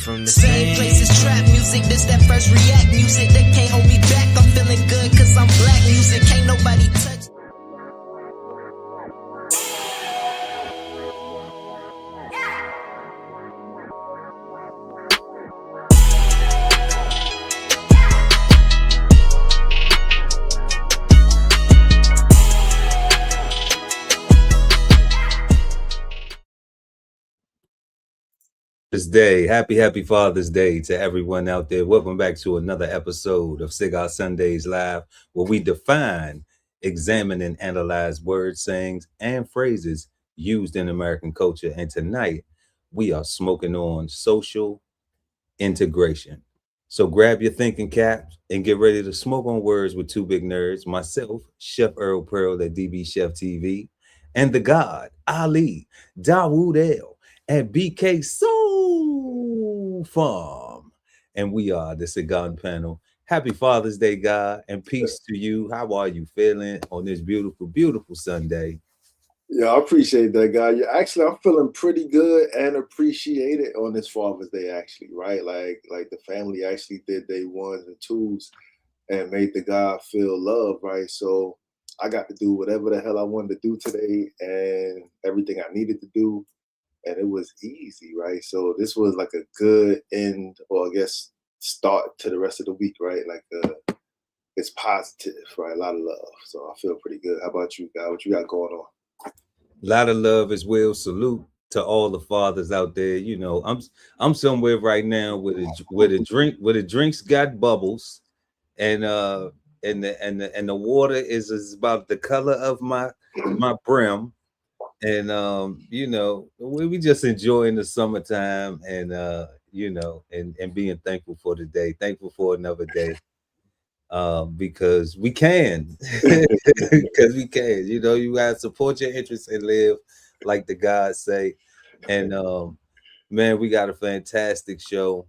from the Same place as trap music, this that first react music. They can't hold me back, I'm feeling good cause I'm black music. Can't nobody touch. Day. Happy Father's Day to everyone out there. Welcome back to another episode of Cigar Sundays Live, where we define, examine, and analyze words, sayings, and phrases used in American culture. And tonight, we are smoking on social integration. So grab your thinking caps and get ready to smoke on words with two big nerds, myself, Chef Earl Pearl at DBCHEFTV, and the God, Ali Dawood L at BK Soul Farm. And we are the Cigarden Panel. Happy Father's Day, God, and peace to you. How are you feeling on this beautiful, beautiful Sunday? Yeah, I appreciate that, guy. Yeah, actually, I'm feeling pretty good and appreciated on this Father's Day, actually, right? Like the family actually did their ones and twos and made the God feel love, right? So I got to do whatever the hell I wanted to do today and everything I needed to do. And it was easy, right? So this was like a good end, or I guess start to the rest of the week, right? Like it's positive, right? A lot of love. So I feel pretty good. How about you, guy? What you got going on? A lot of love as well. Salute to all the fathers out there. You know, I'm somewhere right now where the drinks got bubbles, and the water is about the color of my brim. And you know, we just enjoying the summertime, and you know, and being thankful for the day, thankful for another day, because we can, because we can. You know, you gotta support your interests and live like the gods say. And man, we got a fantastic show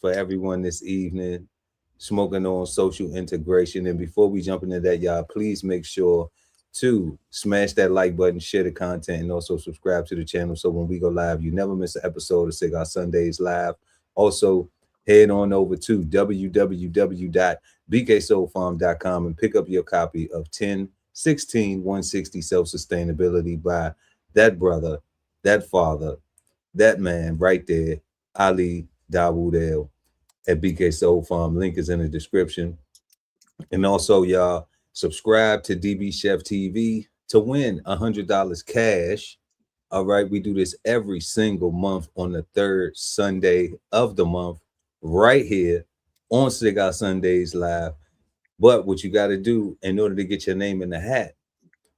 for everyone this evening, smoking on social integration. And before we jump into that, y'all, please make sure to smash that like button, share the content, and also subscribe to the channel so when we go live, you never miss an episode of Cigar Sundays Live. Also, head on over to www.bksoulfarm.com and pick up your copy of 1016 160 Self-Sustainability by that brother, that father, that man right there, Ali Dawood L at BK Soul Farm. Link is in the description. And also, y'all, subscribe to DB Chef TV to win $100 cash. All right, we do this every single month on the third Sunday of the month, right here on Cigar Sundays Live. But what you got to do in order to get your name in the hat,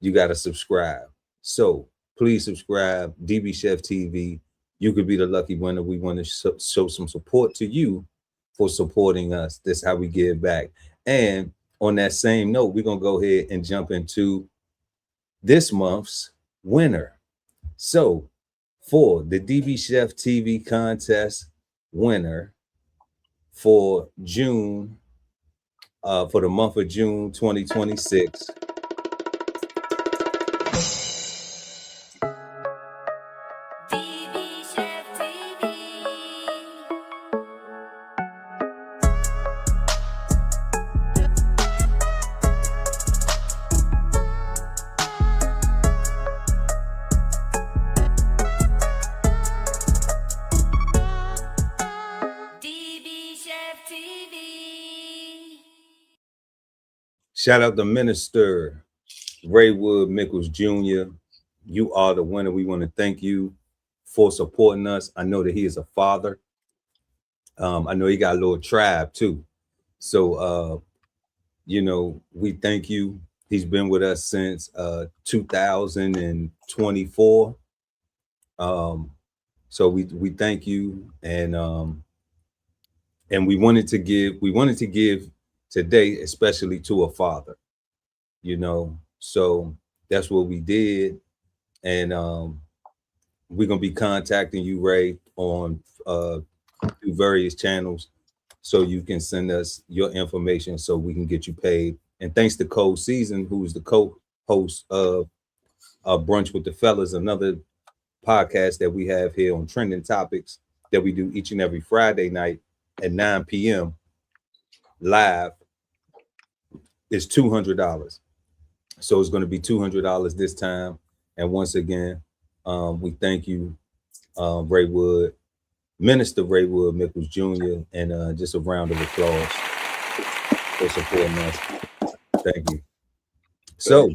you got to subscribe. So please subscribe, DB Chef TV. You could be the lucky winner. We want to show some support to you for supporting us. That's how we give back. And on that same note, we're going to go ahead and jump into this month's winner. So for the DB Chef TV contest winner for June, for the month of June 2026, shout out to Minister Raywood Mickles Jr. You are the winner. We want to thank you for supporting us. I know that he is a father. I know he got a little tribe too. So, you know, we thank you. He's been with us since 2024. So we thank you, and we wanted to give today, especially to a father, you know. So that's what we did. And we're gonna be contacting you, Ray, on through various channels, so you can send us your information so we can get you paid. And thanks to Cole Season, who is the co-host of Brunch with the Fellas, another podcast that we have here on trending topics. that we do each and every Friday night at 9 p.m. live is $200. So it's going to be $200 this time. And once again, we thank you, Ray Wood, Minister Ray Wood Mickles Jr., and just a round of applause for supporting us. Thank you. So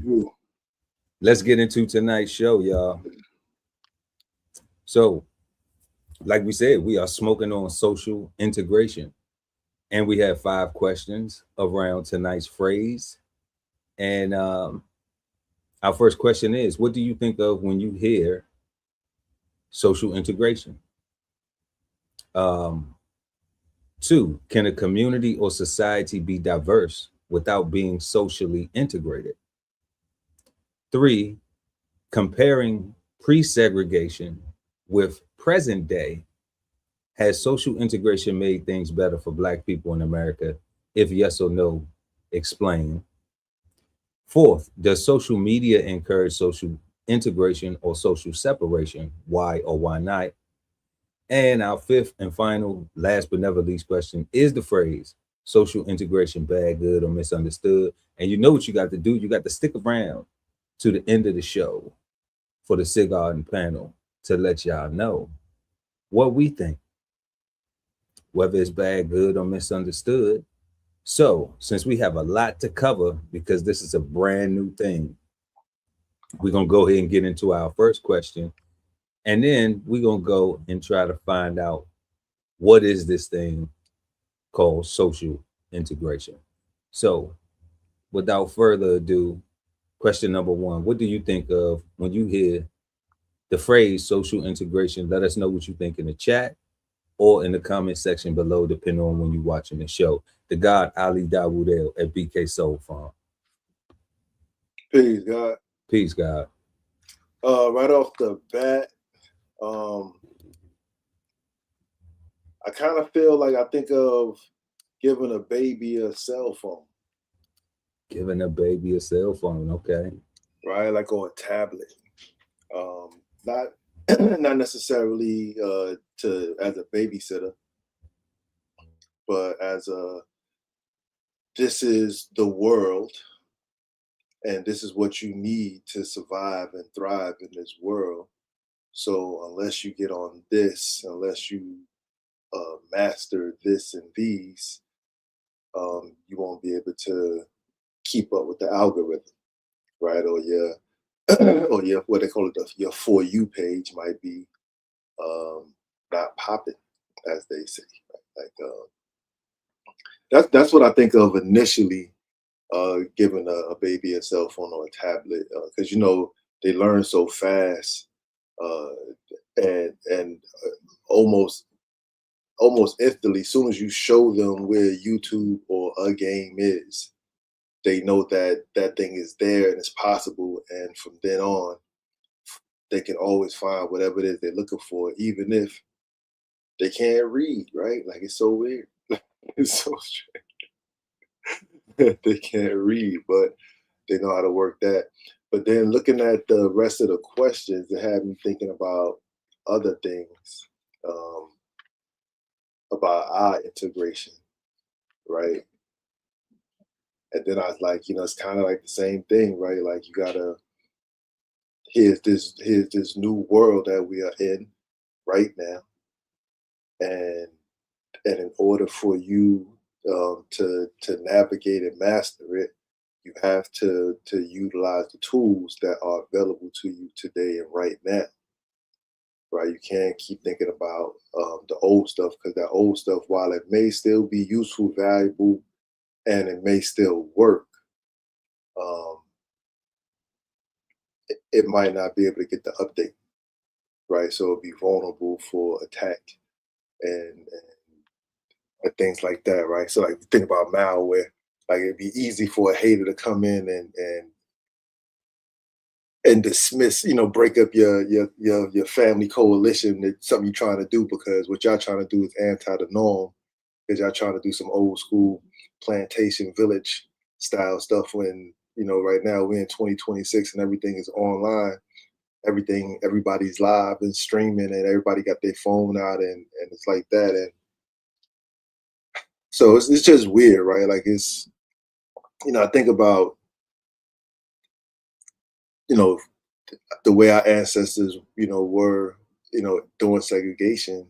let's get into tonight's show, y'all. So, like we said, we are smoking on social integration. And we have 5 questions around tonight's phrase. And our first question is, what do you think of when you hear social integration? 2, can a community or society be diverse without being socially integrated? 3, comparing pre-segregation with present day, has social integration made things better for Black people in America? If yes or no, explain. 4th, does social media encourage social integration or social separation? Why or why not? And our 5th and final, last but never least question, is the phrase social integration bad, good, or misunderstood? And you know what you got to do. You got to stick around to the end of the show for the Cigarden Panel to let y'all know what we think, whether it's bad, good, or misunderstood. So since we have a lot to cover, because this is a brand new thing, we're going to go ahead and get into our first question. And then we're going to go and try to find out what is this thing called social integration. So without further ado, question number 1, what do you think of when you hear the phrase social integration? Let us know what you think in the chat or in the comment section below, depending on when you're watching the show. The God Ali Dawoodale at BK Soul Farm. Peace, God. Peace, God. Right off the bat, I kind of feel like I think of giving a baby a cell phone. Giving a baby a cell phone, okay. Right, like on a tablet. Not necessarily as a babysitter, but as this is the world, and this is what you need to survive and thrive in this world. So unless you get on this, unless you master this and these, you won't be able to keep up with the algorithm, right? Or your or your, what they call it, your For You page might be not popping, as they say. Like that's what I think of initially, giving a baby a cell phone or a tablet, because they learn so fast, and almost instantly, as soon as you show them where YouTube or a game is, they know that that thing is there and it's possible, and from then on, they can always find whatever it is they're looking for, even if they can't read, right? Like, it's so weird. It's so strange. They can't read, but they know how to work that. But then looking at the rest of the questions, it had me thinking about other things, about our integration, right? And then I was like, it's kind of like the same thing, right? Like, you gotta, here's this new world that we are in right now, and in order for you to navigate and master it, you have to utilize the tools that are available to you today and right now, right? You can't keep thinking about the old stuff, because that old stuff, while it may still be useful, valuable, and it may still work, it might not be able to get the update, right? So it'll be vulnerable for attack and things like that, right? So, like, think about malware. Like, it'd be easy for a hater to come in and dismiss, break up your family coalition. It's something you're trying to do, because what y'all trying to do is anti the norm, because y'all trying to do some old school plantation village style stuff, when right now we're in 2026 and everything is online, everybody's live and streaming, and everybody got their phone out, and it's like that. And so it's just weird, right? Like, it's, I think about, the way our ancestors, were, doing segregation,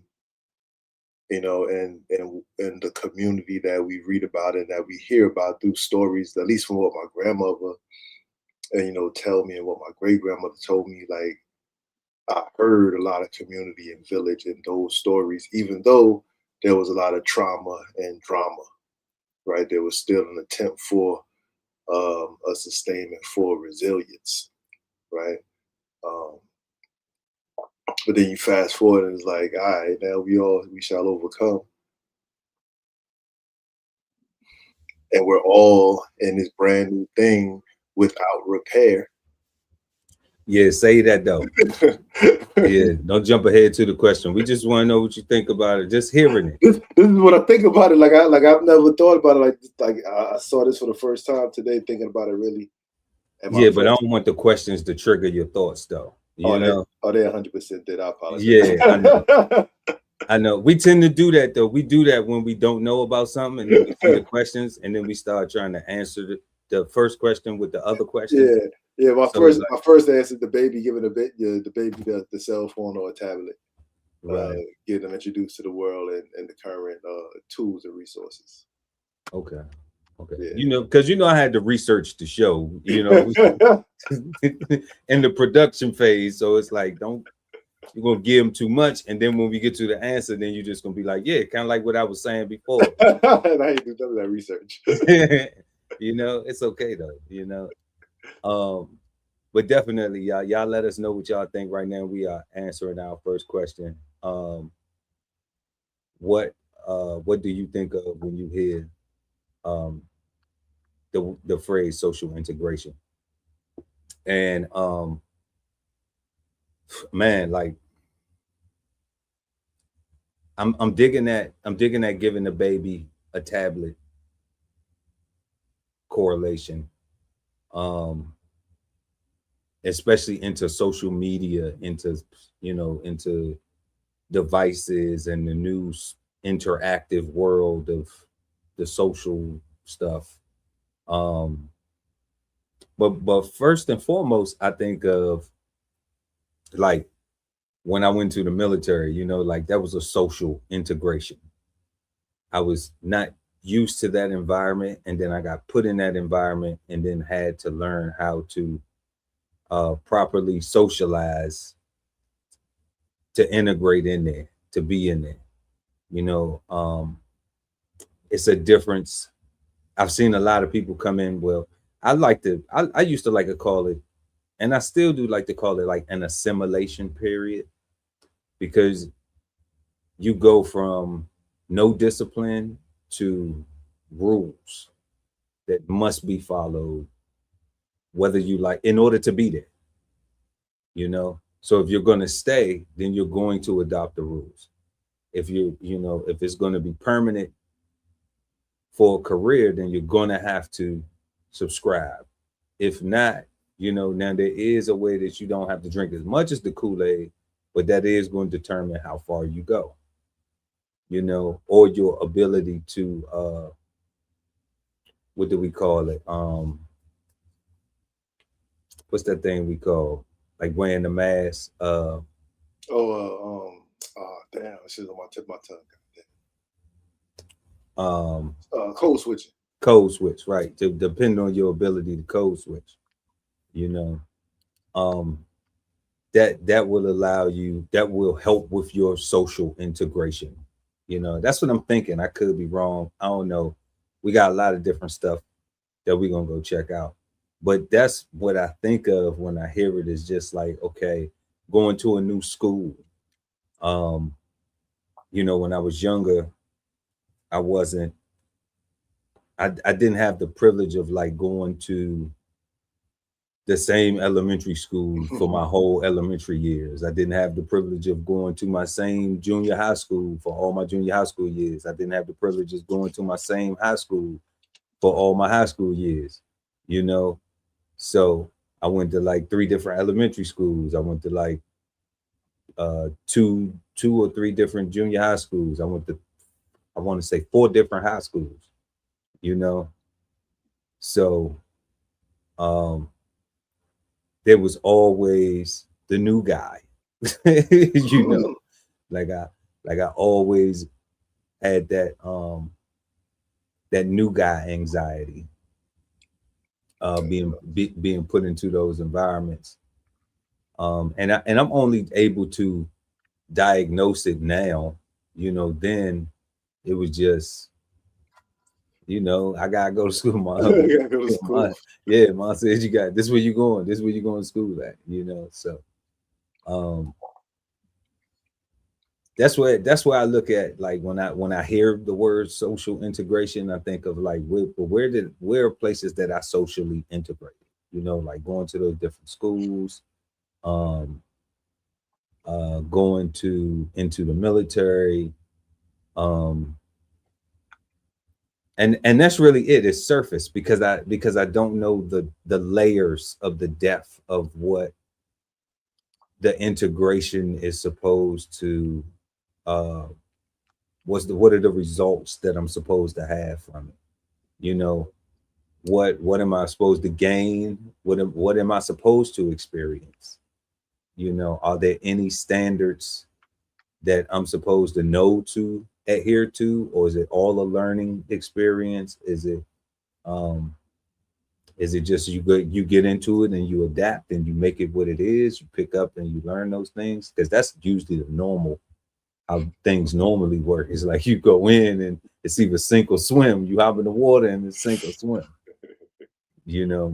and the community that we read about and that we hear about through stories, at least from what my grandmother, tell me, and what my great grandmother told me. Like, I heard a lot of community and village in those stories, even though there was a lot of trauma and drama, right? There was still an attempt for a sustainment, for resilience, right? But then you fast forward and it's like, all right, now we shall overcome. And we're all in this brand new thing without repair. Yeah, say that though. Yeah, don't jump ahead to the question. We just want to know what you think about it. Just hearing it. This is what I think about it. Like I've never thought about it. Like I saw this for the first time today, thinking about it really. Yeah, but I don't want the questions to trigger your thoughts though. You know? They 100% did. I apologize. Yeah, I know. I know. We tend to do that though. We do that when we don't know about something, and then we see the questions, and then we start trying to answer the first question with the other question. Yeah. My first answer: the baby giving the baby the cell phone or a tablet, right? Getting them introduced to the world and the current tools and resources. Okay. Yeah. Because I had to research the show. In the production phase, so it's like you're gonna give them too much, and then when we get to the answer, then you're just gonna be like, yeah, kind of like what I was saying before. I ain't do none of that research. It's okay though. But definitely, y'all let us know what y'all think right now. We are answering our first question. What do you think of when you hear the phrase social integration? And man, like I'm digging that giving the baby a tablet correlation, especially into social media, into devices and the new interactive world of the social stuff. But first and foremost, I think of like when I went to the military, like that was a social integration. I was not used to that environment, and then I got put in that environment, and then had to learn how to properly socialize, to integrate in there, to be in there. It's a difference. I've seen a lot of people come in. Well, I used to like to call it, and I still do like to call it, like an assimilation period, because you go from no discipline to rules that must be followed, whether you like, in order to be there. So if you're going to stay, then you're going to adopt the rules. If if it's going to be permanent for a career, then you're going to have to subscribe. If not, now there is a way that you don't have to drink as much as the Kool-Aid, but that is going to determine how far you go, or your ability to, what do we call it? What's that thing we call, like wearing the mask? Damn, it's just on my tip of my tongue. Code switching. Code switch, right? To depend on your ability to code switch. That will allow you, that will help with your social integration. That's what I'm thinking. I could be wrong. I don't know. We got a lot of different stuff that we're gonna go check out. But that's what I think of when I hear it, is just like, okay, going to a new school. When I was younger, I didn't have the privilege of like going to the same elementary school for my whole elementary years. I didn't have the privilege of going to my same junior high school for all my junior high school years. I didn't have the privilege of going to my same high school for all my high school years, So I went to like 3 different elementary schools. I went to like two or 3 different junior high schools. I went to, I want to say 4 different high schools, you know. So there was always the new guy, you know, like I always had that that new guy anxiety, being put into those environments. And I'm only able to diagnose it now, you know. Then it was just, you know, I gotta go to school. Mom says you got this. Where you going? This where you going to school at? You know, so that's where I look at, like when I hear the word social integration, I think of like where are places that I socially integrate? You know, like going to those different schools, going into the military, and that's really it. It's surface, because I don't know the layers of the depth of what the integration is supposed to, what are the results that I'm supposed to have from it? You know, what am I supposed to gain? What am I supposed to experience? You know, are there any standards that I'm supposed to know to adhere to, or is it all a learning experience? Is it just you get into it and you adapt and you make it what it is, you pick up and you learn those things? Because that's usually the normal, how things normally work. It's like you go in and it's either sink or swim. You hop in the water and it's sink or swim, you know.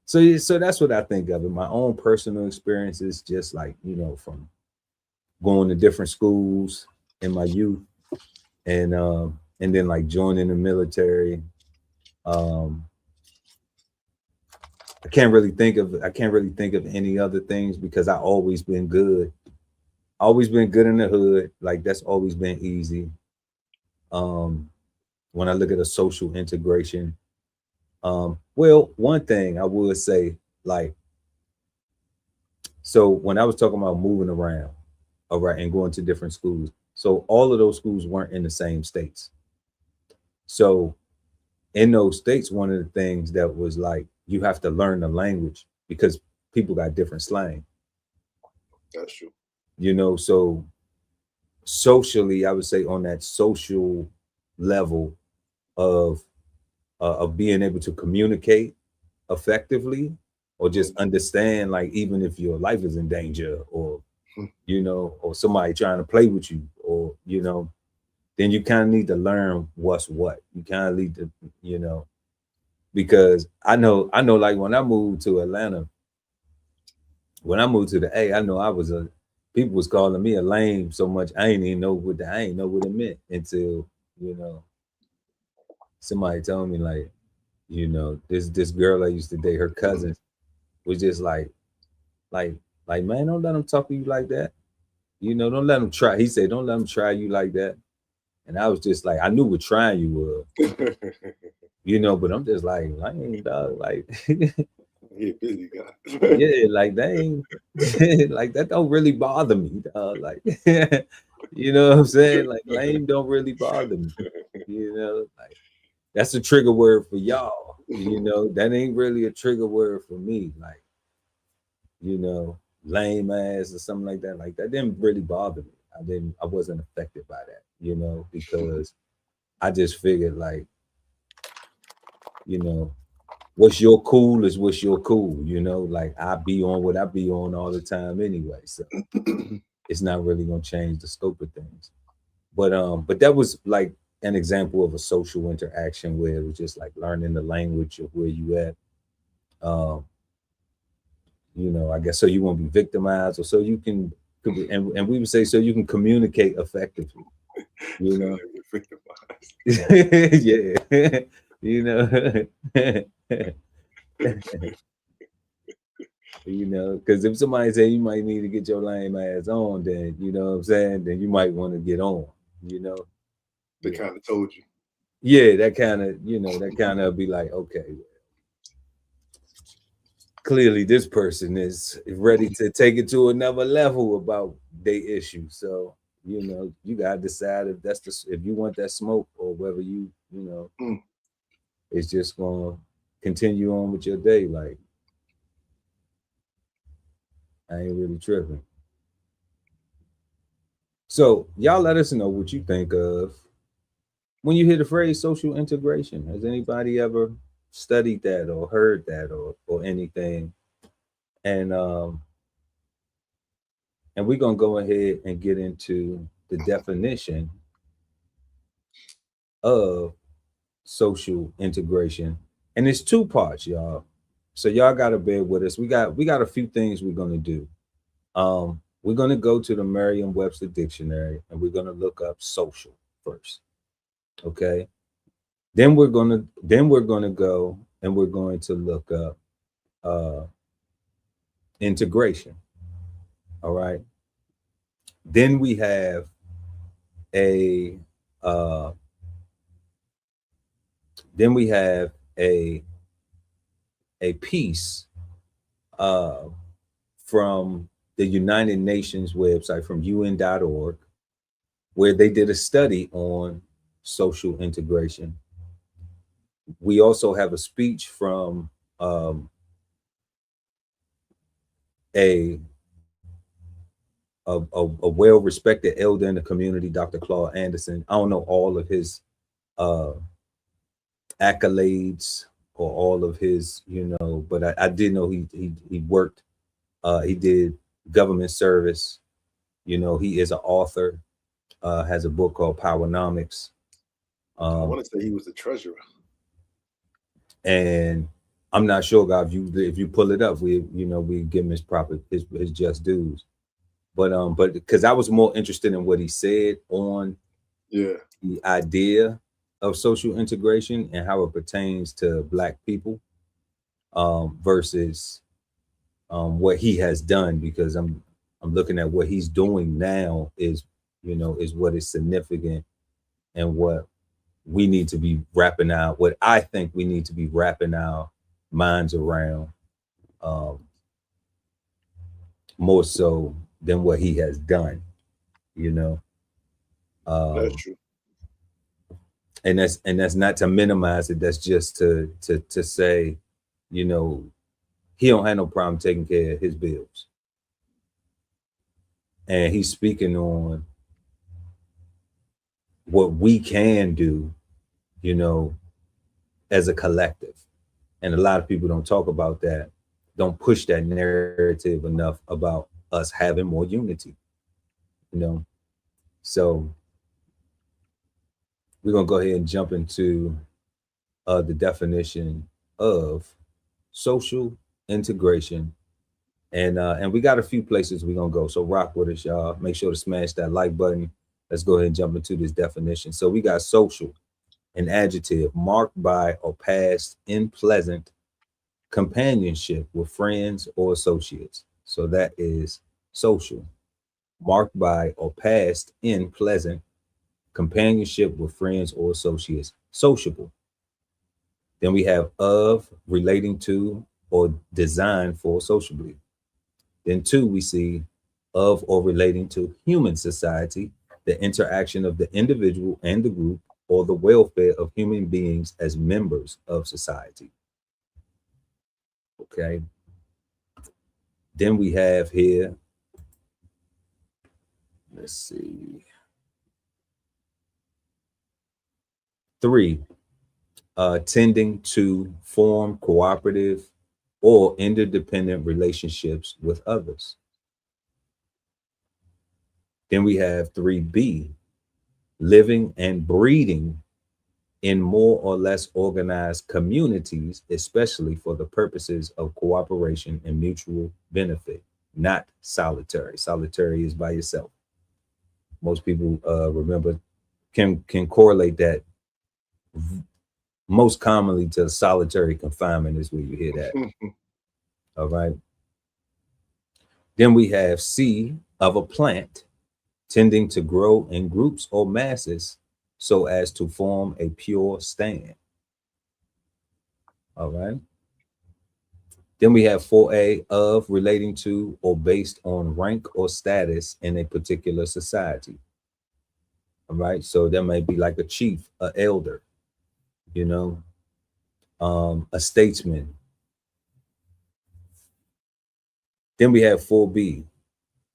So that's what I think of it. My own personal experiences, just like, you know, from going to different schools in my youth, and then like joining the military. I can't really think of any other things, because I always been good. Always been good in the hood. Like that's always been easy. When I look at a social integration, well, one thing I would say, like, so when I was talking about moving around, all right, and going to different schools, so all of those schools weren't in the same states. So in those states, one of the things that was like, you have to learn the language, because people got different slang. That's true. You know, so socially, I would say on that social level of being able to communicate effectively, or just understand, like, even if your life is in danger, or you know, or somebody trying to play with you, or you know, then you kind of need to learn what's what. You kind of need to, you know, because I know like when I moved to Atlanta, when I moved to the A, I know people was calling me a lame so much I ain't know what it meant until, you know, somebody told me, like, you know, this girl I used to date, her cousin was just like, man, don't let them talk to you like that. You know, don't let them try. He said, don't let them try you like that. And I was just like, I knew what trying you was, you know, but I'm just like, lame, dog, like, yeah, busy guy. yeah, like they ain't, like that don't really bother me, dog. Like, you know what I'm saying? Like, lame don't really bother me. You know, like that's a trigger word for y'all. You know, that ain't really a trigger word for me. Like, you know, lame ass or something like that. Like that didn't really bother me. I wasn't affected by that, you know, because I just figured, like, you know, what's your cool is what's your cool, you know, like I be on what I be on all the time anyway. So it's not really gonna change the scope of things. But that was like an example of a social interaction where it was just like learning the language of where you at. You know, I guess so you won't be victimized, or so you can and we would say so you can communicate effectively. You know. Yeah. You know. You know, because if somebody say you might need to get your lame ass on, then you know what I'm saying, then you might want to get on, you know. They kind of told you. Yeah, that kind of, you know, that kind of be like, okay, clearly this person is ready to take it to another level about their issue. So, you know, you gotta decide if that's if you want that smoke, or whether it's just gonna continue on with your day. Like, I ain't really tripping. So y'all let us know what you think of when you hear the phrase social integration. Has anybody ever studied that or heard that or anything? And we're gonna go ahead and get into the definition of social integration. And it's two parts, y'all. So y'all gotta bear with us. We got a few things we're gonna do. We're gonna go to the Merriam-Webster dictionary and we're gonna look up social first. Okay. Then we're gonna go and we're going to look up integration. All right. Then we have a piece from the United Nations website, from UN.org, where they did a study on social integration. We also have a speech from a well-respected elder in the community, Dr. Claude Anderson. I don't know all of his accolades or all of his, but I did know he worked, he did government service. He is an author, has a book called Powernomics. I want to say he was the treasurer. And I'm not sure, God, if you pull it up, we give him his just dues. But because I was more interested in what he said on the idea of social integration and how it pertains to Black people, versus what he has done, because I'm looking at what he's doing now is what is significant, and what we need to be wrapping out, what I think we need to be wrapping our minds around, more so than what he has done. That's true. And that's not to minimize it. That's just to say, he don't have no problem taking care of his bills. And he's speaking on what we can do, as a collective. And a lot of people don't talk about that, don't push that narrative enough about us having more unity, So we're gonna go ahead and jump into the definition of social integration. And we got a few places we're gonna go. So rock with us, y'all. Make sure to smash that like button. Let's go ahead and jump into this definition. So we got social, an adjective marked by or past in pleasant companionship with friends or associates. So that is social, marked by or past in pleasant companionship with friends or associates, sociable. Then we have of, relating to, or designed for sociably. Then two, we see of or relating to human society, the interaction of the individual and the group, or the welfare of human beings as members of society. Okay. Then we have here, let's see, three, tending to form cooperative or interdependent relationships with others. Then we have 3B, living and breeding in more or less organized communities, especially for the purposes of cooperation and mutual benefit, not solitary. Solitary is by yourself. Most people remember, can correlate that most commonly to solitary confinement is where you hear that. All right. Then we have C, of a plant, tending to grow in groups or masses so as to form a pure stand. All right. Then we have 4A, of, relating to, or based on rank or status in a particular society. All right. So there may be like a chief, an elder, you know, a statesman. Then we have 4B,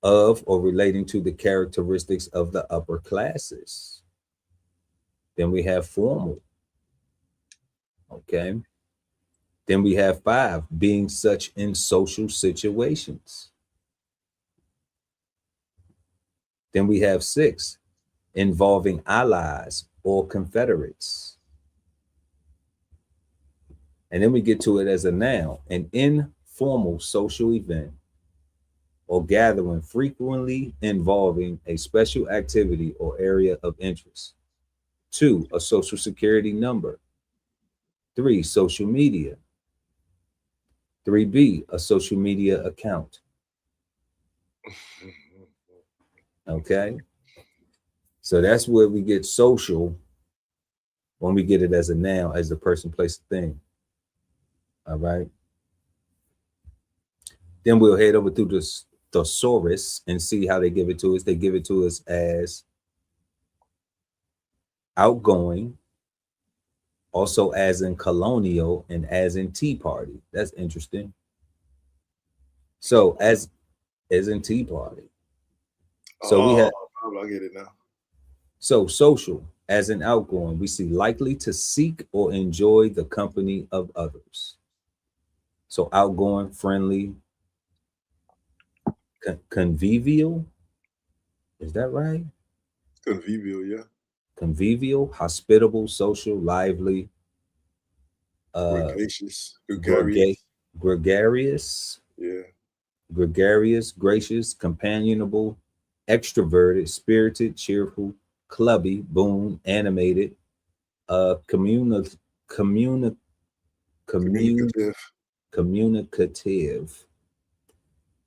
of or relating to the characteristics of the upper classes. Then we have formal. Okay. Then we have 5, being such in social situations. Then we have 6, involving allies or confederates. And then we get to it as a noun, an informal social event or gathering frequently involving a special activity or area of interest. 2, a social security number. 3, social media. 3B, a social media account. Okay. So that's where we get social when we get it as a noun, as the person, place, thing. All right. Then we'll head over through the thesaurus and see how they give it to us. They give it to us as outgoing, also as in colonial, and as in tea party. That's interesting. So as in tea party. So we have, I get it now. so social, as in outgoing, we see likely to seek or enjoy the company of others. So outgoing, friendly, convivial. Is that right? Convivial, yeah. Convivial, hospitable, social, lively, Gregarious, gregarious, yeah, gregarious, gracious, companionable, extroverted, spirited, cheerful, clubby, boon, animated, communicative,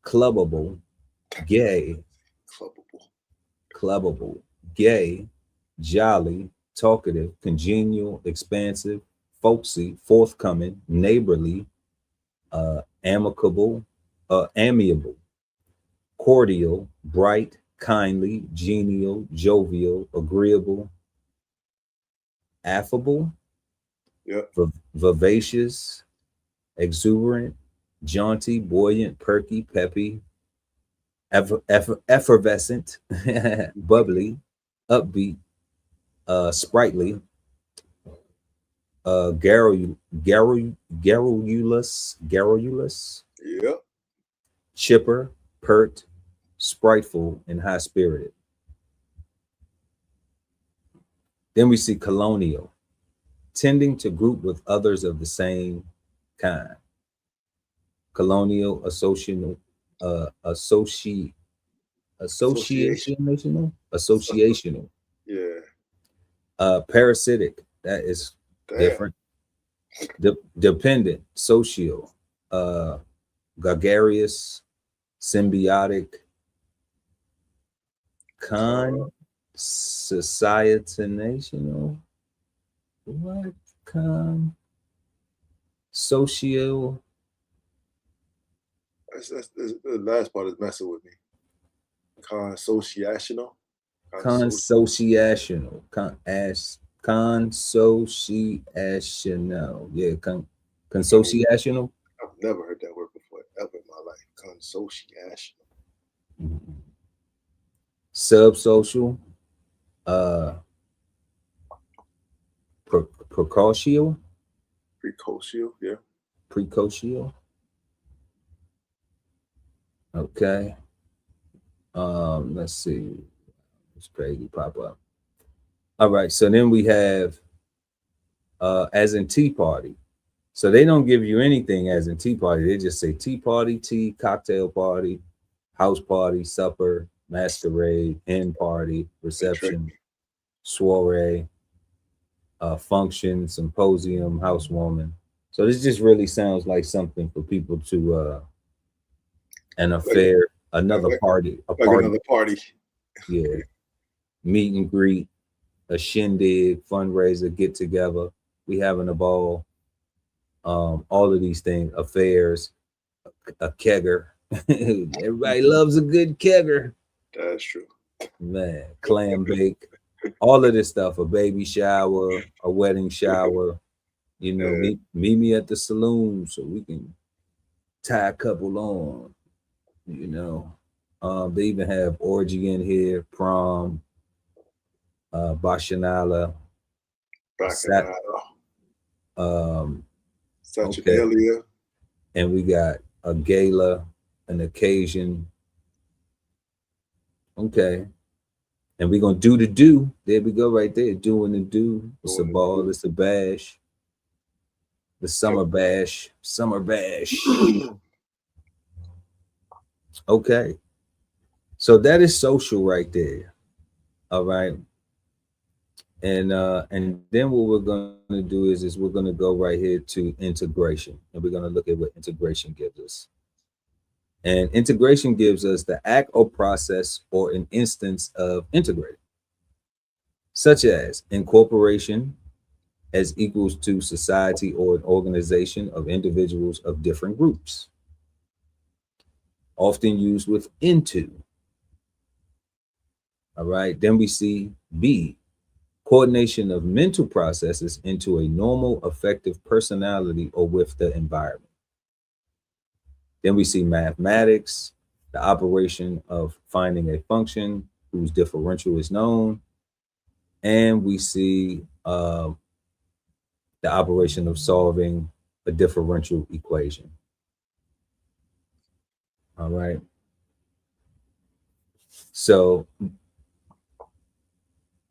clubbable, gay, clubbable, gay, jolly, talkative, congenial, expansive, folksy, forthcoming, neighborly, amiable, cordial, bright, kindly, genial, jovial, agreeable, affable, vivacious, exuberant, jaunty, buoyant, perky, peppy, effervescent, bubbly, upbeat, sprightly, garrulous, yep, chipper, pert, spriteful, and high-spirited. Then we see colonial, tending to group with others of the same kind. Colonial, associational, yeah. Parasitic, that is different. Dependent, social, gregarious, symbiotic, societinational, what, social. That's the last part is messing with me. Consociational. Consociational. Yeah, consociational. I've never heard that word before ever in my life. Consociational. Mm-hmm. Subsocial. Precocial. Yeah. Precocial. Okay. Let's see. It's crazy pop up. All right. So then we have as in tea party. So they don't give you anything as in tea party. They just say tea party, tea, cocktail party, house party, supper, masquerade, hen party, reception, soiree, function, symposium, housewarming. So this just really sounds like something for people to an affair, another party, another party. Yeah. Meet and greet, a shindig, fundraiser, get together. We having a ball. All of these things, affairs. a kegger. Everybody loves a good kegger. That's true. Man, clam bake, all of this stuff, a baby shower, a wedding shower, you know, Yeah. meet me at the saloon so we can tie a couple on, you know. They even have orgy in here, prom, Bashanala, sat, Bacchanal, okay, Saturnalia. and we got a gala, an occasion, okay, and we're gonna do the do. There we go, right there, doing the do. It's a Doing the ball, do. it's a bash, the summer bash, summer bash. Okay, so that is social right there. All right. And then what we're going to do is we're going to go right here to integration, and we're going to look at what integration gives us. And integration gives us the act or process or an instance of integrating, such as incorporation as equals to society or an organization of individuals of different groups, often used with into. All right, then we see B, coordination of mental processes into a normal, effective personality or with the environment. Then we see mathematics, the operation of finding a function whose differential is known. And we see the operation of solving a differential equation. All right. So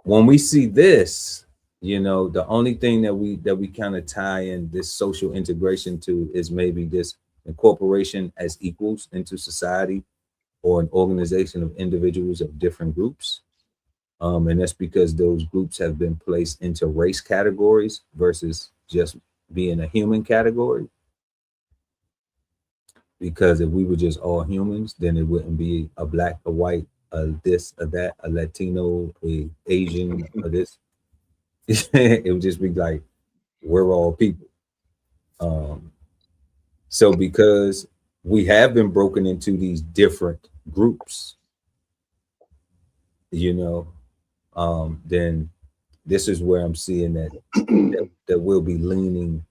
when we see this, you know, the only thing that we kind of tie in this social integration to is maybe this incorporation as equals into society or an organization of individuals of different groups. And that's because those groups have been placed into race categories versus just being a human category. Because if we were just all humans, then it wouldn't be a black, a white, a this, a that, a Latino, a Asian, or this. It would just be like, we're all people. So because we have been broken into these different groups, you know, then this is where I'm seeing that we'll be leaning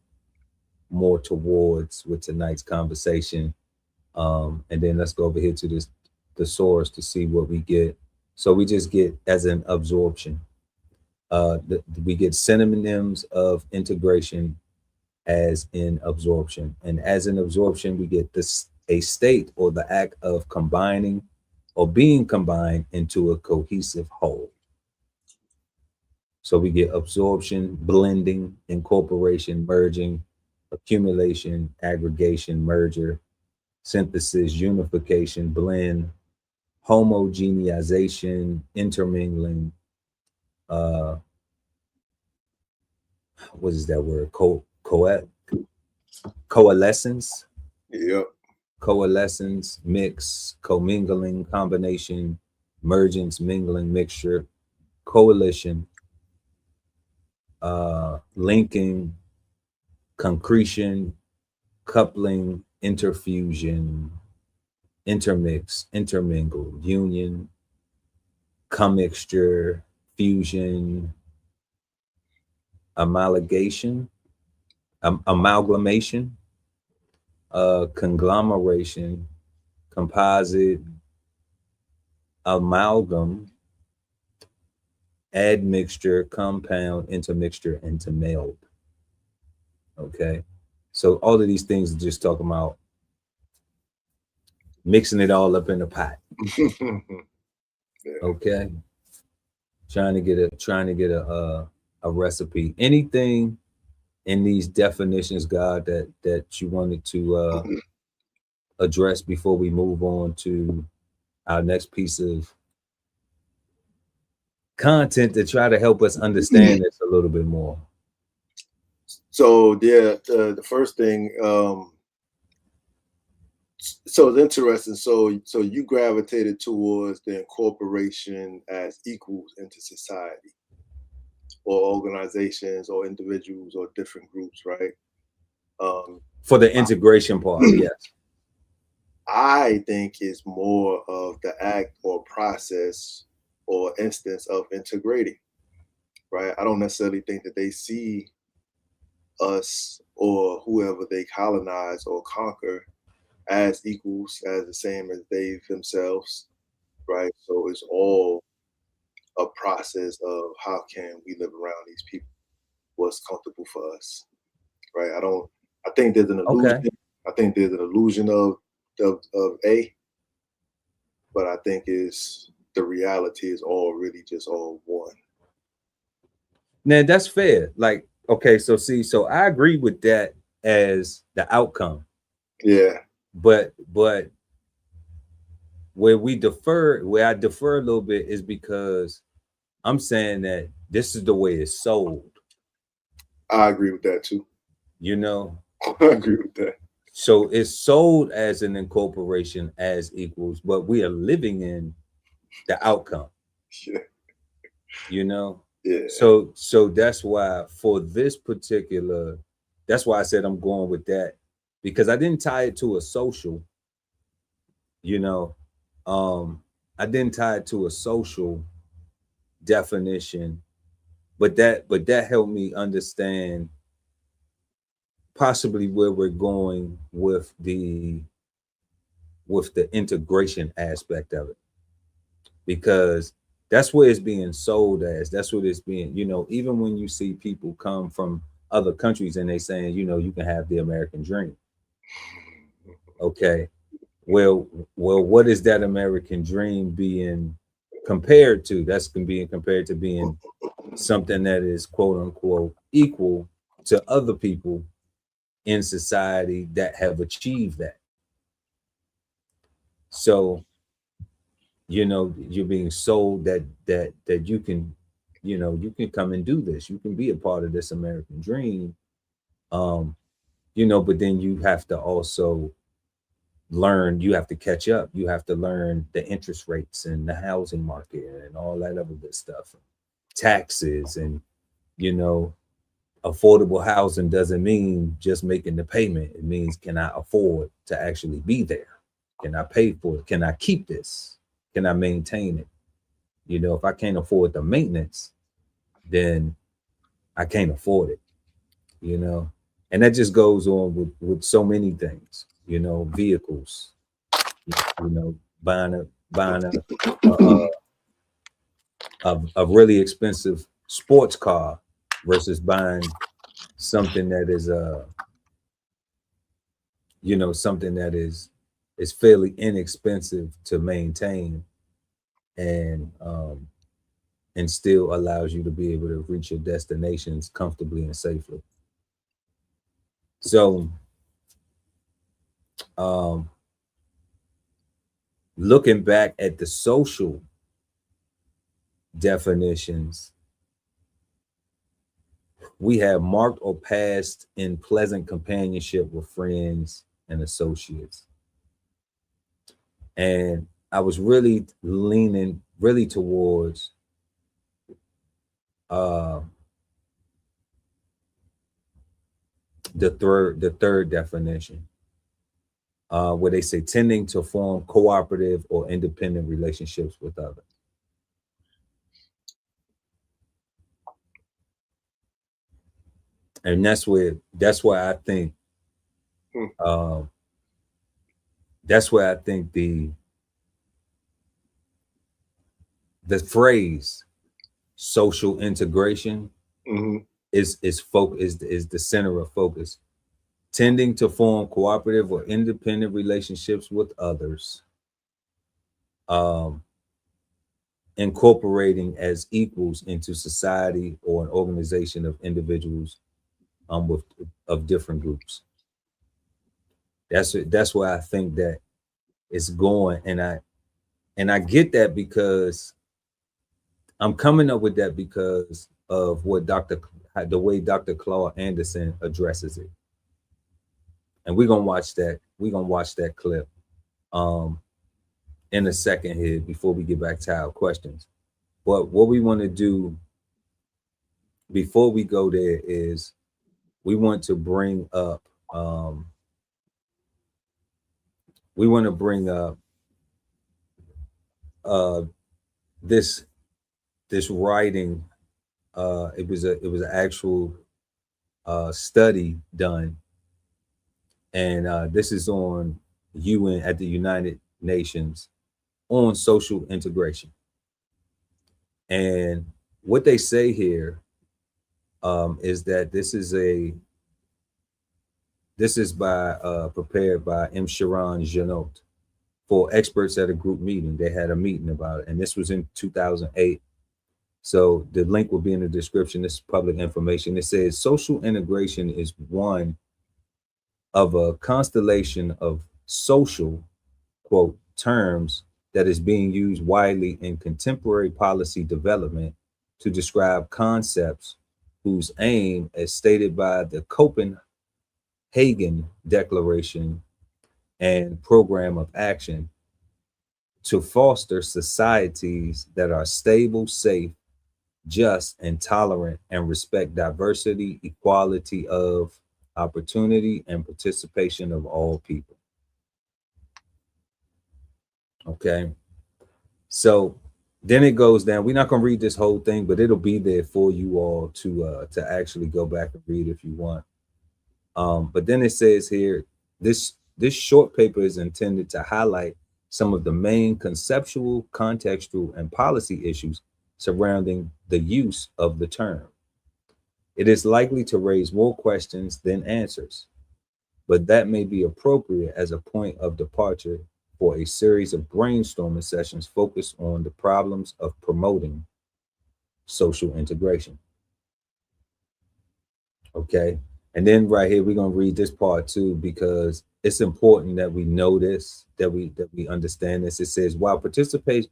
more towards with tonight's conversation. And then let's go over here to this thesaurus to see what we get. So we just get as an absorption. We get synonyms of integration as in absorption. And as in absorption, we get this a state or the act of combining or being combined into a cohesive whole. So we get absorption, blending, incorporation, merging, accumulation, aggregation, merger, synthesis, unification, blend, homogenization, intermingling, what is that word? Coalescence. Yep. Coalescence, mix, commingling, combination, mergence, mingling, mixture, coalition, linking, concretion, coupling, interfusion, intermix, intermingle, union, commixture, fusion, amalgamation, conglomeration, composite, amalgam, admixture, compound, intermixture, intermeld. Okay, so all of these things are just talking about mixing it all up in a pot. Yeah. Okay, trying to get a recipe. Anything in these definitions, God, that you wanted to address before we move on to our next piece of content to try to help us understand this a little bit more? So yeah, the first thing, so it's interesting. So you gravitated towards the incorporation as equals into society, or organizations, or individuals, or different groups, right? For the integration part, yes. I think is more of the act or process or instance of integrating, right? I don't necessarily think that they see us or whoever they colonize or conquer as equals, as the same as they themselves, right? So it's all a process of how can we live around these people, what's comfortable for us, right? I think there's an illusion. Okay. I think there's an illusion of a, but I think is the reality is all really just all one. Now that's fair. Like, okay, so see, so I agree with that as the outcome. Yeah. But where I defer a little bit is because I'm saying that this is the way it's sold, I agree with that too. you know. I agree with that. So it's sold as an incorporation as equals, but we are living in the outcome, Yeah. you know. Yeah. So that's why for this particular, that's why I said I'm going with that, because I didn't tie it to a social, you know. I didn't tie it to a social definition, but that helped me understand possibly where we're going with the integration aspect of it, because that's where it's being sold as. That's what it's being, you know. Even when you see people come from other countries and they saying, you know, you can have the American dream. Okay, well, what is that American dream being compared to? That's being compared to being something that is quote unquote equal to other people in society that have achieved that. So, you know, you're being sold that you can, you know, you can come and do this. You can be a part of this American dream. Um, you know, but then you have to also learn, you have to catch up. You have to learn the interest rates and the housing market and all that other good stuff. Taxes and, you know, affordable housing doesn't mean just making the payment. It means, can I afford to actually be there? Can I pay for it? Can I keep this? Can I maintain it? You know, if I can't afford the maintenance, then I can't afford it, you know? And that just goes on with so many things, you know, vehicles, you know, buying a really expensive sports car versus buying something that is you know, something that is fairly inexpensive to maintain, and still allows you to be able to reach your destinations comfortably and safely. So um looking back at the social definitions, we have marked or passed in pleasant companionship with friends and associates. And I was really leaning really towards uh the third definition, where they say tending to form cooperative or independent relationships with others. And that's why I think Hmm. that's where I think the phrase social integration Mm-hmm. is the center of focus. Tending to form cooperative or independent relationships with others, um, incorporating as equals into society or an organization of individuals with of different groups. That's where I think that it's going, and I get that because I'm coming up with that because of what the way Dr. Claude Anderson addresses it. And we're gonna watch that clip um in a second here before we get back to our questions. But what we want to do before we go there is we want to bring up we want to bring up this writing. It was an actual study done, and this is on UN at the United Nations on social integration. And what they say here is that this is prepared by M. Sharon Janot for experts at a group meeting. They had a meeting about it, and this was in 2008. So the link will be in the description. This is public information. It says social integration is one of a constellation of social, quote, terms that is being used widely in contemporary policy development to describe concepts whose aim, as stated by the Copenhagen Declaration and Program of Action, to foster societies that are stable, safe, just, and tolerant, and respect diversity, equality of opportunity, and participation of all people. Okay, so then it goes down. We're not going to read this whole thing, but it'll be there for you all to actually go back and read if you want. But then it says here, this short paper is intended to highlight some of the main conceptual, contextual, and policy issues surrounding the use of the term. It is likely to raise more questions than answers, but that may be appropriate as a point of departure for a series of brainstorming sessions focused on the problems of promoting social integration. Okay, and then right here, we're going to read this part too, because it's important that we know this, that we understand this. It says, while participants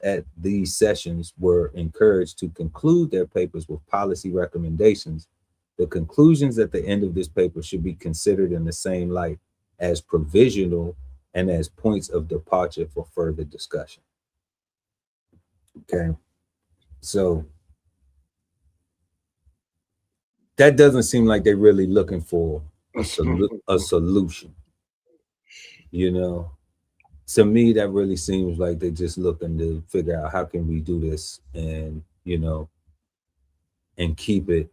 at these sessions were encouraged to conclude their papers with policy recommendations, the conclusions at the end of this paper should be considered in the same light as provisional and as points of departure for further discussion. Okay, so that doesn't seem like they're really looking for a solution. You know, to me, that really seems like they're just looking to figure out how can we do this, and you know, and keep it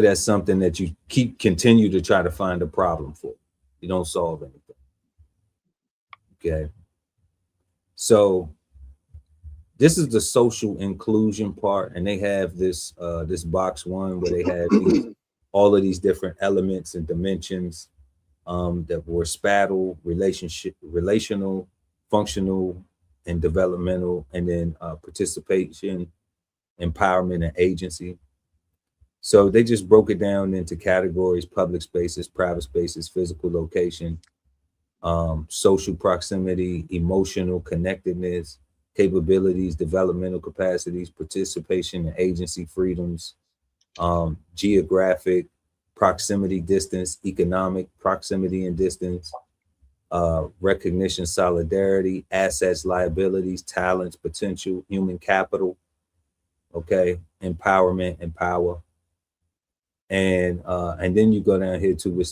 as something that you continue to try to find a problem for. You don't solve anything. Okay. So this is the social inclusion part, and they have this this box one where they have all of these different elements and dimensions that were spatial, relational, functional, and developmental, and then participation, empowerment, and agency. So they just broke it down into categories: public spaces, private spaces, physical location, social proximity, emotional connectedness, capabilities, developmental capacities, participation and agency freedoms, geographic, proximity, distance, economic, proximity and distance, recognition, solidarity, assets, liabilities, talents, potential, human capital, okay, empowerment and power. And then you go down here to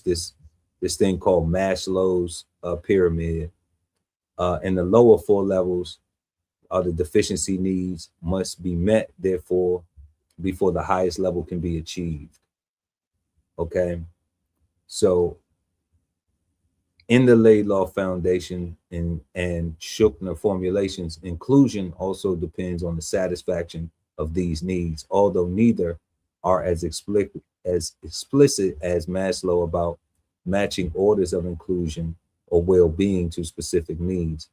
this thing called Maslow's pyramid. In the lower four levels, the deficiency needs must be met, therefore, before the highest level can be achieved. Okay, so in the Laidlaw Foundation and Schuchner formulations, inclusion also depends on the satisfaction of these needs, although neither are as explicit as Maslow about matching orders of inclusion or well-being to specific needs.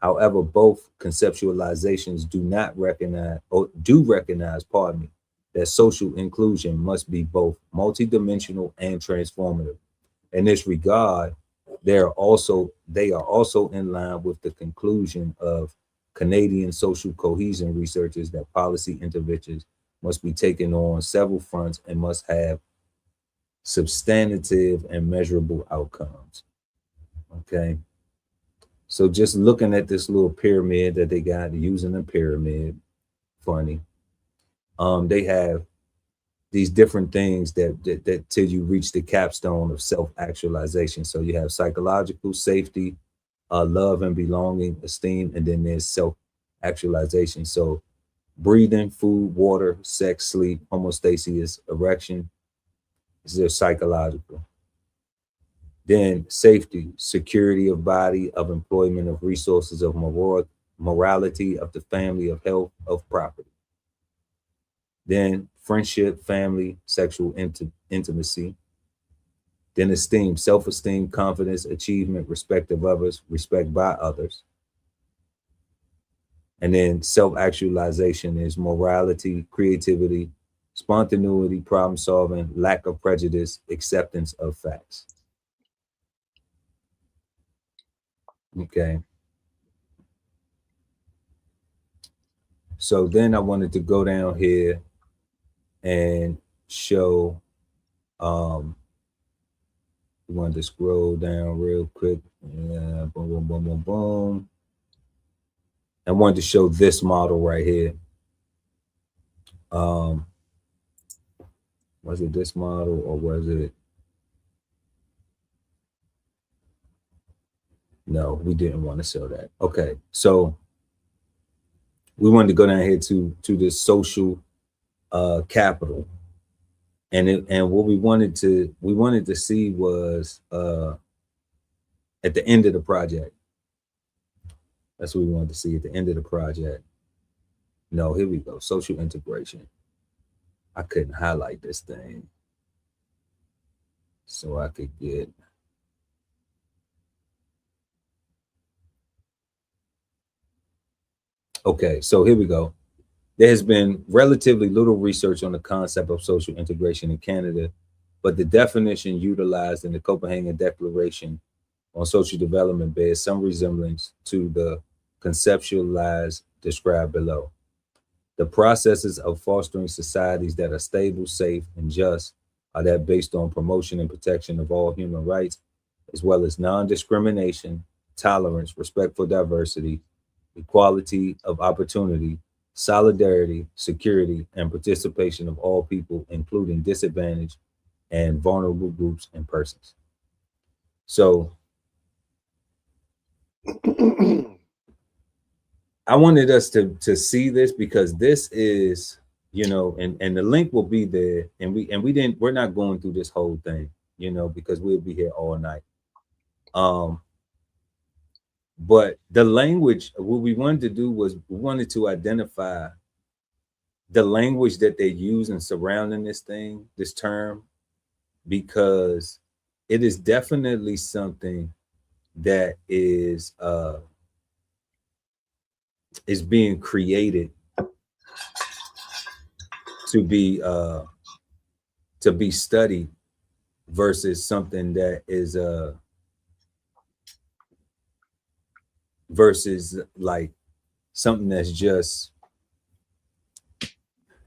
However, both conceptualizations do recognize, that social inclusion must be both multidimensional and transformative. In this regard, they are also in line with the conclusion of Canadian social cohesion researchers that policy interventions must be taken on several fronts and must have substantive and measurable outcomes. Okay. So just looking at this little pyramid that they got, using a pyramid, funny. They have these different things that till you reach the capstone of self-actualization. So you have psychological safety, love and belonging, esteem, and then there's self-actualization. So breathing, food, water, sex, sleep, homeostasis, erection is their psychological. Then safety, security of body, of employment, of resources, of morality, of the family, of health, of property. Then friendship, family, sexual intimacy. Then esteem, self-esteem, confidence, achievement, respect of others, respect by others. And then self-actualization is morality, creativity, spontaneity, problem solving, lack of prejudice, acceptance of facts. Okay. So then I wanted to go down here and show, we wanted to scroll down real quick. Yeah, boom, boom, boom, boom, boom. I wanted to show this model right here. Was it this model or was it? No, we didn't want to show that. Okay, so we wanted to go down here to this social capital, and what we wanted to see was at the end of the project. That's what we wanted to see at the end of the project. No, here we go. Social integration. I couldn't highlight this thing, so I could get. Okay, so here we go. There has been relatively little research on the concept of social integration in Canada, but the definition utilized in the Copenhagen Declaration on Social Development bears some resemblance to the conceptualized described below. The processes of fostering societies that are stable, safe, and just are that based on promotion and protection of all human rights, as well as non-discrimination, tolerance, respect for diversity, equality of opportunity, solidarity, security, and participation of all people, including disadvantaged and vulnerable groups and persons. So I wanted us to see this because this is, and the link will be there, and we're not going through this whole thing, because we'll be here all night. But the language, what we wanted to do was we wanted to identify the language that they use in surrounding this term, because it is definitely something that is being created to be studied versus something that is versus like something that's just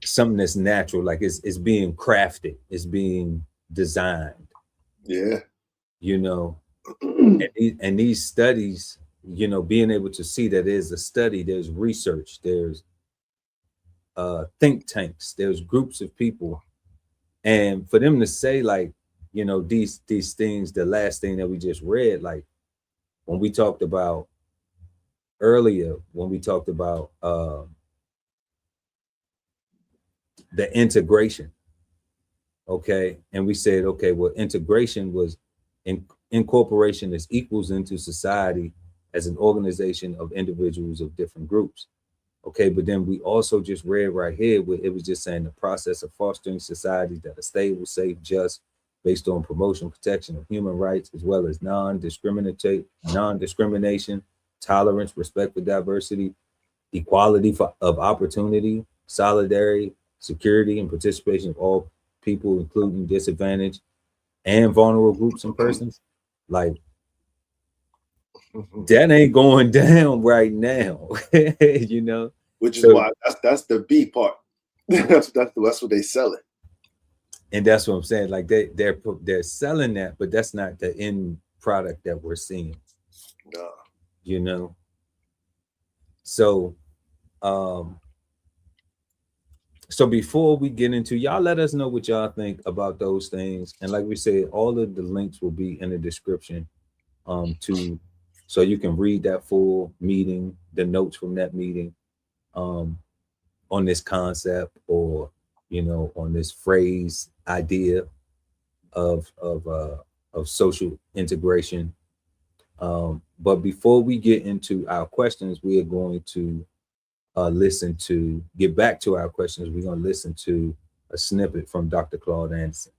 something that's natural, like it's being crafted, it's being designed. Yeah. And these studies, being able to see that there's a study, there's research, there's think tanks, there's groups of people, and for them to say like, these things, the last thing that we just read, like when we talked about earlier, when we talked about the integration, okay, and we said, okay, well, integration was incorporation is equals into society as an organization of individuals of different groups. Okay, but then we also just read right here where it was just saying the process of fostering societies that are stable, safe, just, based on promotion, protection of human rights, as well as non-discrimination, tolerance, respect for diversity, equality of opportunity, solidarity, security, and participation of all people, including disadvantaged and vulnerable groups and persons. Like, that ain't going down right now. Which is why that's the B part. that's what they sell it. And that's what I'm saying. Like they're selling that, but that's not the end product that we're seeing. No. So So before we get into, y'all let us know what y'all think about those things. And like we said, all of the links will be in the description to so you can read that full meeting, the notes from that meeting on this concept, or on this phrase idea of social integration. But before we get into our questions, we are going to get back to our questions. We're going to listen to a snippet from Dr. Claude Anderson.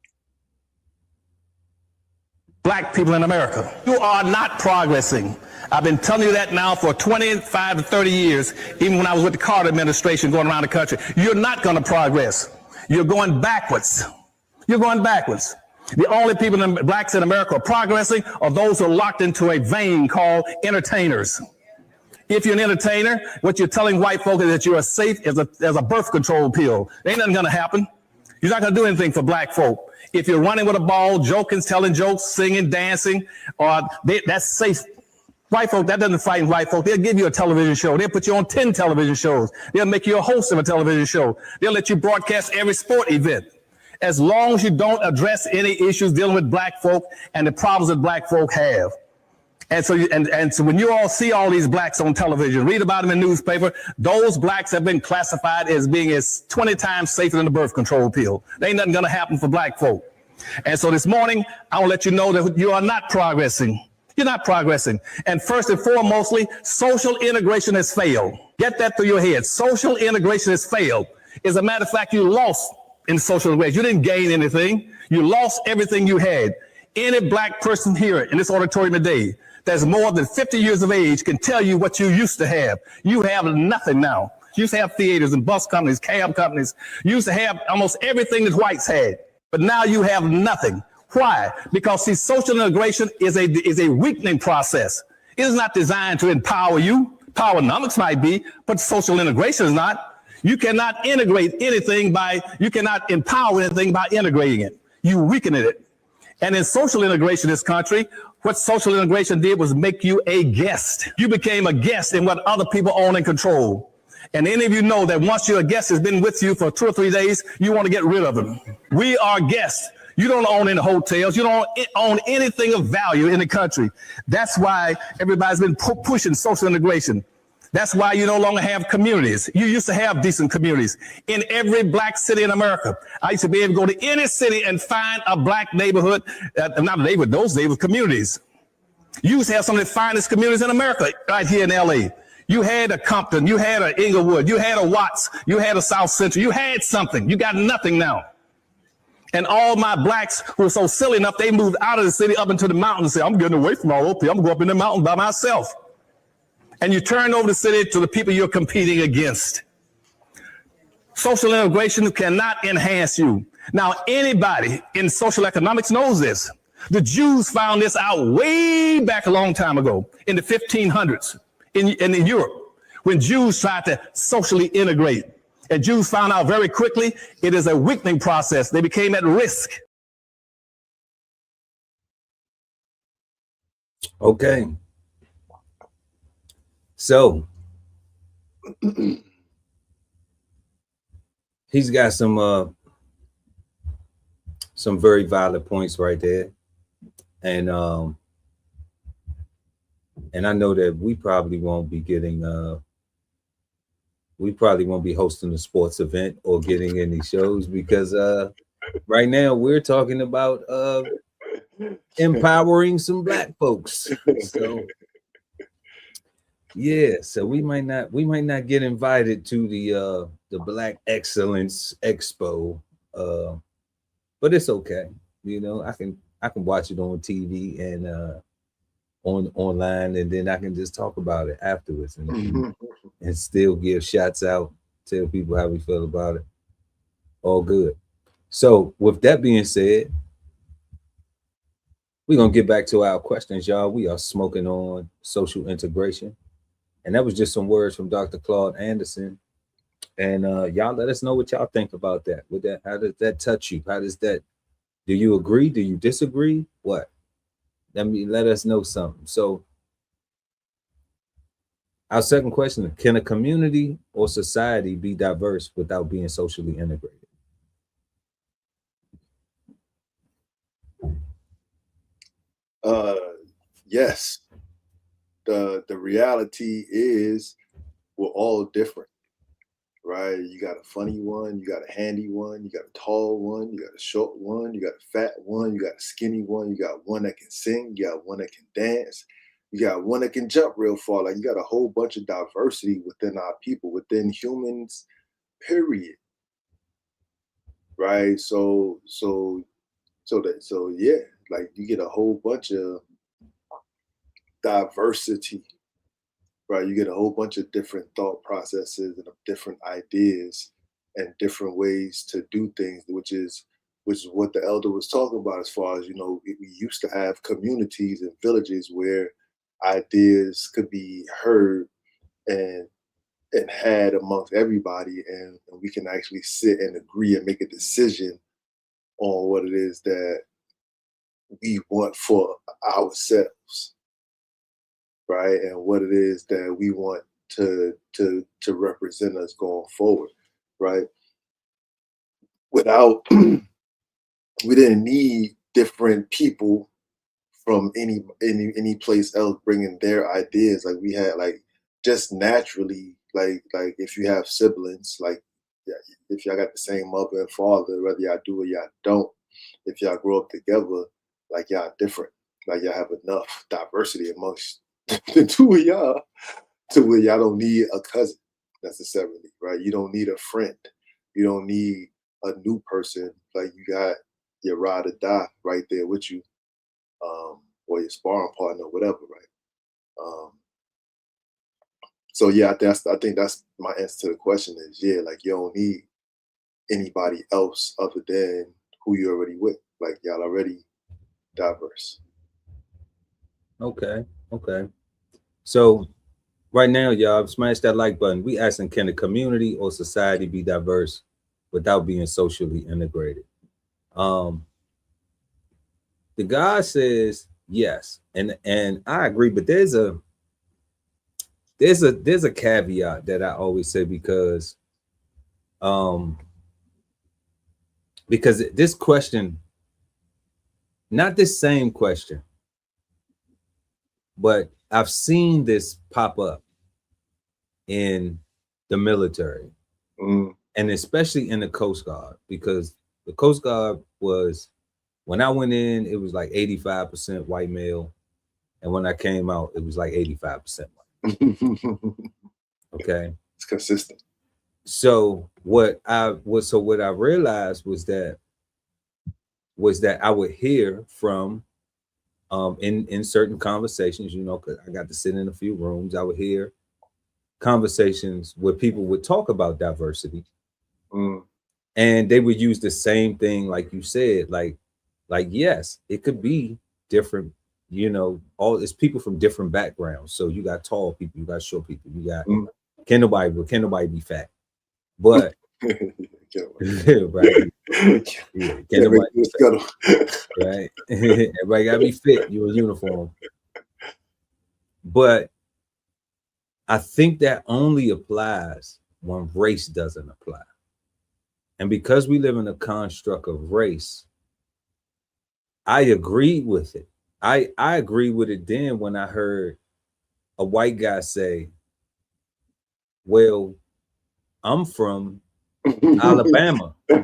Black people in America, you are not progressing. I've been telling you that now for 25 to 30 years, even when I was with the Carter administration going around the country. You're not going to progress. You're going backwards. You're going backwards. The only people, blacks in America, are progressing are those who are locked into a vein called entertainers. If you're an entertainer, what you're telling white folk is that you are safe as a birth control pill. Ain't nothing going to happen. You're not going to do anything for black folk. If you're running with a ball, joking, telling jokes, singing, dancing, that's safe. White folk, that doesn't frighten white folk. They'll give you a television show. They'll put you on 10 television shows. They'll make you a host of a television show. They'll let you broadcast every sport event. As long as you don't address any issues dealing with black folk and the problems that black folk have. And so when you all see all these blacks on television, read about them in the newspaper, those blacks have been classified as being 20 times safer than the birth control pill. There ain't nothing going to happen for black folk. And so this morning, I will let you know that you are not progressing. You're not progressing. And first and foremostly, social integration has failed. Get that through your head. Social integration has failed. As a matter of fact, you lost in social integration. You didn't gain anything. You lost everything you had. Any black person here in this auditorium today that's more than 50 years of age can tell you what you used to have. You have nothing now. You used to have theaters and bus companies, cab companies. You used to have almost everything that whites had, but now you have nothing. Why? Because see, social integration is a weakening process. It is not designed to empower you. Powernomics might be, but social integration is not. You cannot integrate anything you cannot empower anything by integrating it. You weaken it. And in social integration in this country, what social integration did was make you a guest. You became a guest in what other people own and control. And any of you know that once your guest has been with you for 2 or 3 days, you want to get rid of them. We are guests. You don't own any hotels. You don't own anything of value in the country. That's why everybody's been pushing social integration. That's why you no longer have communities. You used to have decent communities in every black city in America. I used to be able to go to any city and find a black neighborhood, not a neighborhood, those neighborhood communities. You used to have some of the finest communities in America right here in LA. You had a Compton, you had a Inglewood, you had a Watts, you had a South Central, you had something. You got nothing now. And all my blacks who were so silly enough, they moved out of the city up into the mountains and said, I'm getting away from all those people. I'm going to go up in the mountain by myself. And you turn over the city to the people you're competing against. Social integration cannot enhance you. Now, anybody in social economics knows this. The Jews found this out way back a long time ago in the 1500s in Europe, when Jews tried to socially integrate. And Jews found out very quickly it is a weakening process. They became at risk. Okay. So he's got some very valid points right there. And I know that we probably won't be getting we probably won't be hosting a sports event or getting any shows because right now we're talking about empowering some black folks. So yeah, so we might not get invited to the Black Excellence Expo, but it's okay. You know, I can watch it on TV and online, and then I can just talk about it afterwards and still give shots out, tell people how we feel about it. All good. So with that being said, we're gonna get back to our questions, y'all. We are smoking on social integration. And that was just some words from Dr. Claude Anderson. And y'all let us know what y'all think about that. How does that touch you? How does that, do you agree? Do you disagree? What? Let us know something. So Our second question: can a community or society be diverse without being socially integrated? Yes. The reality is we're all different, right? You got a funny one, you got a handy one, you got a tall one, you got a short one, you got a fat one, you got a skinny one, you got one that can sing, you got one that can dance, you got one that can jump real far. Like, you got a whole bunch of diversity within our people, within humans, period. Right? So yeah, like, you get a whole bunch of diversity, right? You get a whole bunch of different thought processes and different ideas and different ways to do things, which is what the elder was talking about. As far as, we used to have communities and villages where ideas could be heard and had amongst everybody, and we can actually sit and agree and make a decision on what it is that we want for ourselves, right? And what it is that we want to represent us going forward, right? Without we didn't need different people from any place else bringing their ideas. Like, we had, like, just naturally, like if you have siblings, like, yeah, if y'all got the same mother and father, whether y'all do or y'all don't, if y'all grow up together, like, y'all different, like, y'all have enough diversity amongst the two of y'all to where y'all don't need a cousin necessarily, right? You don't need a friend. You don't need a new person. Like, you got your ride or die right there with you, or your sparring partner, whatever, right? So yeah, I think that's my answer to the question is, yeah, like, you don't need anybody else other than who you're already with. Like, y'all already diverse. Okay. So right now, y'all smash that like button. We asking, can a community or society be diverse without being socially integrated? The guy says yes, and I agree, but there's a caveat that I always say, because this question, not this same question, but I've seen this pop up in the military, and especially in the Coast Guard, because the Coast Guard was, when I went in, it was like 85% white male, and when I came out, it was like 85% white. Okay, it's consistent. So what I realized was that I would hear from in certain conversations, because I got to sit in a few rooms, I would hear conversations where people would talk about diversity, and they would use the same thing, like you said, like yes, it could be different, all it's people from different backgrounds. So you got tall people, you got short people, you got can nobody be fat, but right, yeah, can nobody be fat, right? Everybody gotta be fit. You're in uniform. But I think that only applies when race doesn't apply. And because we live in a construct of race, I agreed with it. I agreed with it then when I heard a white guy say, well, I'm from Alabama. We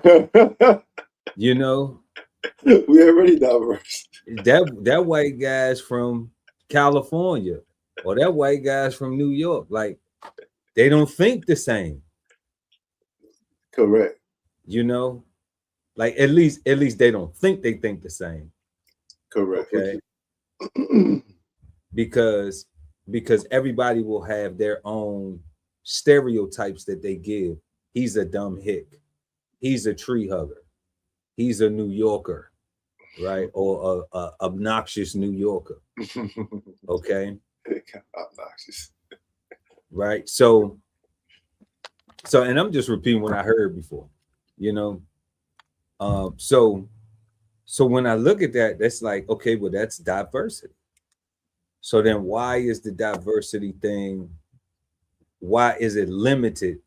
already diverse. That white guy's from California, or that white guy's from New York. Like, they don't think the same. Correct. Like, at least they don't think they think the same. Correct. Okay. because everybody will have their own stereotypes that they give. He's a dumb hick. He's a tree hugger. He's a New Yorker, right? Or a obnoxious New Yorker. Okay. Obnoxious. Right. So, and I'm just repeating what I heard before, so when I look at that, that's like, okay, well, that's diversity. So then why is the diversity thing why is it limited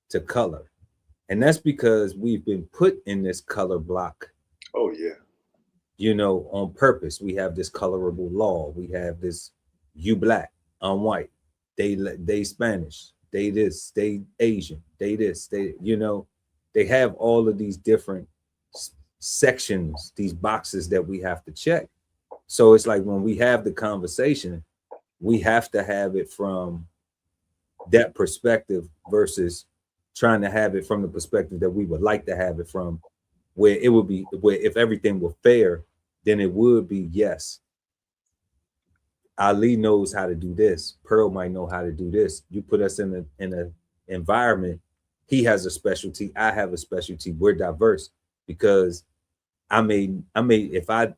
to color? And that's because we've been put in this color block. Oh yeah. You know, on purpose. We have this colorable law. We have this, you black, I'm white, they Spanish, they this, they Asian, they this, they, you know, they have all of these different sections, these boxes that we have to check. So it's like when we have the conversation, we have to have it from that perspective versus trying to have it from the perspective that we would like to have it from, where it would be, where if everything were fair, then it would be, yes, Ali knows how to do this, Pearl might know how to do this. You put us in a environment, he has a specialty, I have a specialty, we're diverse. Because I may if I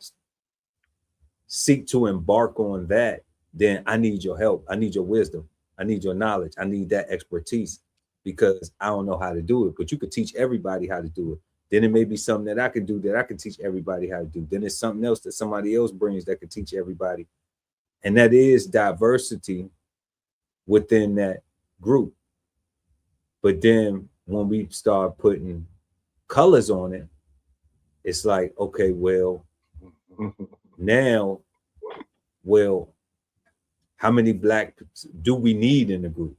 seek to embark on that, then I need your help, I need your wisdom, I need your knowledge, I need that expertise, because I don't know how to do it. But you could teach everybody how to do it. Then it may be something that I can do that I can teach everybody how to do. Then it's something else that somebody else brings that could teach everybody. And that is diversity within that group. But then when we start putting colors on it, it's like, okay, well, now, well, how many black do we need in the group?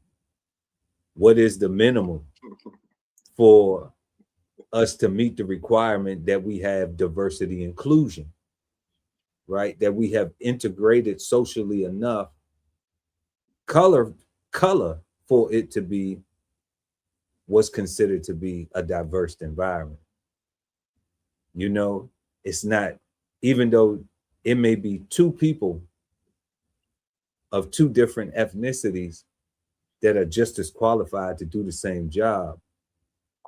What is the minimum for us to meet the requirement that we have diversity inclusion, right? That we have integrated socially enough color for it to be what's considered to be a diverse environment. You know, it's not, even though it may be two people of two different ethnicities that are just as qualified to do the same job,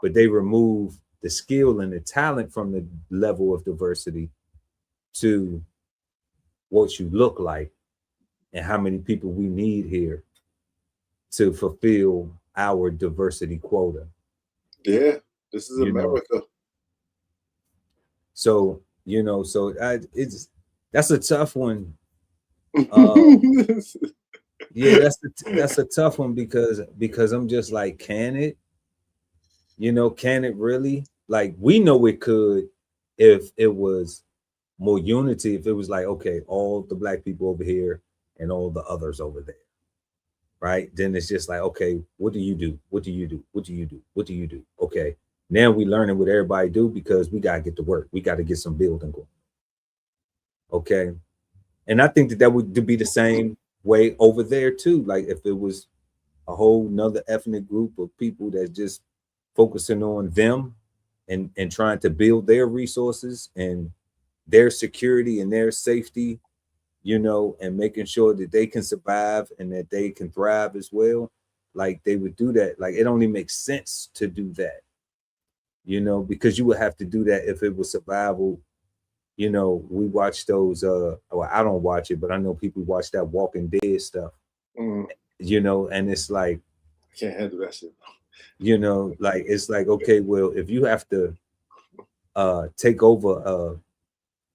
but they remove the skill and the talent from the level of diversity to what you look like and how many people we need here to fulfill our diversity quota. Yeah, this is America. So, you know, so that's a tough one. Yeah, that's a tough one because I'm just like, can it? You know, can it really? Like, we know it could if it was more unity, if it was like, okay, all the black people over here and all the others over there, right? Then it's just like, okay, what do you do? What do you do? What do you do? What do you do? Okay, now we learning what everybody do because we got to get to work. We got to get some building going. Okay. And I think that would be the same way over there too. Like if it was a whole nother ethnic group of people that's just focusing on them and trying to build their resources and their security and their safety, you know, and making sure that they can survive and that they can thrive as well. Like they would do that. Like it only makes sense to do that, you know, because you would have to do that if it was survival. You know, we watch those, well, I don't watch it, but I know people watch that Walking Dead stuff, you know, and it's like, I can't handle that shit. You know, like, it's like, okay, well, if you have to take over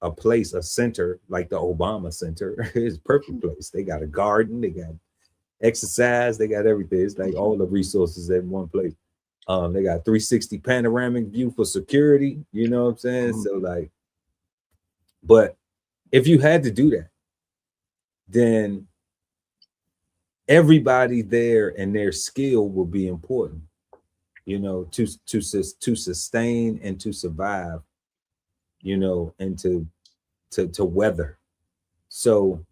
a place, a center, like the Obama Center, it's a perfect place. They got a garden, they got exercise, they got everything. It's like all the resources in one place. They got 360 panoramic view for security, you know what I'm saying? So like, but if you had to do that, then everybody there and their skill will be important, you know, to sustain and to survive, you know, and to weather. So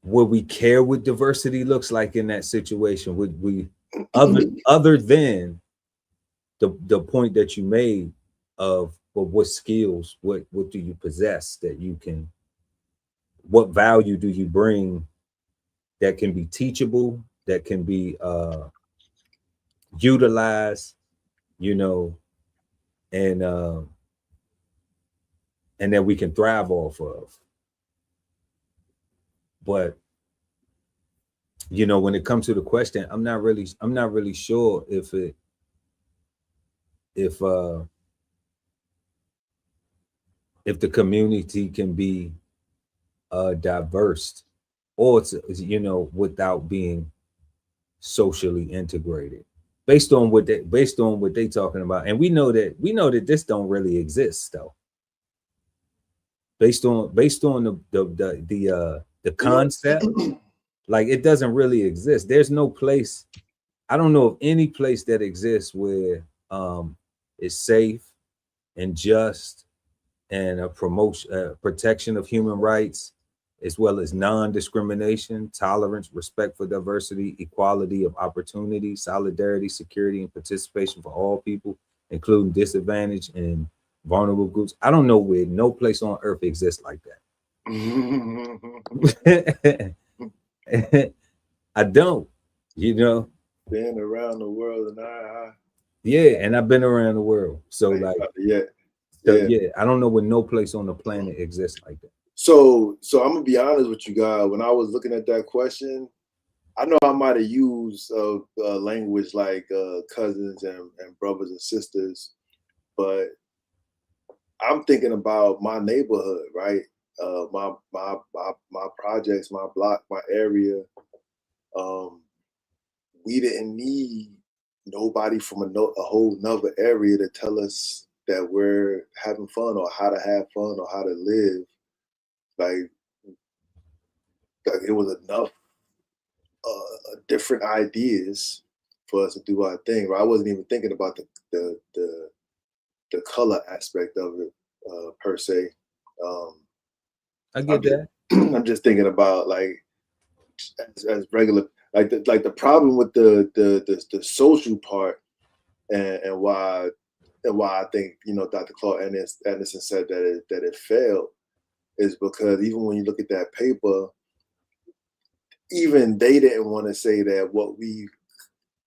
would we care what diversity looks like in that situation? Would we, other than the point that you made of, well, what skills, what do you possess that you can, what value do you bring that can be teachable, that can be utilized, you know, and that we can thrive off of. But you know, when it comes to the question, I'm not really sure if the community can be diverse or it's, you know, without being socially integrated, based on what they talking about. And we know that this don't really exist though, based on the concept. Like, it doesn't really exist. There's no place, I don't know of any place that exists where it's safe and just, and a protection of human rights, as well as non-discrimination, tolerance, respect for diversity, equality of opportunity, solidarity, security, and participation for all people, including disadvantaged and vulnerable groups. I don't know where no place on earth exists like that. I don't, you know. Been around the world, and yeah, and I've been around the world, so like, yeah. I don't know where no place on the planet exists like that. So I'm gonna be honest with you guys. When I was looking at that question, I know I might have used language like cousins and brothers and sisters, but I'm thinking about my neighborhood, right? My projects, my block, my area. We didn't need nobody from a whole nother area to tell us that we're having fun or how to have fun or how to live. Like it was enough different ideas for us to do our thing. Right? I wasn't even thinking about the color aspect of it per se. I get that. I'm just thinking about like as regular, like the problem with the social part, and why I think, you know, Dr. Claude Anderson said that it failed, is because even when you look at that paper, even they didn't want to say that what we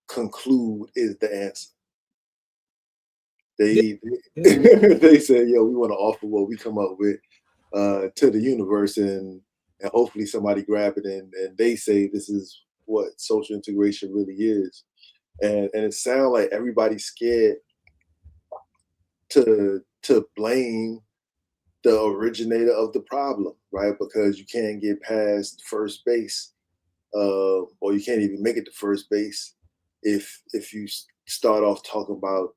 conclude is the answer. They said, yo, we want to offer what we come up with to the universe, and hopefully somebody grab it and they say this is what social integration really is. And it sounds like everybody's scared to blame the originator of the problem, right? Because you can't get past first base, or you can't even make it to first base if you start off talking about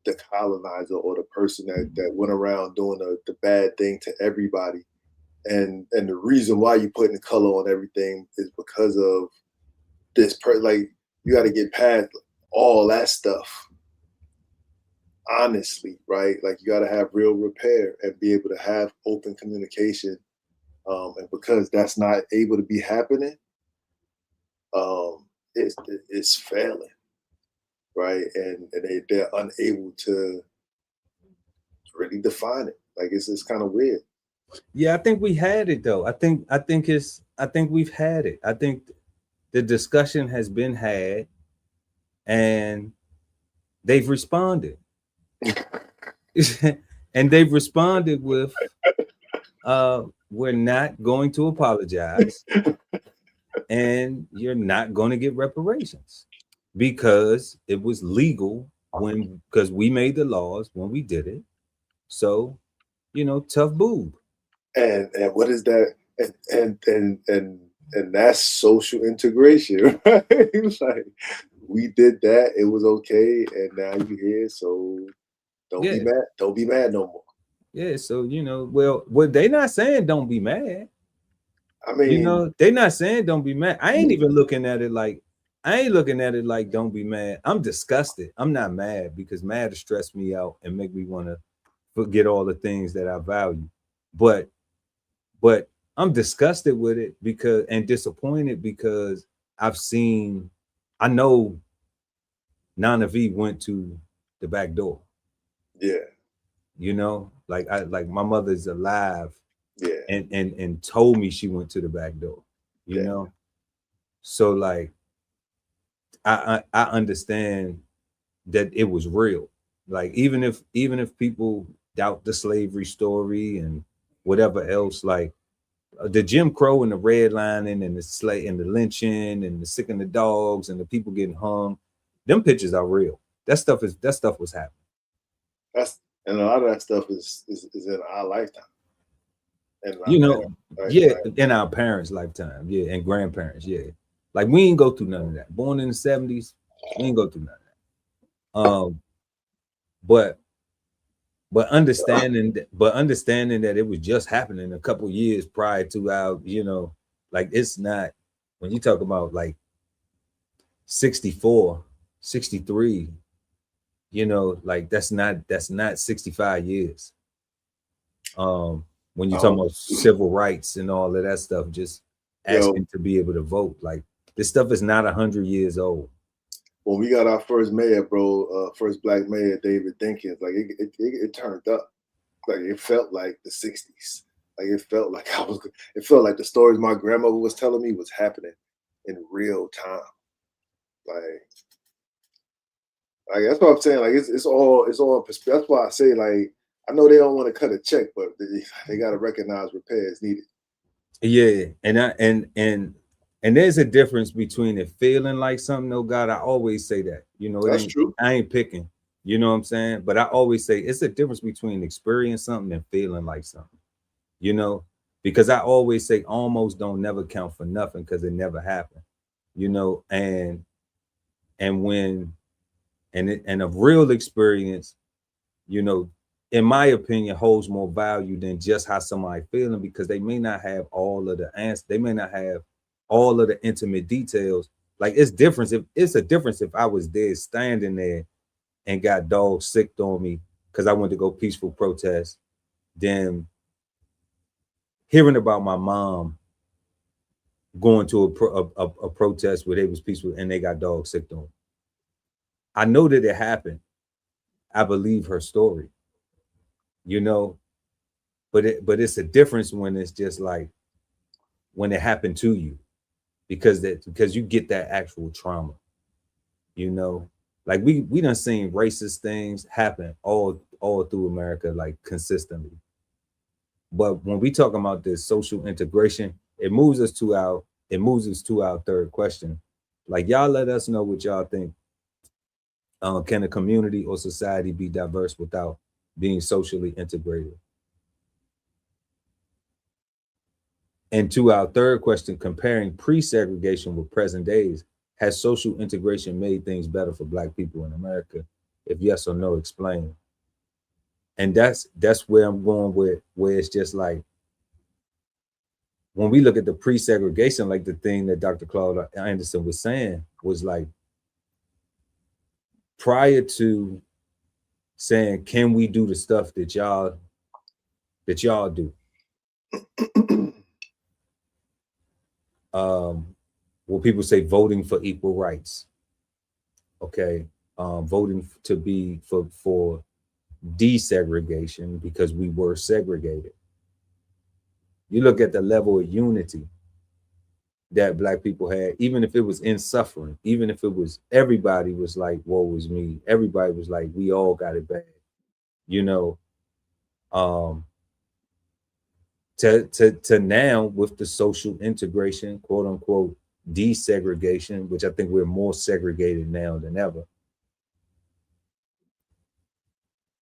the colonizer or the person that went around doing the bad thing to everybody. And the reason why you're putting color on everything is because of this like, you got to get past all that stuff, honestly, right? Like, you got to have real repair and be able to have open communication. And because that's not able to be happening, it's failing, right? And they're unable to really define it. Like, it's kind of weird. Yeah, I think we had it though. I think we've had it. I think the discussion has been had, and they've responded. And they've responded with, we're not going to apologize, and you're not going to get reparations, because it was legal because we made the laws when we did it. So, you know, tough boob. And what is that? And that's social integration, right? It's like, we did that, it was okay, and now you're here, so don't be mad. Don't be mad no more. Yeah, so, you know, well, they're not saying don't be mad. I mean, you know, they're not saying don't be mad. I ain't even looking at it like, don't be mad. I'm disgusted. I'm not mad, because mad to stress me out and make me want to forget all the things that I value. But I'm disgusted with it and disappointed, because I know Nana V went to the back door. Yeah. You know, like my mother's alive. Yeah. And told me she went to the back door, you know? So like, I understand that it was real. Like, even if people doubt the slavery story and whatever else, like the Jim Crow and the redlining and the lynching and the sicking the dogs and the people getting hung, them pictures are real. That stuff was happening. And a lot of that stuff is in our lifetime. And You know, right, yeah, right. in our parents' lifetime, yeah, and grandparents, yeah. Like we ain't go through none of that. Born in the 70s, we ain't go through none of that. But understanding that it was just happening a couple years prior to our, you know, like it's not when you talk about like 64, 63, you know, like that's not 65 years. When you talk about civil rights and all of that stuff, just asking to be able to vote, like this stuff is not 100 years old. When we got our first mayor, bro, first black mayor, David Dinkins, like it turned up. Like it felt like the 60s. Like it felt like it felt like the stories my grandmother was telling me was happening in real time. Like that's what I'm saying. Like it's all perspective. That's why I say, like, I know they don't want to cut a check, but they got to recognize repairs needed. Yeah, and there's a difference between it feeling like something. No, God, I always say that. You know, That's true. I ain't picking. You know what I'm saying? But I always say it's a difference between experiencing something and feeling like something. You know, because I always say almost don't never count for nothing because it never happened. You know, and when a real experience, you know, in my opinion, holds more value than just how somebody feeling, because they may not have all of the answers. They may not have all of the intimate details. Like it's a difference if I was there standing there and got dogs sicked on me because I went to go peaceful protest, than hearing about my mom going to a protest where they was peaceful and they got dogs sicked on. I know that it happened. I believe her story. You know, but it's a difference when it's just like when it happened to you, because you get that actual trauma. You know, like we done seen racist things happen all through America, like consistently. But when we talk about this social integration, it moves us to our third question. Like, y'all let us know what y'all think. Can a community or society be diverse without being socially integrated? And to our third question, comparing pre-segregation with present days, has social integration made things better for Black people in America? If yes or no, explain. And that's where I'm going with, where it's just like, when we look at the pre-segregation, like the thing that Dr. Claude Anderson was saying was like, prior to saying, can we do the stuff that y'all do? Well, people say voting for equal rights. Okay. Voting to be for desegregation because we were segregated. You look at the level of unity that Black people had, even if it was in suffering, even if it was everybody was like, woe is me. Everybody was like, we all got it bad. You know, to now with the social integration, quote unquote, desegregation, which I think we're more segregated now than ever.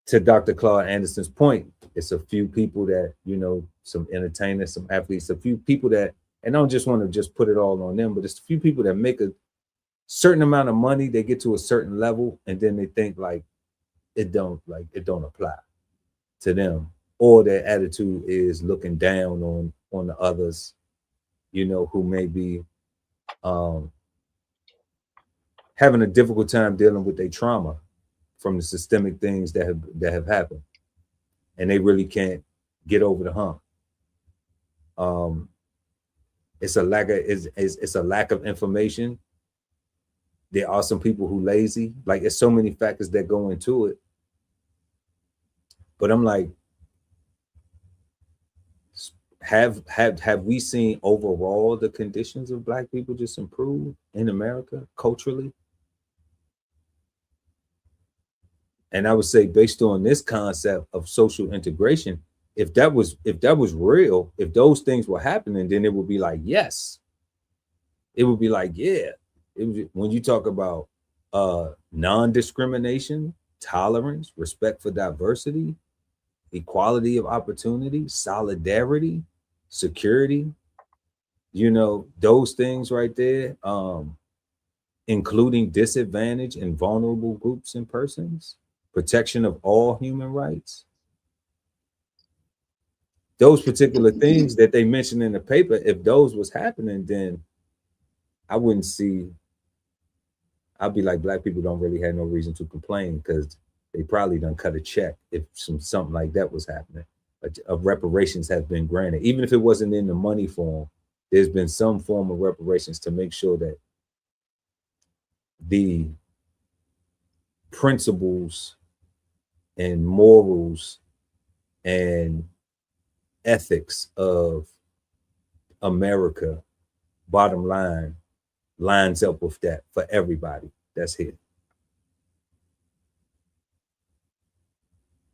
To Dr. Claude Anderson's point, it's a few people that, you know, some entertainers, some athletes, a few people that, and I don't just want to just put it all on them, but it's a few people that make a certain amount of money, they get to a certain level, and then they think like it don't apply to them, or their attitude is looking down on the others, you know, who may be having a difficult time dealing with their trauma from the systemic things that have happened, and they really can't get over the hump. It's a lack of information. There are some people who lazy. Like, it's so many factors that go into it. But I'm like, have we seen overall the conditions of Black people just improve in America culturally? And I would say, based on this concept of social integration, if that was real, if those things were happening, then it would be like, yes. It would be like, yeah. When you talk about non-discrimination, tolerance, respect for diversity, equality of opportunity, solidarity, security, you know, those things right there, including disadvantaged and vulnerable groups and persons, protection of all human rights. Those particular things that they mentioned in the paper, if those was happening, then I wouldn't see, I'd be like, black people don't really have no reason to complain, because they probably done cut a check if something like that was happening. Of reparations have been granted, even if it wasn't in the money form. There's been some form of reparations to make sure that the principles and morals and ethics of America, bottom line, lines up with that for everybody that's here.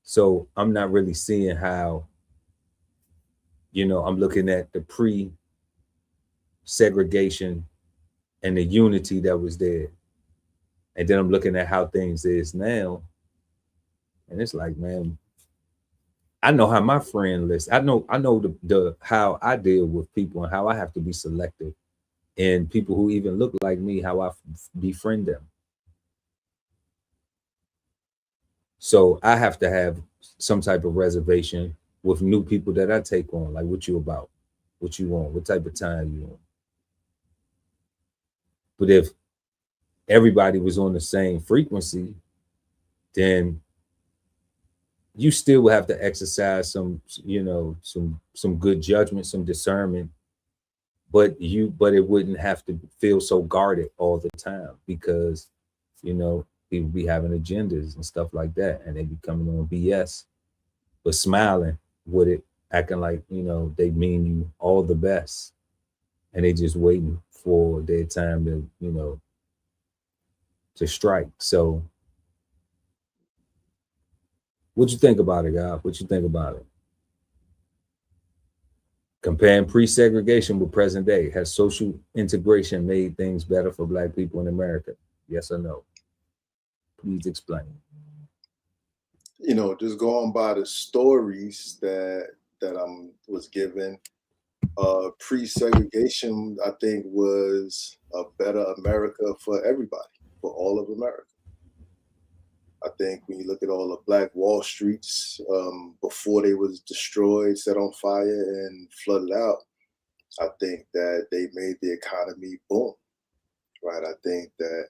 So I'm not really seeing how, you know, I'm looking at the pre-segregation and the unity that was there. And then I'm looking at how things is now. And it's like, man, I know how my friend list, I know the how I deal with people and how I have to be selective, and people who even look like me, how I befriend them. So I have to have some type of reservation with new people that I take on. Like, what you about? What you want? What type of time you want? But if everybody was on the same frequency, then you still would have to exercise some, you know, some good judgment, some discernment, but it wouldn't have to feel so guarded all the time, because, you know, people be having agendas and stuff like that, and they be coming on BS, but smiling with it, acting like, you know, they mean you all the best, and they just waiting for their time to, you know, to strike. So what you think about it, guys? What you think about it? Comparing pre-segregation with present day, has social integration made things better for black people in America? Yes or no? Please explain. You know, just going by the stories that was given, pre-segregation, I think, was a better America for everybody, for all of America. I think when you look at all the Black Wall Streets before they was destroyed, set on fire, and flooded out, I think that they made the economy boom, right? I think that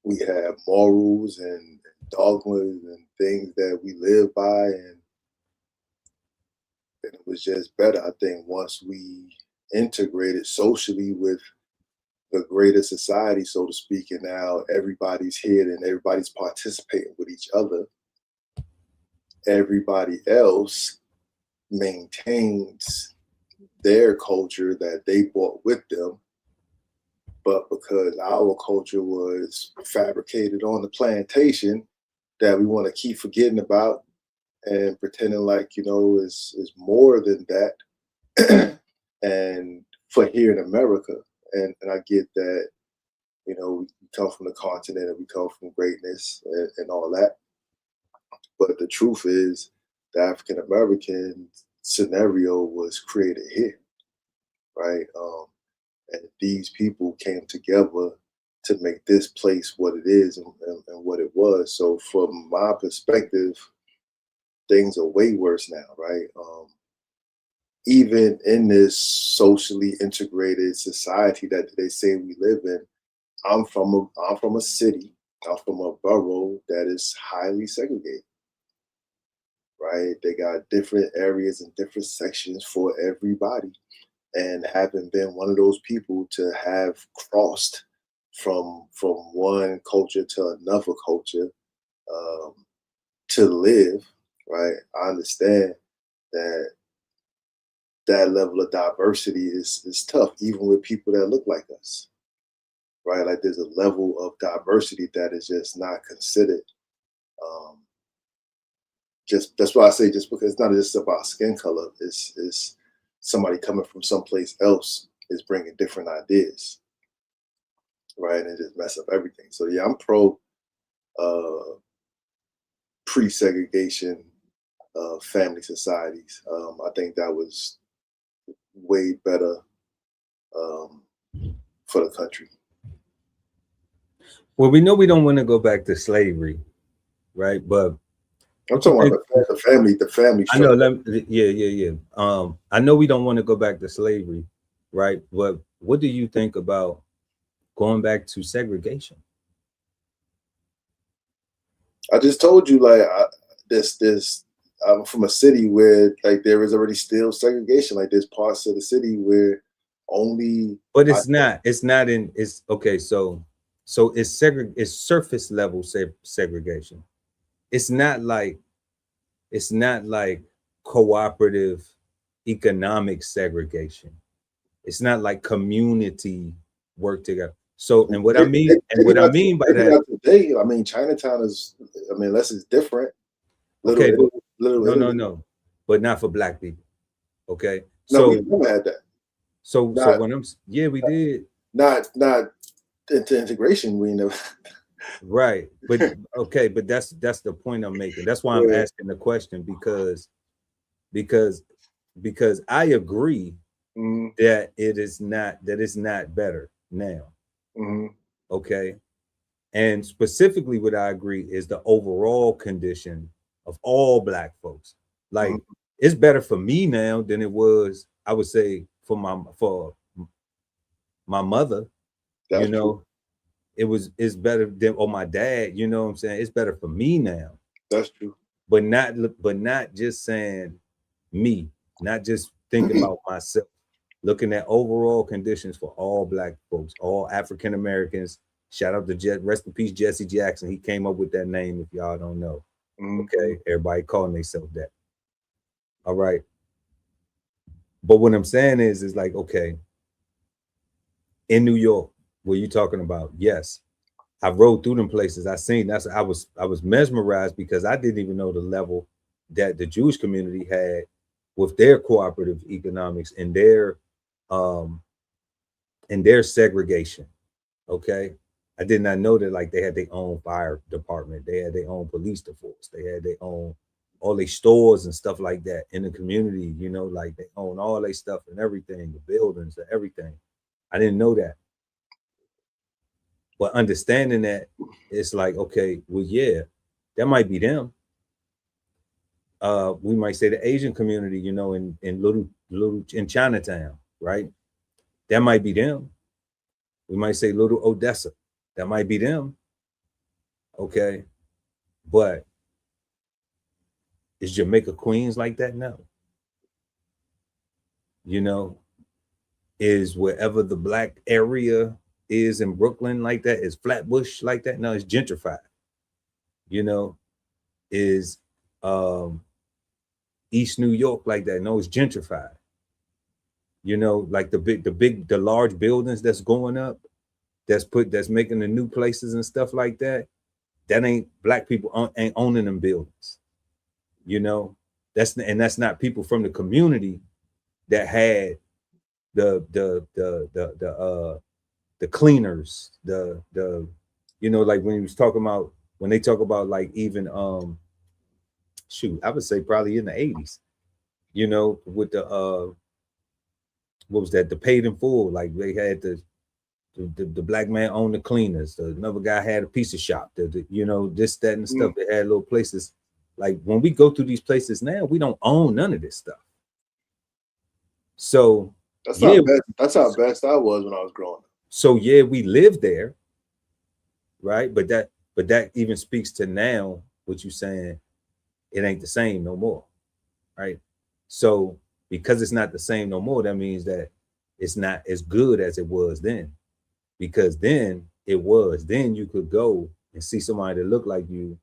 we have morals and dogmas and things that we live by, and it was just better. I think once we integrated socially with the greater society, so to speak, and now everybody's here and everybody's participating with each other, everybody else maintains their culture that they brought with them. But because our culture was fabricated on the plantation, that we want to keep forgetting about and pretending like, you know, is more than that. And for here in America, and I get that, you know, we come from the continent and we come from greatness and all that. But the truth is, the African American scenario was created here, right? And these people came together to make this place what it is and what it was. So from my perspective, things are way worse now, right? Even in this socially integrated society that they say we live in, I'm from a city, I'm from a borough that is highly segregated, right? They got different areas and different sections for everybody. And having been one of those people to have crossed from one culture to another culture to live, right? I understand that level of diversity is tough, even with people that look like us, right? Like there's a level of diversity that is just not considered. Just that's why I say, just because it's not just about skin color, it's somebody coming from someplace else is bringing different ideas, right? And it just mess up everything. So yeah, I'm pro pre-segregation family societies. I think that was way better for the country. Well, we know we don't want to go back to slavery, right? But I'm talking about the family I know. structure. Yeah. I know we don't want to go back to slavery, right? But what do you think about going back to segregation? I just told you, like, I'm from a city where like there is already still segregation. Like there's parts of the city where only. But it's not. It's not in. It's okay. So it's surface level segregation. It's not like cooperative economic segregation. It's not like community work together. So, and what I mean by that, today, I mean, Chinatown is, I mean, unless it's different. Okay, no, but not for Black people. Okay, no, we never had that. So when we did not into integration. We never. Right, but okay, but that's the point I'm making. That's why I'm asking the question, because I agree that it's not better now. Okay, and specifically what I agree is the overall condition of all Black folks. Like it's better for me now than it was, I would say, for my mother. That's true. It's better than, or my dad, you know what I'm saying? It's better for me now. That's true. But not just saying me, not just thinking about myself, looking at overall conditions for all Black folks, all African Americans. Shout out to rest in peace, Jesse Jackson. He came up with that name, if y'all don't know. Okay, everybody calling themselves that. All right. But what I'm saying is like, okay, in New York, what you talking about? Yes, I rode through them places. I seen. I was mesmerized because I didn't even know the level that the Jewish community had with their cooperative economics and their segregation. Okay, I did not know that, like, they had their own fire department, they had their own police force, they had their own all their stores and stuff like that in the community. You know, like they own all their stuff and everything, the buildings, everything. I didn't know that. But understanding that, it's like, okay, well, yeah, that might be them. We might say the Asian community, you know, in little in Chinatown, right? That might be them. We might say little Odessa. That might be them. Okay. But is Jamaica, Queens like that? No. You know, is wherever the Black area is in Brooklyn like that, is Flatbush like that? No, it's gentrified. You know, is East New York like that? No, it's gentrified. You know, like the large buildings that's going up, that's making the new places and stuff like that. That ain't Black people ain't owning them buildings. You know, that's not people from the community that had the cleaners, the you know, like when they talk about like even I would say probably in the 80s, you know, with the what was that, the paid in full, like they had the Black man owned the cleaners, another guy had a pizza shop, you know, this, that, and stuff. They had little places. Like when we go through these places now, we don't own none of this stuff. So that's how best I was when I was growing up. So yeah, we lived there, right? But that even speaks to now what you're saying. It ain't the same no more, right? So because it's not the same no more, that means that it's not as good as it was then. Because then you could go and see somebody that looked like you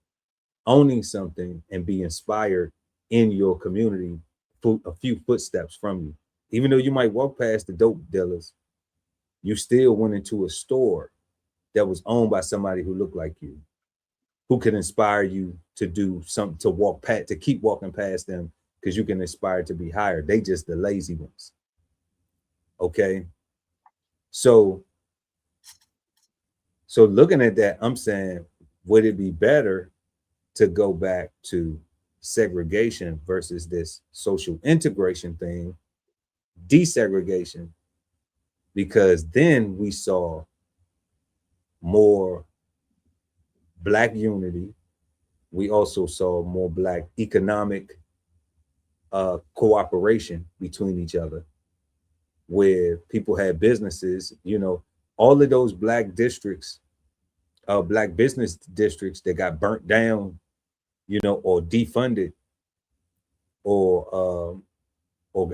owning something and be inspired in your community a few footsteps from you. Even though you might walk past the dope dealers, you still went into a store that was owned by somebody who looked like you, who can inspire you to do something, to keep walking past them, because you can aspire to be higher. They just the lazy ones. Okay. So looking at that, I'm saying, would it be better to go back to segregation versus this social integration thing, desegregation, because then we saw more Black unity. We also saw more Black economic cooperation between each other, where people had businesses, you know, all of those Black districts, Black business districts that got burnt down, you know, or defunded, or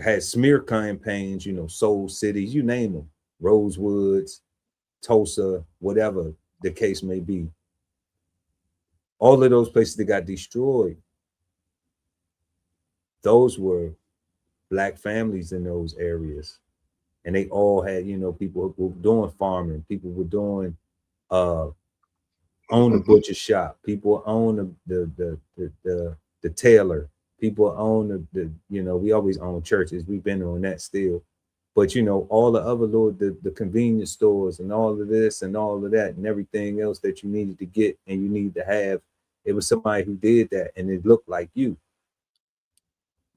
had smear campaigns, you know, Soul Cities, you name them, Rosewoods, Tulsa, whatever the case may be. All of those places that got destroyed, those were Black families in those areas. And they all had, you know, people who were doing farming, people were doing own the butcher shop, people own the tailor, people own the you know, we always own churches, we've been on that still. But you know, all the other the convenience stores and all of this and all of that and everything else that you needed to get and you need to have, it was somebody who did that, and it looked like you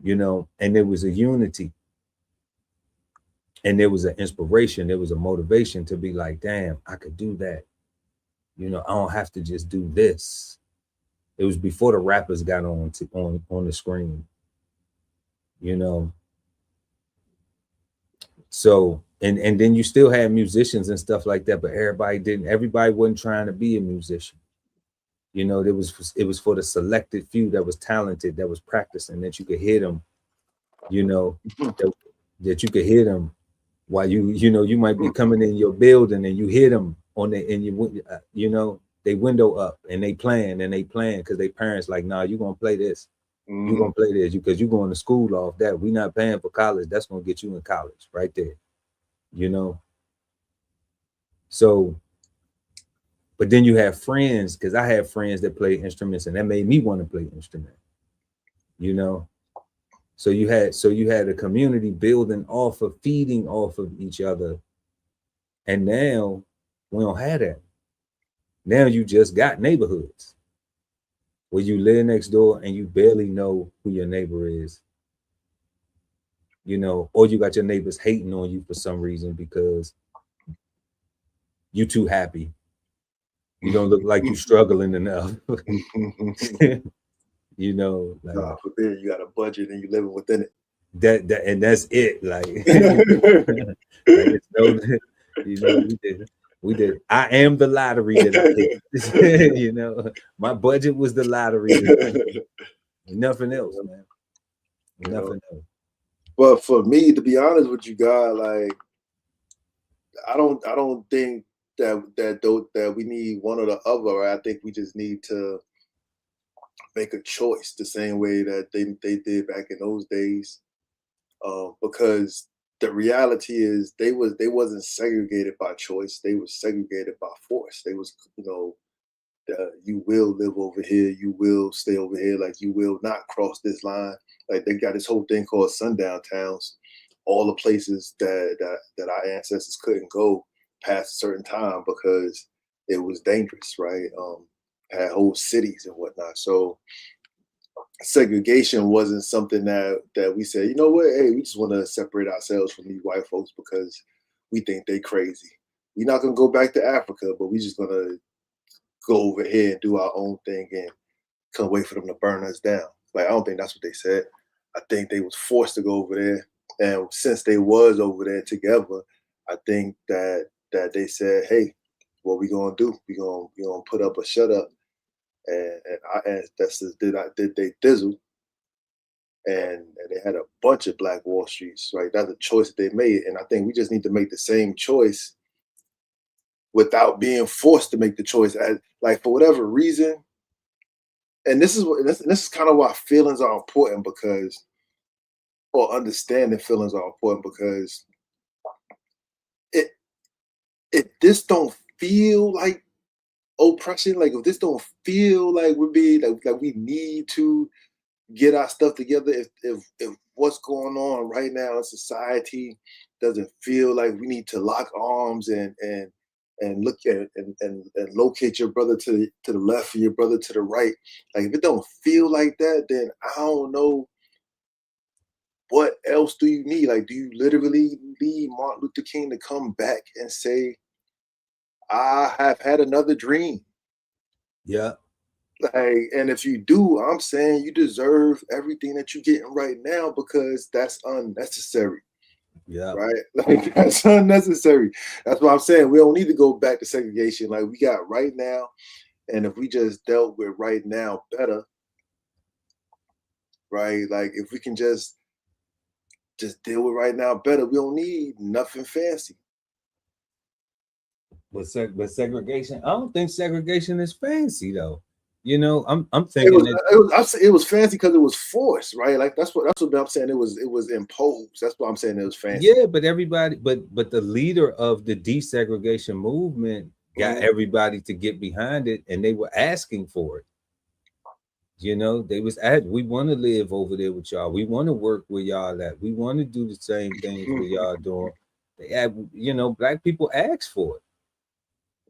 know, and there was a unity. And there was an inspiration, there was a motivation to be like, damn, I could do that. You know, I don't have to just do this. It was before the rappers got on the screen, you know. So, and then you still had musicians and stuff like that, but everybody wasn't trying to be a musician. You know, it was for the selected few that was talented, that was practicing, that you could hear them, you know, that you could hear them while you know, you might be coming in your building and you hear them in your, you know, they window up and they playing because they parents like, nah, you gonna play this. You're gonna play this because you're going to school off that. We're not paying for college. That's gonna get you in college right there, you know. So, but then you have friends, because I have friends that play instruments, and that made me want to play instrument, you know. So you had a community building off of, feeding off of each other, and now we don't have that. Now you just got neighborhoods where you live next door and you barely know who your neighbor is, you know, or you got your neighbors hating on you for some reason because you too happy. You don't look like you're struggling enough. You know, like, nah, for there you got a budget and you living within it. That and that's it. Like, like it's no, you know, we did. I am the lottery that I picked. You know, my budget was the lottery. Nothing else, man. Nothing else. But for me, to be honest with you, God, like, I don't think that we need one or the other. I think we just need to make a choice the same way that they did back in those days, because the reality is they wasn't segregated by choice. They was segregated by force. They was, you know, you will live over here, you will stay over here, like you will not cross this line. Like they got this whole thing called sundown towns, all the places that our ancestors couldn't go past a certain time because it was dangerous, right? Had whole cities and whatnot. So segregation wasn't something that we said, you know what, hey, we just want to separate ourselves from these white folks because we think they crazy. We're not gonna go back to Africa, but we just gonna go over here and do our own thing and can't wait for them to burn us down. Like, I don't think that's what they said. I think they was forced to go over there. And since they was over there together, I think that they said, hey, what we gonna do? We gonna put up a shut up. And that's did they dizzle. And they had a bunch of Black Wall Streets, right? That's a choice that they made. And I think we just need to make the same choice without being forced to make the choice, as like, for whatever reason. And this is kind of why feelings are important, because, or understanding feelings are important, because if this don't feel like oppression, like if this don't feel like we're being like we need to get our stuff together, if what's going on right now in society doesn't feel like we need to lock arms and and look at and locate your brother to the left and your brother to the right. Like if it don't feel like that, then I don't know what else do you need. Like, do you literally need Martin Luther King to come back and say, I have had another dream? Yeah. Like, and if you do, I'm saying you deserve everything that you're getting right now because that's unnecessary. Yeah. Right? Like that's unnecessary. That's what I'm saying. We don't need to go back to segregation. Like we got right now, and if we just dealt with right now better, right? Like if we can just deal with right now better, we don't need nothing fancy. But segregation, I don't think segregation is fancy though. You know, I'm thinking it was fancy because it was forced, right? Like that's what I'm saying. It was imposed. That's what I'm saying. It was fancy. Yeah, but everybody, but the leader of the desegregation movement got everybody to get behind it, and they were asking for it. You know, they was we want to live over there with y'all. We want to work with y'all at. We want to do the same things with y'all doing. They have, you know, black people asked for it.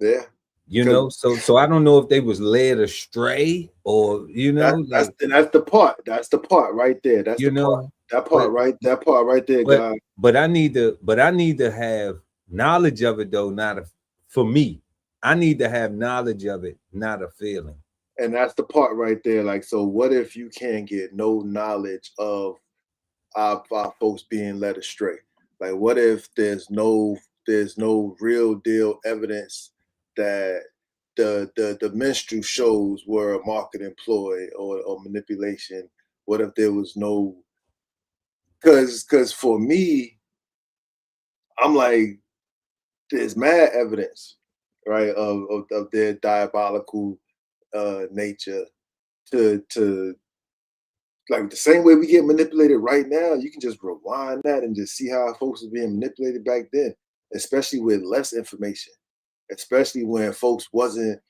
Yeah. You know, so I don't know if they was led astray or, you know, that's the part. That's the part right there. That's the part. That part right there, guys. But I need to have knowledge of it though, for me. I need to have knowledge of it, not a feeling. And that's the part right there. Like, so what if you can't get no knowledge of our folks being led astray? Like, what if there's no real deal evidence that the minstrel shows were a marketing ploy or manipulation? What if there was no? Because for me, I'm like, there's mad evidence, right, of their diabolical nature to like the same way we get manipulated right now. You can just rewind that and just see how folks was being manipulated back then, especially with less information, especially when folks wasn't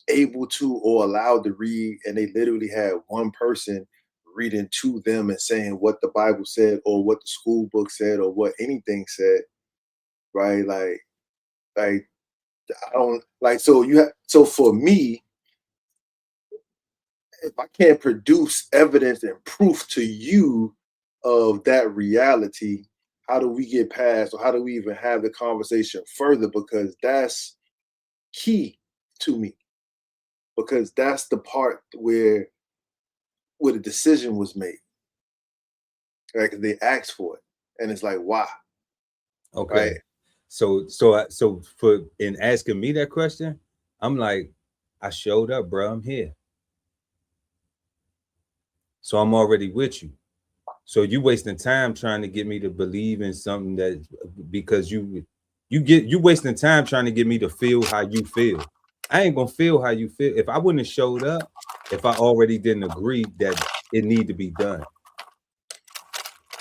able to or allowed to read, and they literally had one person reading to them and saying what the Bible said or what the school book said or what anything said, right? Like I don't like, so for me, if I can't produce evidence and proof to you of that reality, how do we get past, or how do we even have the conversation further? Because that's key to me. Because that's the part where the decision was made. Right? Because they asked for it. And it's like, why? Okay. Right? So for in asking me that question, I'm like, I showed up, bro. I'm here. So I'm already with you. So you wasting time trying to get me to believe in something that, because you wasting time trying to get me to feel how you feel. I ain't gonna feel how you feel. If I wouldn't have showed up, if I already didn't agree that it need to be done,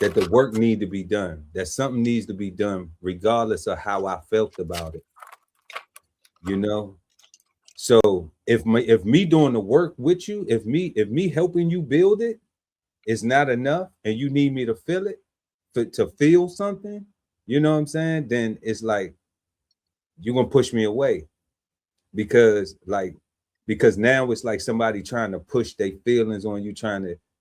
that the work need to be done, that something needs to be done, regardless of how I felt about it. You know? So if me doing the work with you, if me helping you build it is not enough, and you need me to feel it, to feel something, you know what I'm saying? Then it's like you're gonna push me away, because now it's like somebody trying to push their feelings on you,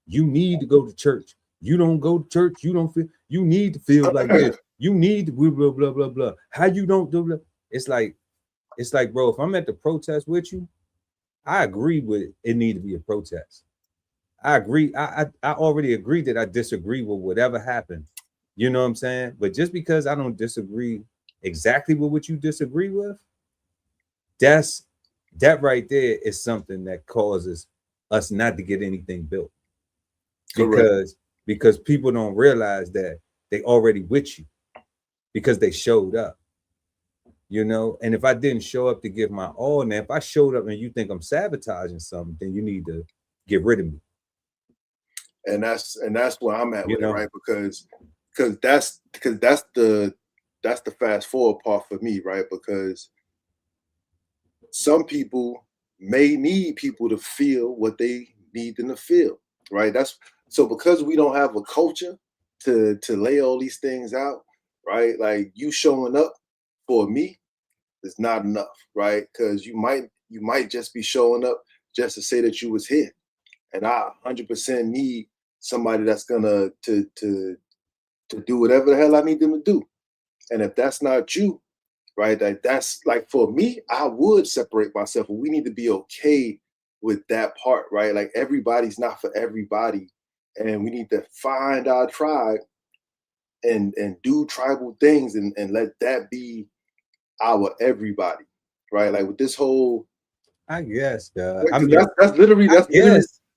you need to go to church. You don't go to church, you don't feel, you need to feel like this. You need to blah blah blah blah blah. How you don't do blah. It's like, bro, if I'm at the protest with you, I agree with it need to be a protest. I agree. I already agreed that I disagree with whatever happened. You know what I'm saying? But just because I don't disagree exactly with what you disagree with, that right there is something that causes us not to get anything built. Because people don't realize that they already with you, because they showed up. You know, and if I didn't show up to give my all, now if I showed up and you think I'm sabotaging something, then you need to get rid of me. And that's where I'm at with it, right? Because that's the fast forward part for me, right? Because some people may need people to feel what they need them to feel, right? That's so, because we don't have a culture to lay all these things out, right? Like, you showing up for me, is not enough, right? Because you might just be showing up just to say that you was here, and I 100% need somebody that's gonna to do whatever the hell I need them to do. And if that's not you, right, that's like, for me, I would separate myself. We need to be okay with that part, right? Like, everybody's not for everybody, and we need to find our tribe and do tribal things and let that be our everybody, right? Like, with this whole, I guess, I mean, that's literally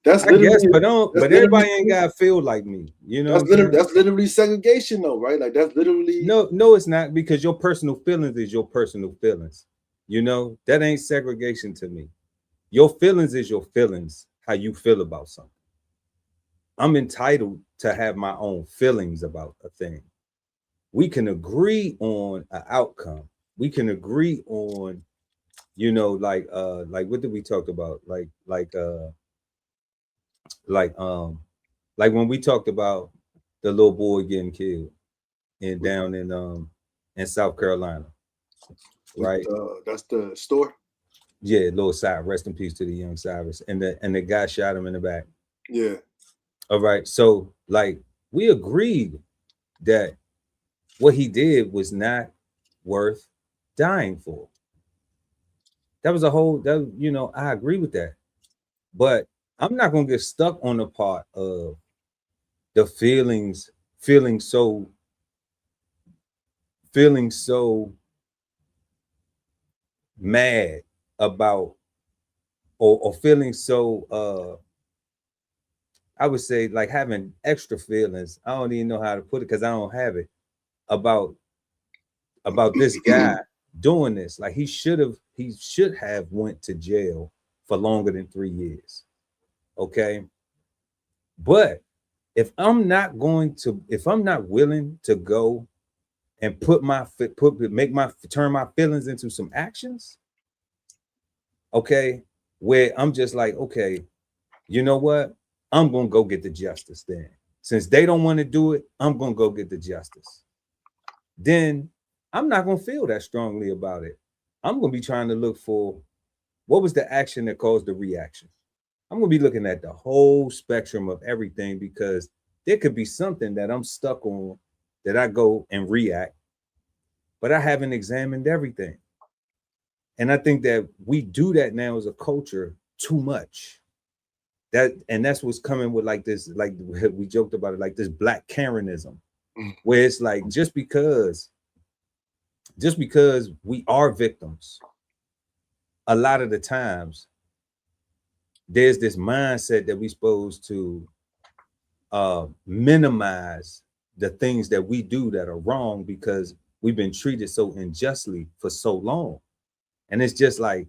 but everybody ain't gotta feel like me. You know, that's literally segregation, though, right? Like, that's literally no, it's not, because your personal feelings is your personal feelings. You know, that ain't segregation to me. Your feelings is your feelings, how you feel about something. I'm entitled to have my own feelings about a thing. We can agree on an outcome. We can agree on, you know, like what did we talk about? Like when we talked about the little boy getting killed down in South Carolina, right? That's the store. Yeah, little Cyrus. Rest in peace to the young Cyrus. And the guy shot him in the back. Yeah. All right. So, like, we agreed that what he did was not worth dying for. That was you know, I agree with that. But I'm not gonna get stuck on the part of the feeling so mad about or feeling so I would say, like, having extra feelings. I don't even know how to put it because I don't have it about this guy doing this. Like, he should have went to jail for longer than 3 years. Okay. But if I'm not willing to go and turn my feelings into some actions, okay, where I'm just like, okay, you know what? I'm gonna go get the justice then. Since they don't want to do it, I'm gonna go get the justice. Then I'm not gonna feel that strongly about it. I'm gonna be trying to look for what was the action that caused the reaction. I'm gonna be looking at the whole spectrum of everything, because there could be something that I'm stuck on that I go and react, but I haven't examined everything. And I think that we do that now as a culture too much. That's what's coming with, like, this, like we joked about it, like this black Karenism, where it's like, just because we are victims, a lot of the times there's this mindset that we're supposed to minimize the things that we do that are wrong because we've been treated so unjustly for so long. And it's just like,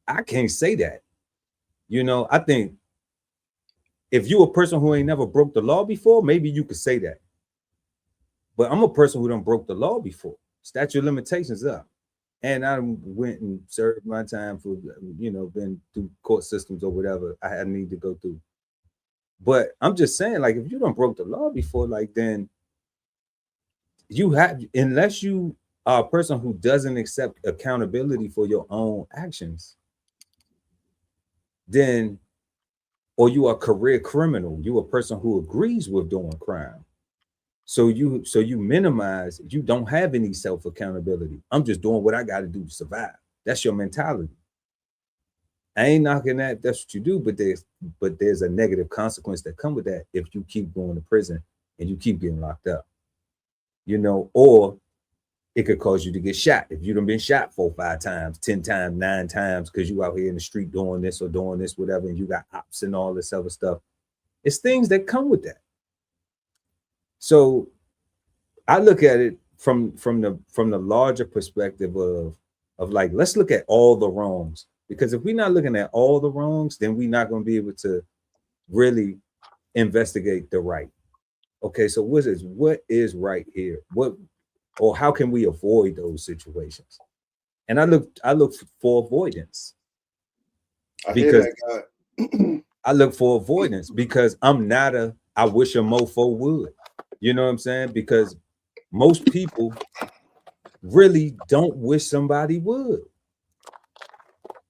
I can't say that. You know, I think if you're a person who ain't never broke the law before, maybe you could say that. But I'm a person who done broke the law before. Statute of limitations up. And I went and served my time for, you know, been through court systems or whatever I had need to go through. But I'm just saying, like, if you done broke the law before, like, then you have, unless you are a person who doesn't accept accountability for your own actions, then, or you are a career criminal, you a person who agrees with doing crime. So you minimize, you don't have any self-accountability. I'm just doing what I got to do to survive. That's your mentality. I ain't knocking that, that's what you do, but there's a negative consequence that come with that if you keep going to prison and you keep getting locked up. You know, or it could cause you to get shot. If you done been shot 4, 5 times, 10 times, 9 times, because you out here in the street doing this or doing this, whatever, and you got ops and all this other stuff. It's things that come with that. So I look at it from the larger perspective of like, let's look at all the wrongs, because if we're not looking at all the wrongs, then we're not going to be able to really investigate the right. Okay, so what is right here? Or how can we avoid those situations? And I look for avoidance. Because I look for avoidance because I'm not I wish a mofo would. You know what I'm saying? Because most people really don't wish somebody would.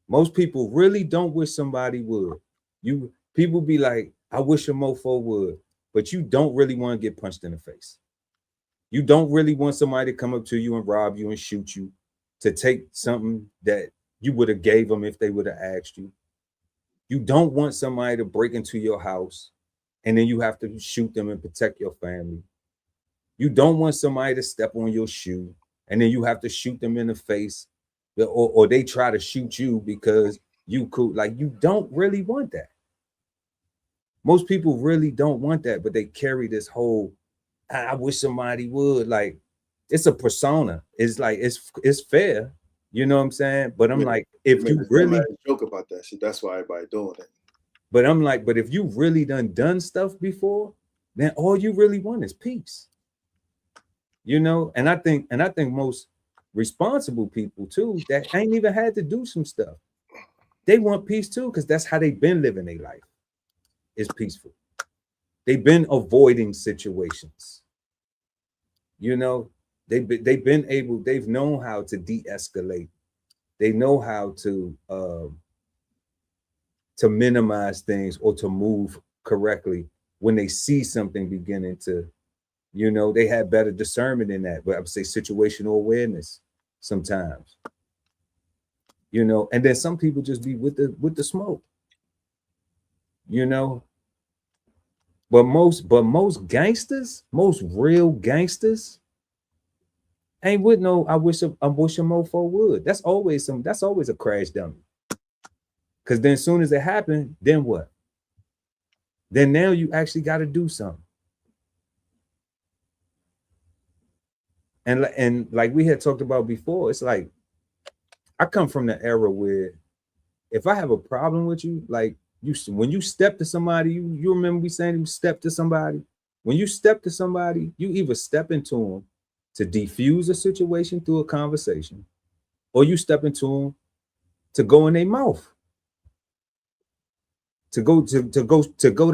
Most people really don't wish somebody would. People be like, I wish a mofo would, but you don't really want to get punched in the face. You don't really want somebody to come up to you and rob you and shoot you, to take something that you would have gave them if they would have asked you. You don't want somebody to break into your house and then you have to shoot them and protect your family. You don't want somebody to step on your shoe and then you have to shoot them in the face, or they try to shoot you because you could. Like, you don't really want that. Most people really don't want that, but they carry this whole, I wish somebody would. Like, it's a persona. It's like, it's fair. You know what I'm saying? But I'm like, if you really joke about that shit, that's why everybody doing it. But I'm like, but if you really done stuff before, then all you really want is peace. You know, and I think most responsible people too that ain't even had to do some stuff, they want peace too, because that's how they've been living their life. Is peaceful. They've been avoiding situations. You know, they've known how to de-escalate. They know how to minimize things or to move correctly when they see something beginning to, you know, they have better discernment in that. But I would say situational awareness sometimes, you know, and then some people just be with the smoke, you know. But most gangsters, most real gangsters ain't with no, I wish a mofo would. That's always a crash dummy. Because then as soon as it happened, then what? Then now you actually got to do something. And like we had talked about before, it's like, I come from the era where if I have a problem with you, like when you step to somebody, you remember we saying you step to somebody. When you step to somebody, you either step into them to defuse a situation through a conversation, or you step into them to go in their mouth. To go to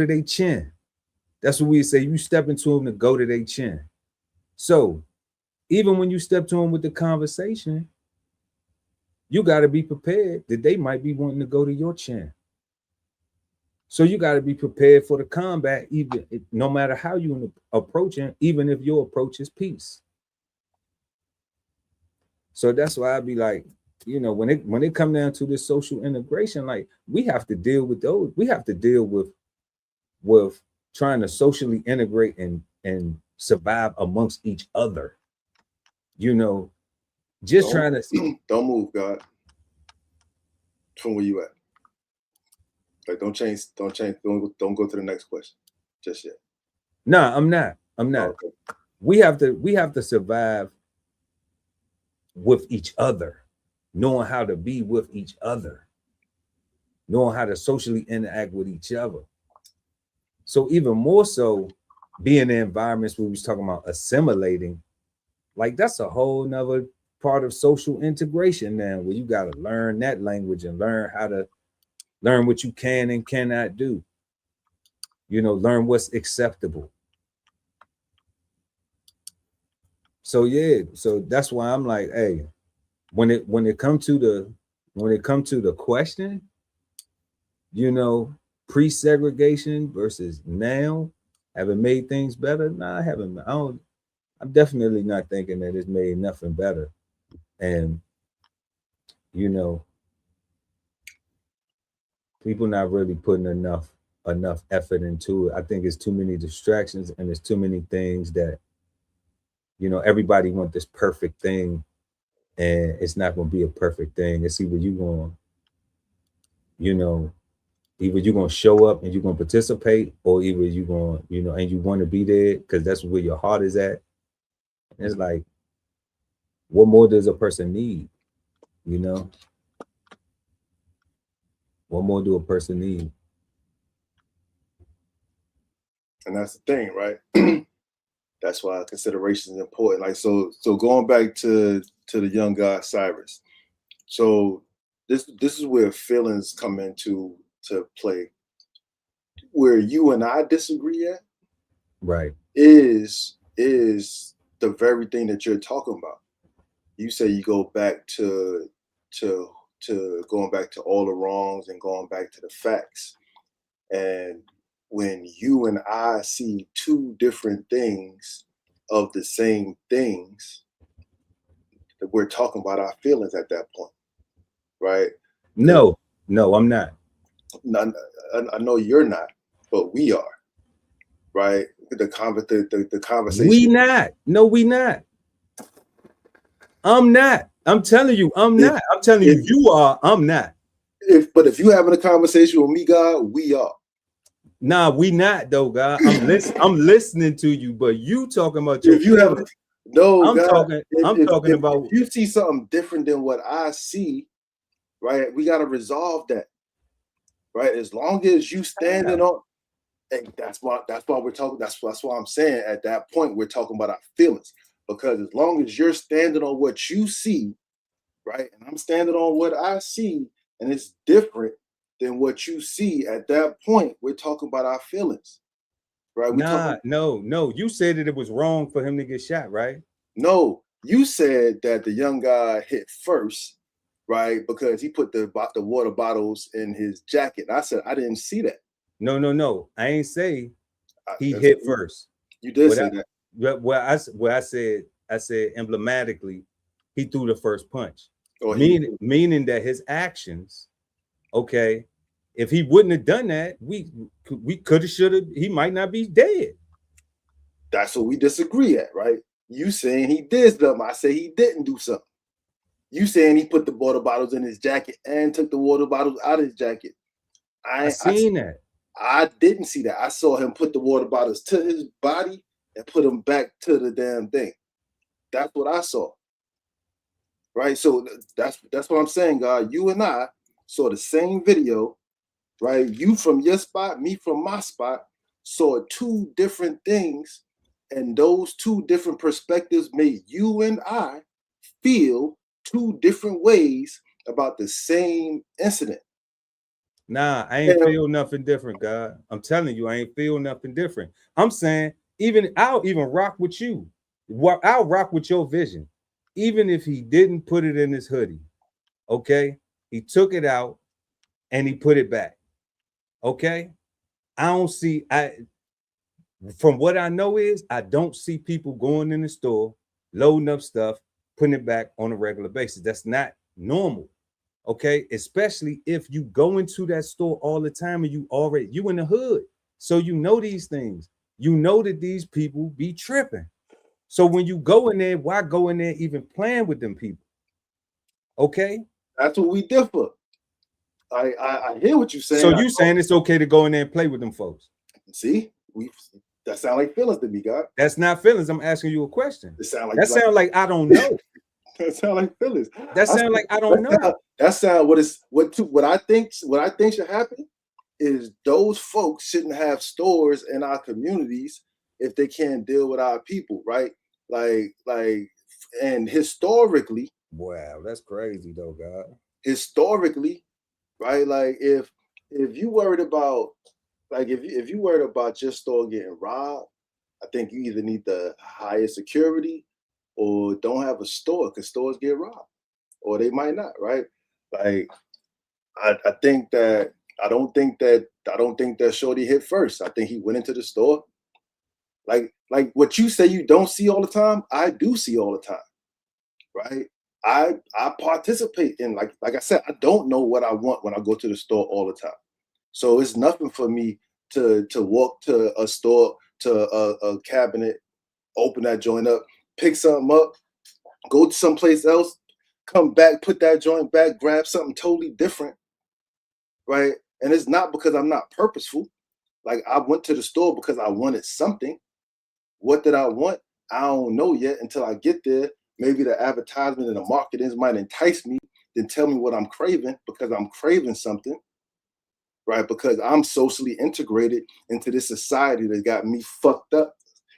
their chin. That's what we say. You step into them to go to their chin. So even when you step to them with the conversation, you got to be prepared that they might be wanting to go to your chin. So you got to be prepared for the combat, even no matter how you approaching, even if your approach is peace. So that's why I be like, you know, when it come down to this social integration, like we have to deal with those. We have to deal with trying to socially integrate and survive amongst each other. You know, trying to don't move, God. From where you at. Like, don't go to the next question just yet. No, I'm not. Okay. We have to survive with each other, knowing how to be with each other, knowing how to socially interact with each other. So even more so, being in environments where we was talking about assimilating, like that's a whole nother part of social integration now, where you got to learn that language and learn what you can and cannot do. You know, learn what's acceptable. So yeah, so that's why I'm like, hey, when it come to the question, you know, pre-segregation versus now, have it made things better? No, I haven't. I'm definitely not thinking that it's made nothing better. And you know, people not really putting enough effort into it. I think it's too many distractions and there's too many things that, you know, everybody want this perfect thing, and it's not going to be a perfect thing. It's either you're going to show up and you're going to participate, or either you're going, you know, and you want to be there because that's where your heart is at. And it's like, what more does a person need? You know, what more do a person need? And that's the thing, right? That's why consideration is important. Like, so going back to the young guy Cyrus. So this is where feelings come into play. Where you and I disagree at, right, is the very thing that you're talking about. you say you go back to going back to all the wrongs and going back to the facts. And when you and I see two different things of the same things, that we're talking about our feelings at that point, right? No, I'm not. I know you're not, but we are, right? The conversation. We not. No, we not. I'm not. I'm telling you, I'm not. I'm telling you, you are. I'm not. But if you having a conversation with me, God, we are. Nah, we not though, God. I'm listening to you, but you talking about your. If you have no, I'm God, talking about. If you see something different than what I see, right? We got to resolve that, right? As long as you standing on, and that's why we're talking. That's why I'm saying at that point we're talking about our feelings, because as long as you're standing on what you see, right, and I'm standing on what I see, and it's different than what you see, at that point we're talking about our feelings, right? No. You said that it was wrong for him to get shot, right? No, you said that the young guy hit first, right? Because he put the water bottles in his jacket. I said I didn't see that. No. I ain't say he hit first. You did say that. Where I said emblematically, he threw the first punch. Meaning that his actions, okay, if he wouldn't have done that, we could have, should have, he might not be dead. That's what we disagree at, right? You saying he did something, I say he didn't do something. You saying he put the water bottles in his jacket and took the water bottles out of his jacket. I seen that. I didn't see that. I saw him put the water bottles to his body and put them back to the damn thing. That's what I saw. Right? So that's what I'm saying, God. You and I saw the same video, right? You from your spot, me from my spot, saw two different things, and those two different perspectives made you and I feel two different ways about the same incident. Nah, I ain't feel nothing different, God. I'm telling you, I ain't feel nothing different. I'm saying I'll even rock with you. I'll rock with your vision. Even if he didn't put it in his hoodie, okay? He took it out and he put it back, okay? From what I know is, I don't see people going in the store, loading up stuff, putting it back on a regular basis. That's not normal, okay? Especially if you go into that store all the time and you in the hood. So you know these things. You know that these people be tripping. So when you go in there, why go in there even playing with them people? Okay? That's what we differ. I hear what you're saying. So you saying it's okay to go in there and play with them folks? See, that sound like feelings to me, God. That's not feelings. I'm asking you a question. It sound like I don't know. That sound like feelings. That sound like I don't know. That sound what I think should happen is those folks shouldn't have stores in our communities if they can't deal with our people, right? And historically, wow, that's crazy though, God. Historically, right? Like if you worried about if you worried about your store getting robbed, I think you either need the highest security or don't have a store, because stores get robbed, or they might not, right? Like I don't think that Shorty hit first. I think he went into the store. Like what you say you don't see all the time, I do see all the time, right? I participate in, like I said, I don't know what I want when I go to the store all the time. So it's nothing for me to walk to a store, to a cabinet, open that joint up, pick something up, go to someplace else, come back, put that joint back, grab something totally different, right? And it's not because I'm not purposeful. Like I went to the store because I wanted something. What did I want? I don't know yet until I get there. Maybe the advertisement and the marketing might entice me, then tell me what I'm craving, because I'm craving something, right? Because I'm socially integrated into this society that got me fucked up,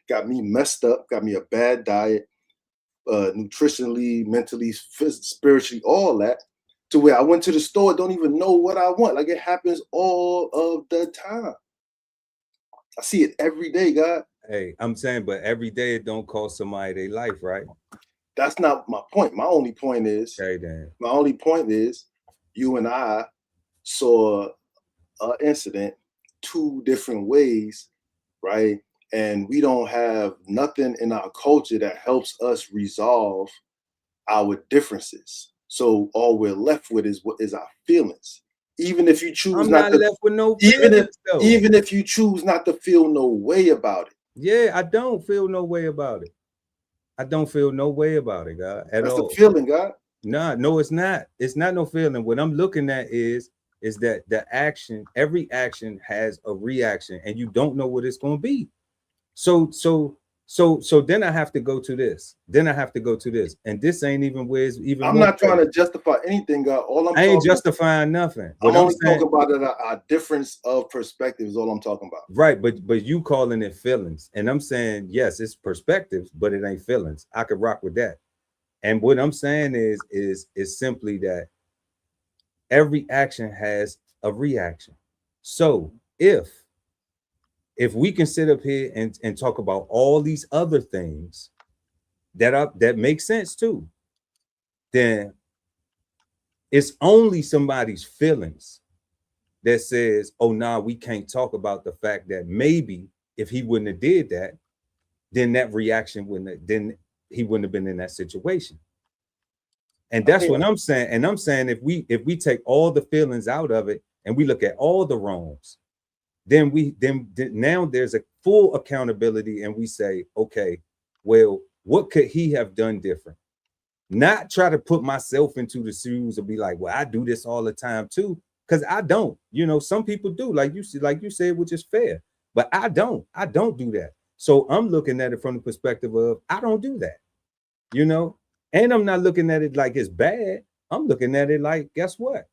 got me messed up, got me a bad diet, nutritionally, mentally, spiritually, all that, to where I went to the store, don't even know what I want. Like it happens all of the time. I see it every day, God. Hey, I'm saying, but every day it don't cost somebody their life, right? That's not my point. My only point is, Okay, then. my only point is, you and I saw an incident two different ways, right? And we don't have nothing in our culture that helps us resolve our differences. So all we're left with is what is our feelings. Even if you choose I'm not not to, left with no even if feelings, though. even if you choose not to feel no way about it. Yeah, I don't feel no way about it. I don't feel no way about it, God, at That's all. the feeling, God. Nah, no, it's not. It's not no feeling. What I'm looking at is that the action, every action has a reaction, and you don't know what it's going to be. So then I have to go to this. Then I have to go to this, and this ain't even where it's even. I'm not trying to justify anything, God. All I'm I ain't talking, justifying nothing. I'm only talking about a difference of perspective is all I'm talking about. Right, but you calling it feelings, and I'm saying yes, it's perspectives, but it ain't feelings. I could rock with that. And what I'm saying is simply that every action has a reaction. So if we can sit up here and talk about all these other things that make sense too, then it's only somebody's feelings that says, oh, nah, we can't talk about the fact that maybe if he wouldn't have did that, then that reaction then he wouldn't have been in that situation. And that's what I'm saying. And I'm saying if we take all the feelings out of it and we look at all the wrongs, then now there's a full accountability, and we say, okay, well, what could he have done different? Not try to put myself into the shoes and be like, well, I do this all the time too, because I don't. You know, some people do, like you said, which is fair, but I don't do that. So I'm looking at it from the perspective of I don't do that, you know, and I'm not looking at it like it's bad. I'm looking at it like, guess what?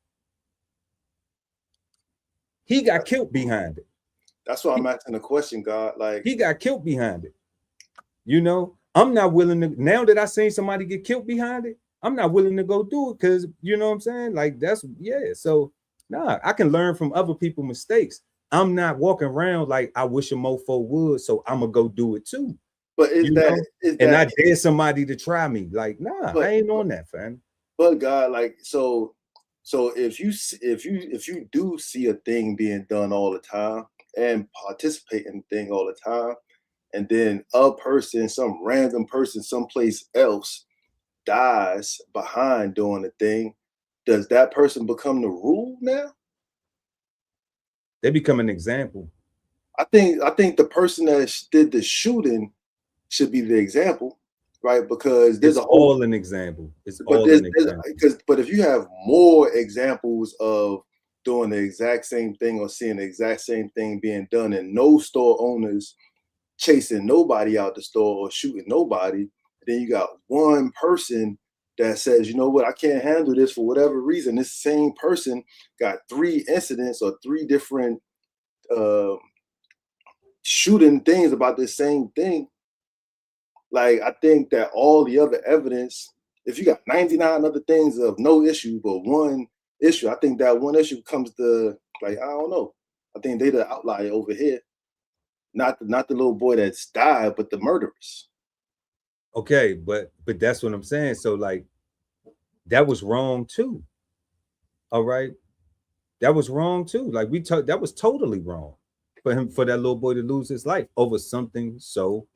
He got killed behind it. That's why I'm asking the question, God. Like, he got killed behind it. You know, I'm not willing to, now that I seen somebody get killed behind it, I'm not willing to go do it because, you know what I'm saying? Like, that's, yeah. So, nah, I can learn from other people's mistakes. I'm not walking around like I wish a mofo would, so I'm going to go do it too. But is that, I dare somebody to try me. Like, nah, I ain't on that, fam. But God, like, so if you do see a thing being done all the time and participate in the thing all the time, and then a person, some random person someplace else dies behind doing the thing, does that person become the rule now? They become an example. I think the person that did the shooting should be the example, right? Because there's all an example. It's all an example. But if you have more examples of doing the exact same thing or seeing the exact same thing being done, and no store owners chasing nobody out the store or shooting nobody, then you got one person that says, you know what, I can't handle this for whatever reason. This same person got 3 incidents or 3 different shooting things about the same thing. Like, I think that all the other evidence, if you got 99 other things of no issue, but one issue, I think that one issue comes to, like, I don't know. I think they the outlier over here. Not the little boy that's died, but the murderers. Okay, but that's what I'm saying. So, like, that was wrong too. All right, that was wrong too. Like, that was totally wrong for that little boy to lose his life over something so.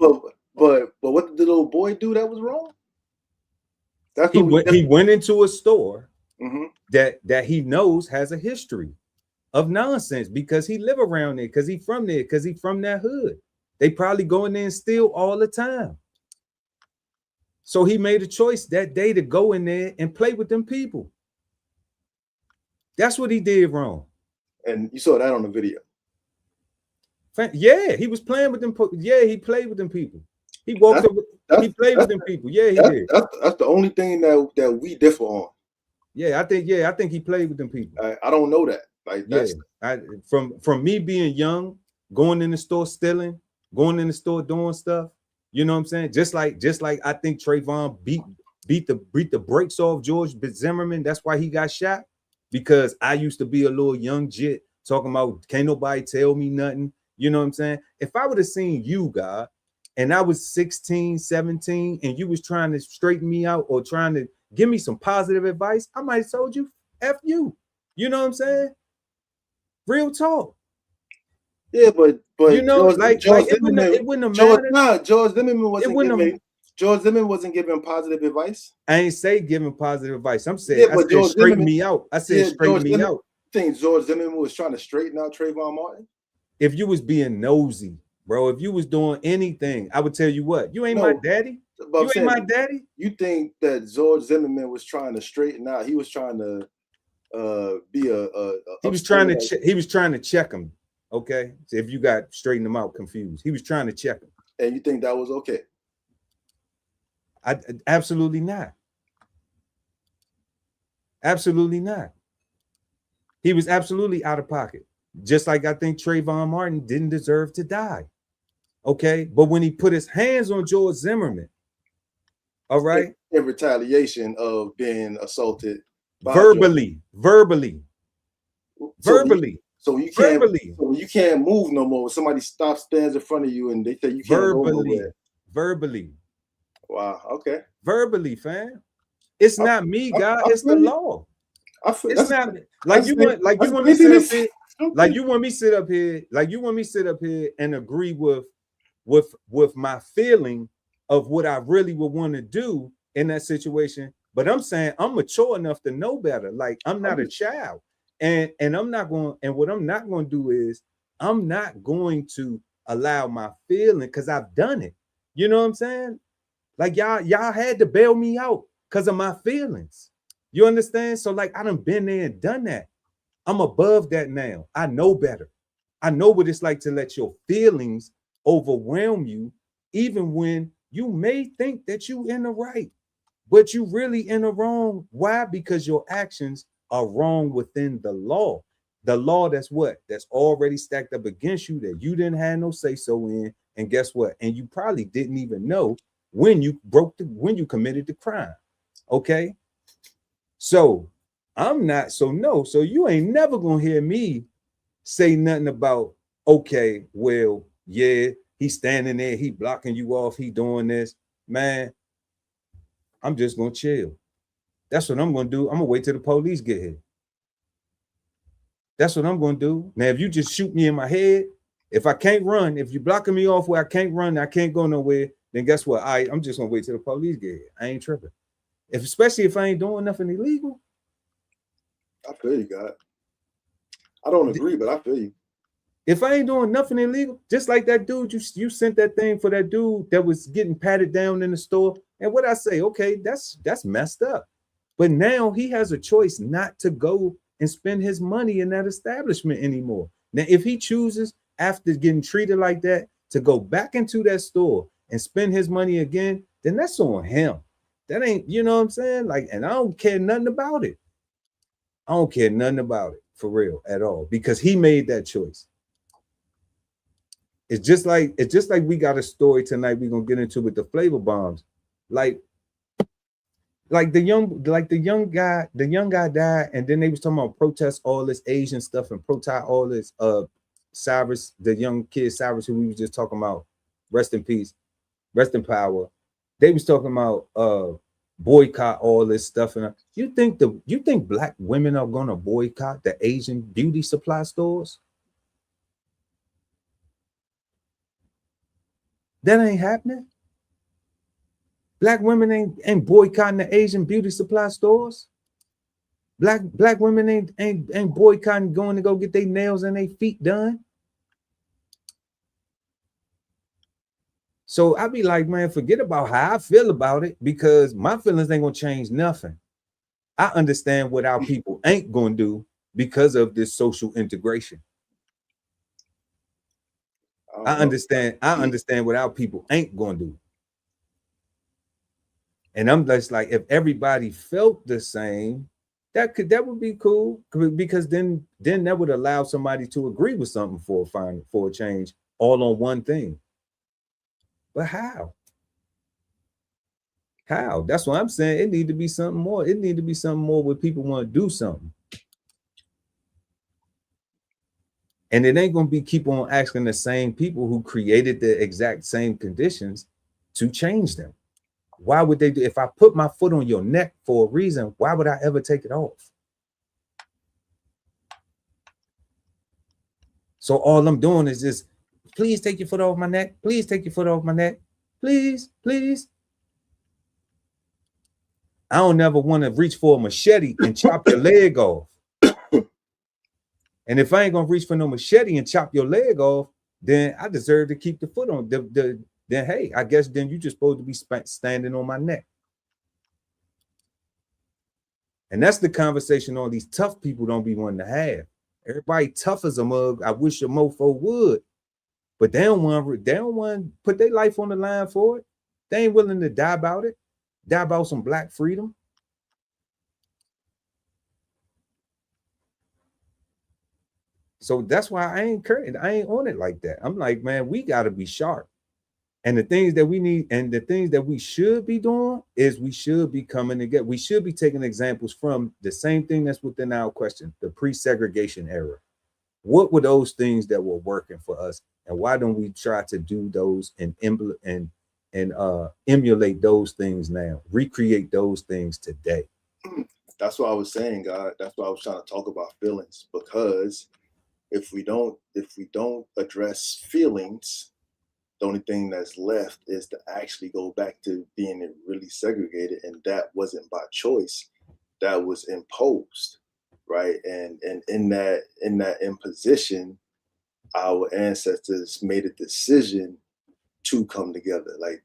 But what did the little boy do that was wrong? That's he went into a store that he knows has a history of nonsense because he live around there, because he from there, because he from that hood. They probably go in there and steal all the time. So he made a choice that day to go in there and play with them people. That's what he did wrong. And you saw that on the video. Yeah, he was playing with them. Yeah, he played with them people. He walked up. He played with them people. Yeah, he did. That's the only thing that we differ on. Yeah, I think he played with them people. I don't know that. Like, that's from me being young, going in the store stealing, going in the store doing stuff. You know what I'm saying? Just like I think Trayvon beat the brakes off George Zimmerman. That's why he got shot. Because I used to be a little young jit talking about can't nobody tell me nothing. You know what I'm saying? If I would have seen you, God, and I was 16, 17, and you was trying to straighten me out or trying to give me some positive advice, I might have told you, F you. You know what I'm saying? Real talk. Yeah, but You know, George it wouldn't have mattered. George Zimmerman wasn't giving positive advice. I ain't say giving positive advice. I'm saying I said straighten me out. I said straighten me out. Think George Zimmerman was trying to straighten out Trayvon Martin? If you was being nosy, bro, if you was doing anything, I would tell you what, you ain't my daddy. You ain't my daddy. You think that George Zimmerman was trying to straighten out? He was trying to be a he was trying to check him. Okay, so if you got straighten him out confused, he was trying to check him. And you think that was okay? I absolutely not. Absolutely not. He was absolutely out of pocket. Just like I think Trayvon Martin didn't deserve to die. Okay, but when he put his hands on George Zimmerman, all right, in retaliation of being assaulted verbally. So you can't move no more. Somebody stands in front of you and they say you can't go nowhere. Verbally. Wow. Okay. Verbally, fam. It's not me, God. It's the law. It's not like you want me to sit up here. Like you want me to sit up here. Like you want me to sit up here and agree with my feeling of what I really would want to do in that situation. But I'm saying I'm mature enough to know better. Like I'm not a child. And I'm not going, and what I'm not going to do is I'm not going to allow my feeling, because I've done it. You know what I'm saying? Like y'all had to bail me out because of my feelings. You understand? So like I done been there and done that. I'm above that now. I know better. I know what it's like to let your feelings overwhelm you, even when you may think that you in the right, but you really in the wrong. Why? Because your actions are wrong within the law. The law that's what? That's already stacked up against you, that you didn't have no say-so in. And guess what? And you probably didn't even know when you committed the crime. Okay. So I'm not, so you ain't never gonna hear me say nothing about, okay, well, yeah, he's standing there, he blocking you off, he doing this. Man, I'm just gonna chill. That's what I'm gonna do. I'm gonna wait till the police get here. That's what I'm gonna do. Now, if you just shoot me in my head, if I can't run, if you're blocking me off where I can't run, I can't go nowhere, then guess what? I'm just gonna wait till the police get here. I ain't tripping. Especially if I ain't doing nothing illegal. I feel you, God. I don't agree, but I feel you. If I ain't doing nothing illegal, just like that dude, you sent that thing for that dude that was getting patted down in the store. And what I say, okay, that's messed up. But now he has a choice not to go and spend his money in that establishment anymore. Now, if he chooses after getting treated like that to go back into that store and spend his money again, then that's on him. That ain't, you know what I'm saying? Like, and I don't care nothing about it. I don't care nothing about it for real at all, because he made that choice. It's just like we got a story tonight we're gonna get into with the flavor bombs. Like the young guy died, and then they was talking about protest all this Asian stuff and protest all this Cyrus, the young kid Cyrus, who we was just talking about, rest in peace, rest in power. They was talking about boycott all this stuff. And you think black women are gonna boycott the Asian beauty supply stores? That ain't happening. Black women ain't boycotting the Asian beauty supply stores. Black women ain't boycotting going to go get their nails and their feet done. So I be like, man, forget about how I feel about it, because my feelings ain't gonna change nothing. I understand what our people ain't gonna do because of this social integration. I understand what our people ain't gonna do. And I'm just like, if everybody felt the same, that would be cool, because then that would allow somebody to agree with something for a change, all on one thing. But how? That's what I'm saying. It need to be something more. It need to be something more where people want to do something. And it ain't going to be keep on asking the same people who created the exact same conditions to change them. Why would they do? If I put my foot on your neck for a reason, why would I ever take it off? So all I'm doing is just, please take your foot off my neck. Please take your foot off my neck. Please, please. I don't never want to reach for a machete and chop your leg off. And if I ain't gonna reach for no machete and chop your leg off, then I deserve to keep the foot on. Then hey, I guess then you just supposed to be standing on my neck. And that's the conversation all these tough people don't be wanting to have. Everybody tough as a mug. I wish a mofo would, but they don't want to put their life on the line for it. They ain't willing to die about it. Die about some black freedom. So that's why I ain't on it like that. I'm like, man, we got to be sharp. And the things that we need and the things that we should be doing is we should be coming together. We should be taking examples from the same thing that's within our question, the pre-segregation era. What were those things that were working for us? And why don't we try to do those and emulate those things now, recreate those things today? That's what I was saying, God. That's why I was trying to talk about feelings, because if we don't address feelings, the only thing that's left is to actually go back to being really segregated, and that wasn't by choice, that was imposed, right? And in that imposition, our ancestors made a decision to come together, like,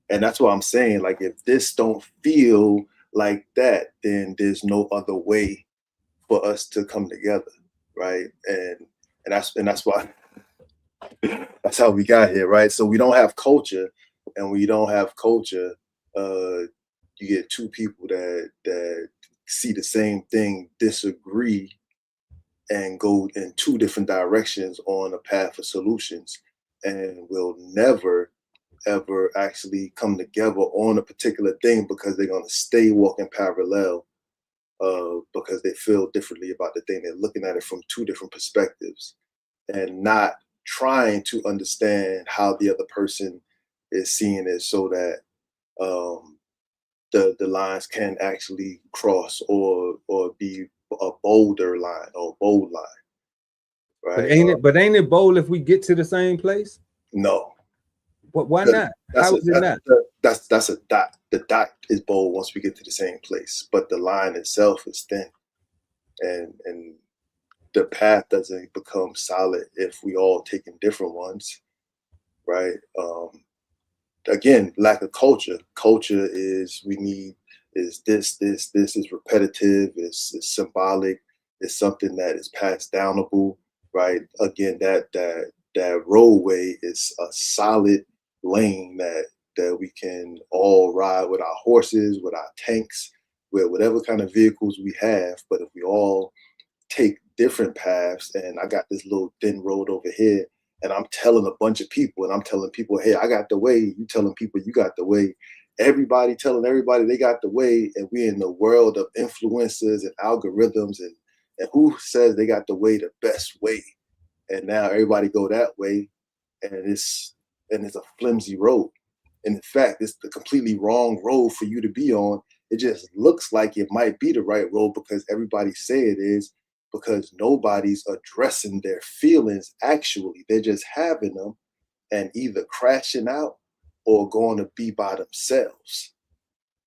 and that's what I'm saying. Like, if this don't feel like that, then there's no other way for us to come together, right? And that's why. That's how we got here, right? So we don't have culture, and we don't have culture. You get two people that see the same thing, disagree, and go in two different directions on a path of solutions, and will never ever actually come together on a particular thing, because they're going to stay walking parallel, because they feel differently about the thing. They're looking at it from two different perspectives and not trying to understand how the other person is seeing it, so that the lines can actually cross or be a bolder line or bold line, right? But ain't it bold if we get to the same place? No. Why not? How is it not? That's a dot. The dot is bold once we get to the same place, but the line itself is thin, and the path doesn't become solid if we all taking different ones, right? Again, lack of culture. Culture is this is repetitive, it's symbolic, it's something that is passed downable, right? Again, that roadway is a solid lane that we can all ride with our horses, with our tanks, with whatever kind of vehicles we have. But if we all take different paths, and I got this little thin road over here, and I'm telling a bunch of people, and I'm telling people, hey, I got the way. You telling people you got the way. Everybody telling everybody they got the way, and we're in the world of influencers and algorithms, and who says they got the way, the best way. And now everybody go that way, and it's a flimsy road. And in fact, it's the completely wrong road for you to be on. It just looks like it might be the right road because everybody say it is, because nobody's addressing their feelings actually. They're just having them and either crashing out or going to be by themselves,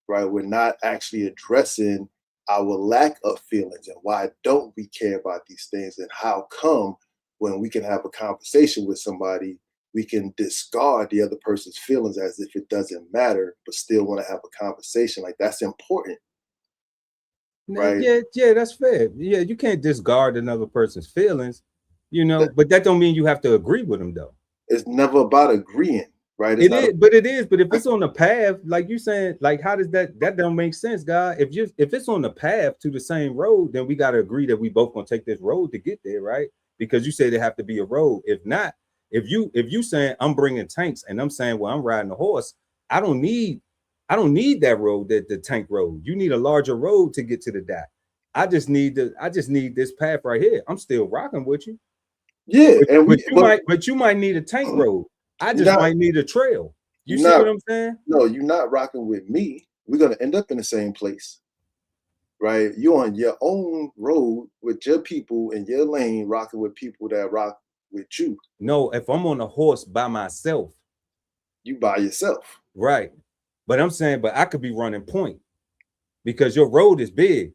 right? We're not actually addressing our lack of feelings, and why don't we care about these things, and how come when we can have a conversation with somebody, we can discard the other person's feelings as if it doesn't matter, but still want to have a conversation. Like, that's important. Right? Yeah, that's fair. Yeah, you can't discard another person's feelings, but that don't mean you have to agree with them, though. It's never about agreeing, right? It is. But if it's on the path, like you saying, like, how does that don't make sense, God? If it's on the path to the same road, then we got to agree that we both gonna take this road to get there, right? Because you say there have to be a road. If not, if you saying I'm bringing tanks and I'm saying, well, I'm riding a horse, I don't need that road, the tank road. You need a larger road to get to the dot. I just need this path right here. I'm still rocking with you. Yeah, But you might need a tank road. I just might need a trail. You see what I'm saying? No, you're not rocking with me. We're gonna end up in the same place, right? You're on your own road with your people in your lane, rocking with people that rock with you. No, if I'm on a horse by myself, you by yourself, right? But I'm saying, but I could be running point because your road is big,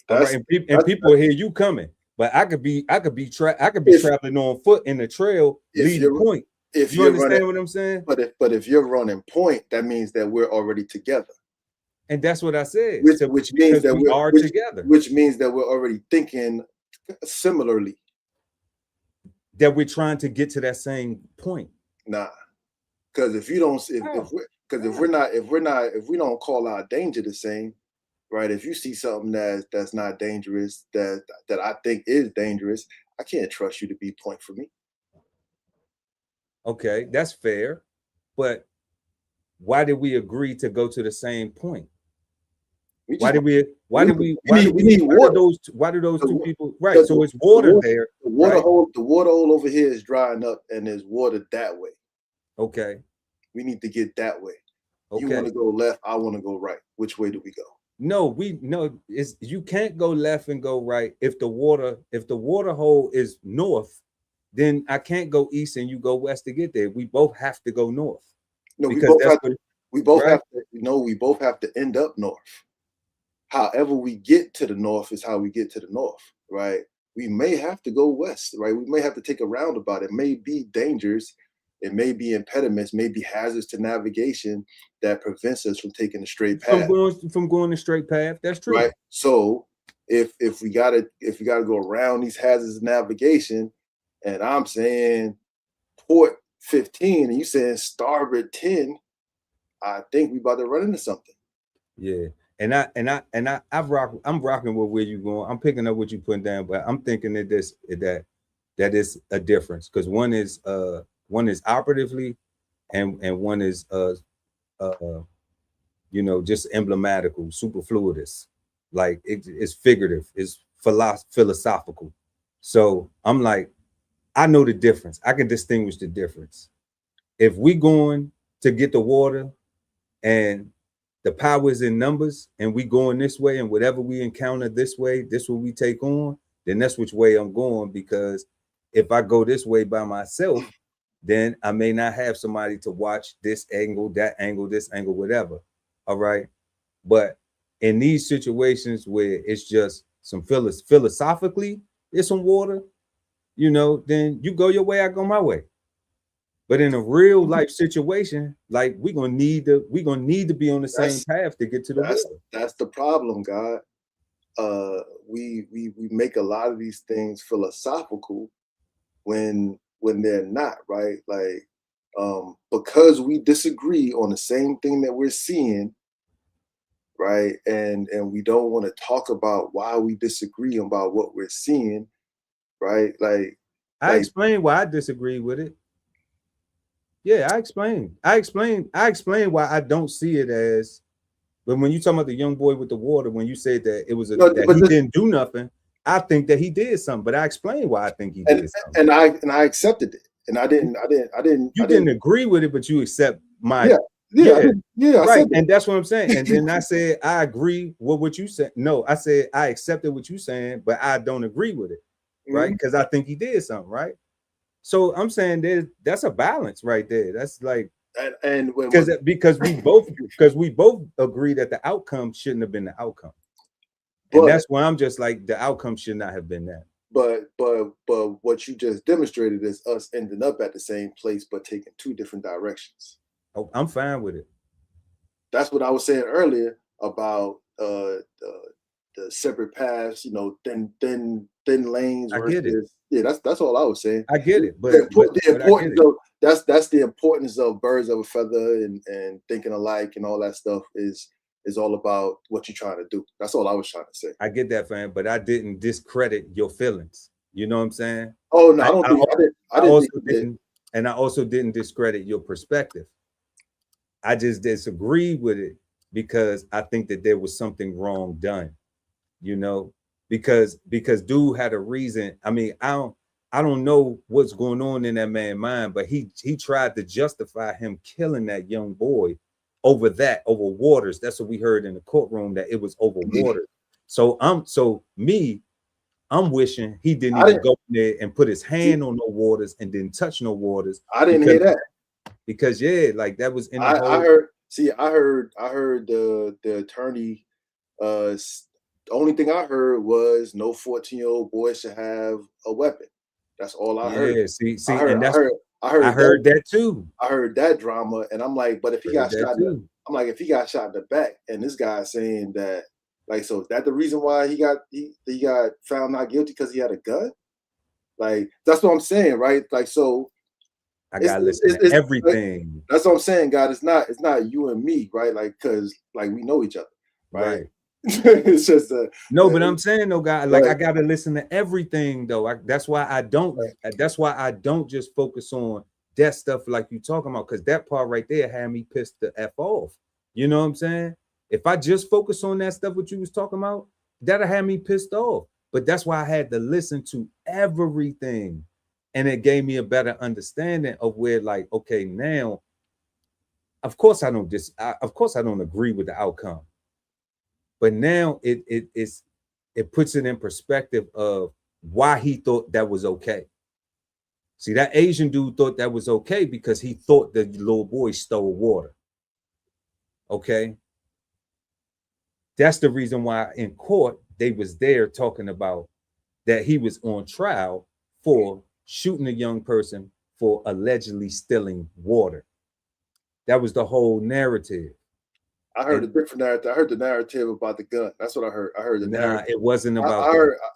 all right? And people hear you coming. But I could be traveling on foot in the trail leading point. If you understand what I'm saying? But if you're running point, that means that we're already together. And that's what I said. Which means that we are together. Which means that we're already thinking similarly. That we're trying to get to that same point. Nah, because if you don't, if we don't call our danger the same, right? If you see something that's not dangerous, that I think is dangerous, I can't trust you to be point for me. Okay, that's fair, but why did we agree to go to the same point? Why do those two people, right? So it's water there. The water hole over here is drying up, and there's water that way. Okay, we need to get that way. Okay. You want to go left, I want to go right. Which way do we go? No, you can't go left and go right if the water hole is north. Then I can't go east and you go west to get there. We both have to go north. No, we both have to end up north. However we get to the north is how we get to the north, right? We may have to go west, right? We may have to take a roundabout. It may be dangers. It may be impediments, maybe hazards to navigation that prevents us from taking a straight path. From going the straight path. That's true. Right. So if we gotta go around these hazards of navigation, and I'm saying port 15 and you saying starboard 10, I think we about to run into something. Yeah. I'm rocking with where you're going. I'm picking up what you're putting down, but I'm thinking that that is a difference, because one is operatively and one is just emblematical, superfluitous, like it's figurative, it's philosophical. So I'm like, I know the difference. I can distinguish the difference. If we going to get the water and the power is in numbers and we going this way, and whatever we encounter this way, this what we take on, then that's which way I'm going. Because if I go this way by myself, then I may not have somebody to watch this angle, that angle, this angle, whatever. All right. But in these situations where it's just some philosophically, it's some water, then you go your way, I go my way. But in a real life situation, like we're gonna need to be on the same path to get to the water. That's the problem, God. We make a lot of these things philosophical when they're not, right? Like, because we disagree on the same thing that we're seeing, right? And we don't want to talk about why we disagree about what we're seeing, right? I explained why I disagree with it. Yeah, I explained why I don't see it as. But when you talking about the young boy with the water, when you said that it was he didn't do nothing, I think that he did something. But I explained why I think he did something. And I accepted it. And I didn't. You didn't agree with it, but you accept my. Yeah. Right. And that's what I'm saying. And then I said I agree with what you said. No, I said I accepted what you're saying, but I don't agree with it. Right. Because I think he did something. Right. So I'm saying that's a balance right there. That's like, and because we both agree that the outcome shouldn't have been the outcome. And that's why I'm just like, the outcome should not have been that. But what you just demonstrated is us ending up at the same place, but taking two different directions. Oh, I'm fine with it. That's what I was saying earlier about the separate paths, thin lanes. I get it. Yeah, that's all I was saying. I get it, but that's the importance of birds of a feather and thinking alike and all that stuff is all about what you're trying to do. That's all I was trying to say. I get that, fam, but I didn't discredit your feelings. You know what I'm saying? Oh no, I didn't. And I also didn't discredit your perspective. I just disagreed with it because I think that there was something wrong done. you know, because dude had a reason. I mean, I don't know what's going on in that man's mind, but he tried to justify him killing that young boy over waters. That's what we heard in the courtroom, that it was over water. So I'm wishing he didn't even go in there and put his hand on no waters and didn't touch no waters. I didn't hear that. Because yeah, like that was in the I heard the attorney, the only thing I heard was no 14-year-old boy should have a weapon. That's all I heard. Yeah, see, I heard that too. I heard that drama, and I'm like, but if he got shot, if he got shot in the back, and this guy saying that, like, so is that the reason why he got found not guilty, because he had a gun? Like, that's what I'm saying, right? Like, so I gotta listen to everything. Like, that's what I'm saying, God. It's not you and me, right? Like, because like we know each other, right? It's just no, but I'm saying though, God, like I gotta listen to everything though. That's why I don't just focus on that stuff like you talking about, because that part right there had me pissed the F off. You know what I'm saying? If I just focus on that stuff what you was talking about, that'll have me pissed off. But that's why I had to listen to everything. And it gave me a better understanding of where, like, okay, now, of course I don't agree with the outcome. But now it puts it in perspective of why he thought that was okay. See, that Asian dude thought that was okay because he thought the little boy stole water. Okay. That's the reason why in court they was there talking about that he was on trial for shooting a young person for allegedly stealing water. That was the whole narrative. I heard a different narrative. I heard the narrative about the gun. That's what I heard. I heard the narrative. It wasn't about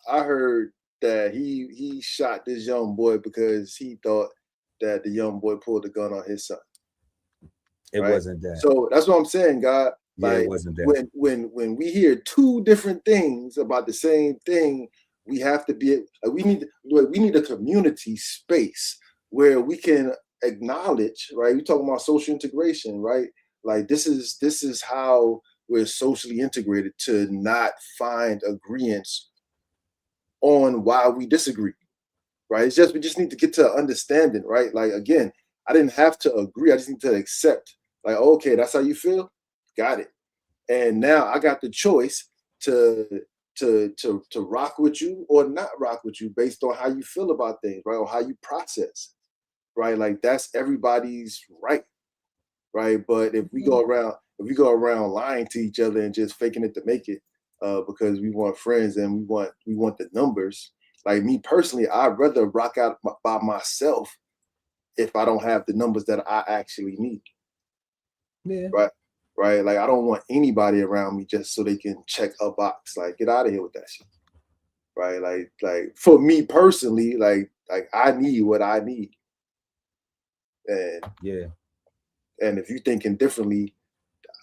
I heard that he shot this young boy because he thought that the young boy pulled the gun on his son. It wasn't that. So that's what I'm saying, God. Like, it wasn't that. When we hear two different things about the same thing, we have to be. We need a community space where we can acknowledge. Right? We're talking about social integration, right? Like this is how we're socially integrated, to not find agreements on why we disagree, right? It's just we just need to get to understanding, right? Like, again, I didn't have to agree. I just need to accept, like, okay, that's how you feel, got it. And now I got the choice to rock with you or not rock with you based on how you feel about things, right? Or how you process, right? Like that's everybody's right. Right, but if we go around lying to each other and just faking it to make it, because we want friends and we want the numbers. Like me personally, I'd rather rock out by myself if I don't have the numbers that I actually need. Yeah. Right. Like I don't want anybody around me just so they can check a box. Like, get out of here with that shit. Right. Like for me personally, like I need what I need. And yeah. And if you're thinking differently,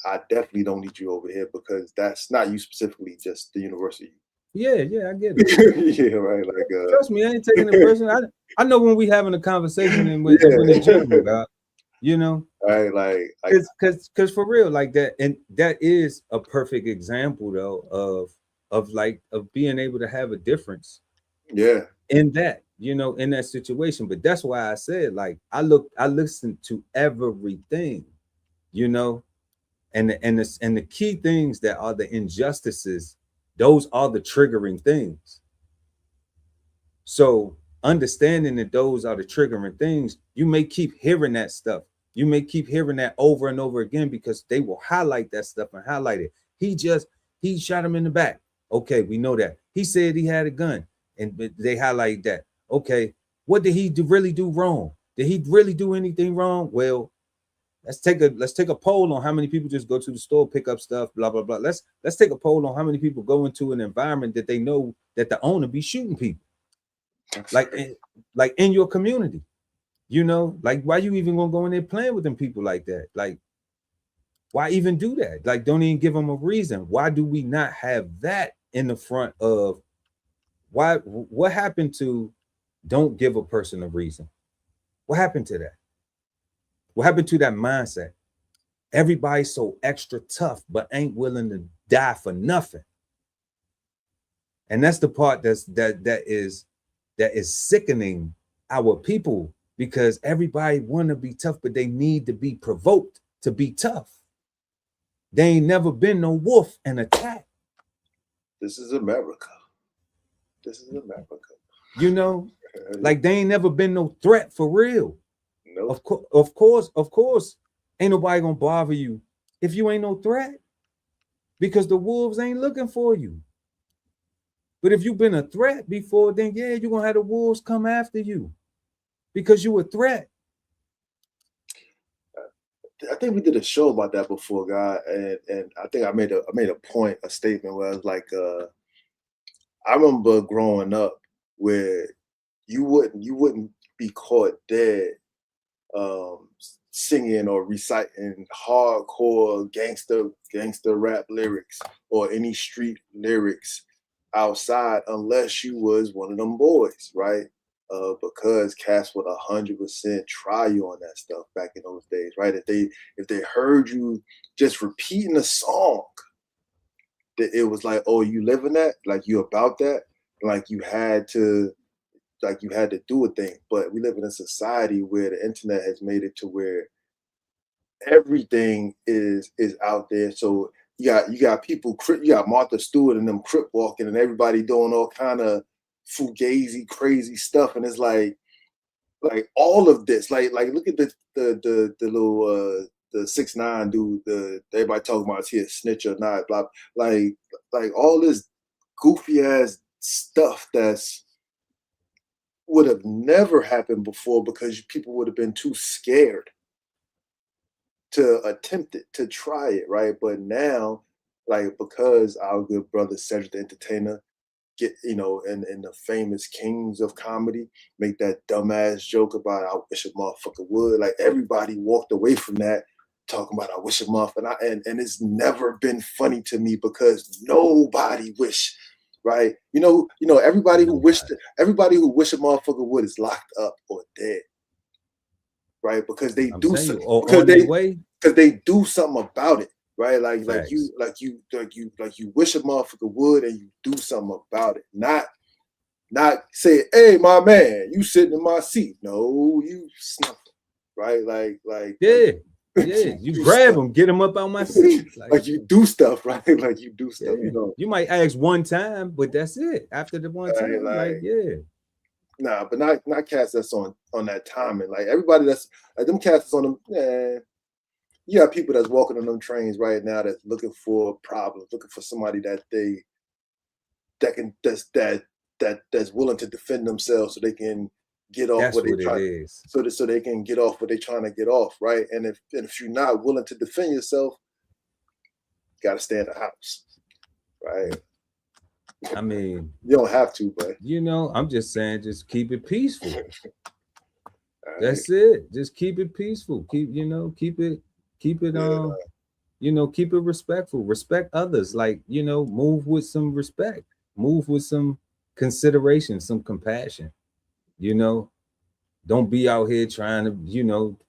I definitely don't need you over here, because that's not you specifically, just the university. Yeah, I get it. Yeah, right. Like, trust me, I ain't taking it personal. I know when we having a conversation and when it's general, God, you know, right? Like, because for real, like that, and that is a perfect example though of being able to have a difference. Yeah. In that, you know, in that situation. But that's why I said, like, I listened to everything, you know, and the key things that are the injustices, those are the triggering things. So understanding that those are the triggering things, you may keep hearing that stuff. You may keep hearing that over and over again, because they will highlight that stuff and highlight it. He shot him in the back. Okay, we know that. He said he had a gun, and they highlight that. Okay, what did he really do wrong? Did he really do anything wrong? Well, let's take a poll on how many people just go to the store, pick up stuff, blah blah blah. Let's take a poll on how many people go into an environment that they know that the owner be shooting people, like in your community. You know, like, why you even gonna go in there playing with them people like that? Like, why even do that? Like, don't even give them a reason. Why do we not have that in the front of why? What happened to don't give a person a reason? What happened to that? What happened to that mindset? Everybody's so extra tough, but ain't willing to die for nothing. And that's the part that is sickening our people, because everybody want to be tough, but they need to be provoked to be tough. They ain't never been no wolf and attack. This is America. This is America. You know, like they ain't never been no threat for real. Nope. Of course, ain't nobody gonna bother you if you ain't no threat, because the wolves ain't looking for you. But if you've been a threat before, then yeah, you're gonna have the wolves come after you because you a threat. I think we did a show about that before, guy, and I think I made a statement where I was like, I remember growing up where you wouldn't be caught dead singing or reciting hardcore gangster rap lyrics or any street lyrics outside unless you was one of them boys, right? Because cats would 100% try you on that stuff back in those days, right? If they heard you just repeating a song, that it was like, oh, you living that, like you about that, like you had to do a thing. But we live in a society where the internet has made it to where everything is out there. So you got people, you got Martha Stewart and them crip walking, and everybody doing all kind of fugazi crazy stuff, and it's like all of this, like look at the little the 6ix9ine dude, everybody talking about is he a snitch or not, blah, like all this goofy ass stuff that's would have never happened before because people would have been too scared to attempt it, to try it, right? But now, like, because our good brother Cedric the Entertainer get, in the famous Kings of Comedy, make that dumbass joke about I wish a motherfucker would. Like, everybody walked away from that talking about I wish a motherfucker, and it's never been funny to me because nobody wish, right? Everybody who wish a motherfucker would is locked up or dead, right? Because they do something, because they do something about it. Right, like you wish a motherfucker would, and you do something about it. Not say, hey, my man, you sitting in my seat. No, you snuff it, right? Like you grab them, get them up on my seat. Like you do stuff, right? Like you do stuff. Yeah. You might ask one time, but that's it. After the one time, Nah, but not cats that's on that timing. Like everybody that's like them cats that's on them. You got people that's walking on them trains right now that's looking for problems, looking for somebody that's willing to defend themselves so they can get off what they trying. So they can get off what they're trying to get off, right? And if you're not willing to defend yourself, you gotta stay in the house, right? I mean, you don't have to, but I'm just saying, just keep it peaceful. That's it. Just keep it peaceful. Keep it. Keep it respectful. Respect others. Like, move with some respect. Move with some consideration, some compassion. Don't be out here trying to,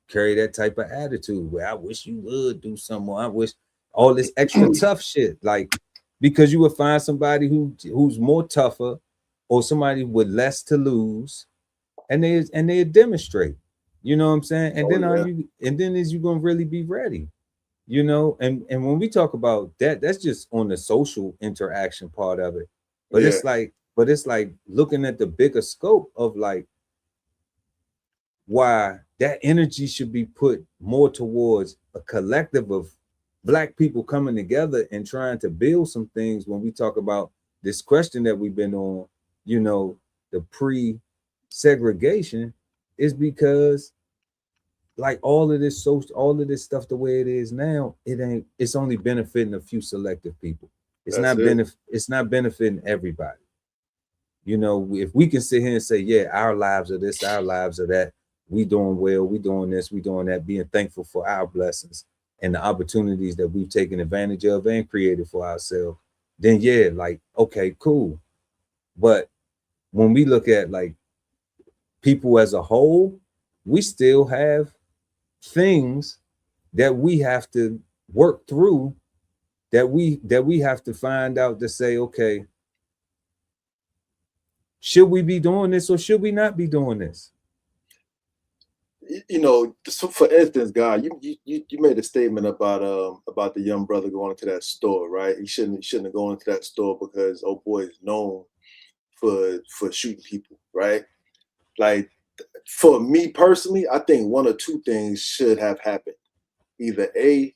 carry that type of attitude where I wish you would do something, or I wish all this extra tough shit. Like, because you would find somebody who's more tougher, or somebody with less to lose, and they demonstrate. You know what I'm saying? And then is you gonna really be ready? And when we talk about that, that's just on the social interaction part of it. But it's like looking at the bigger scope of like why that energy should be put more towards a collective of Black people coming together and trying to build some things. When we talk about this question that we've been on, the pre-segregation, is because like all of this stuff the way it is now, it's only benefiting a few selective people. It's not benefiting everybody. If we can sit here and say, yeah, our lives are this, our lives are that, we doing well, we doing this, we doing that, being thankful for our blessings and the opportunities that we've taken advantage of and created for ourselves, then yeah, like, okay, cool. But when we look at like people as a whole, we still have things that we have to work through, that we have to find out to say, okay, Should we be doing this or should we not be doing this? You know, so for instance, God, you made a statement about the young brother going into that store, right? He shouldn't have gone into that store because old boy is known for shooting people, right? Like, for me personally, I think one or two things should have happened. Either A,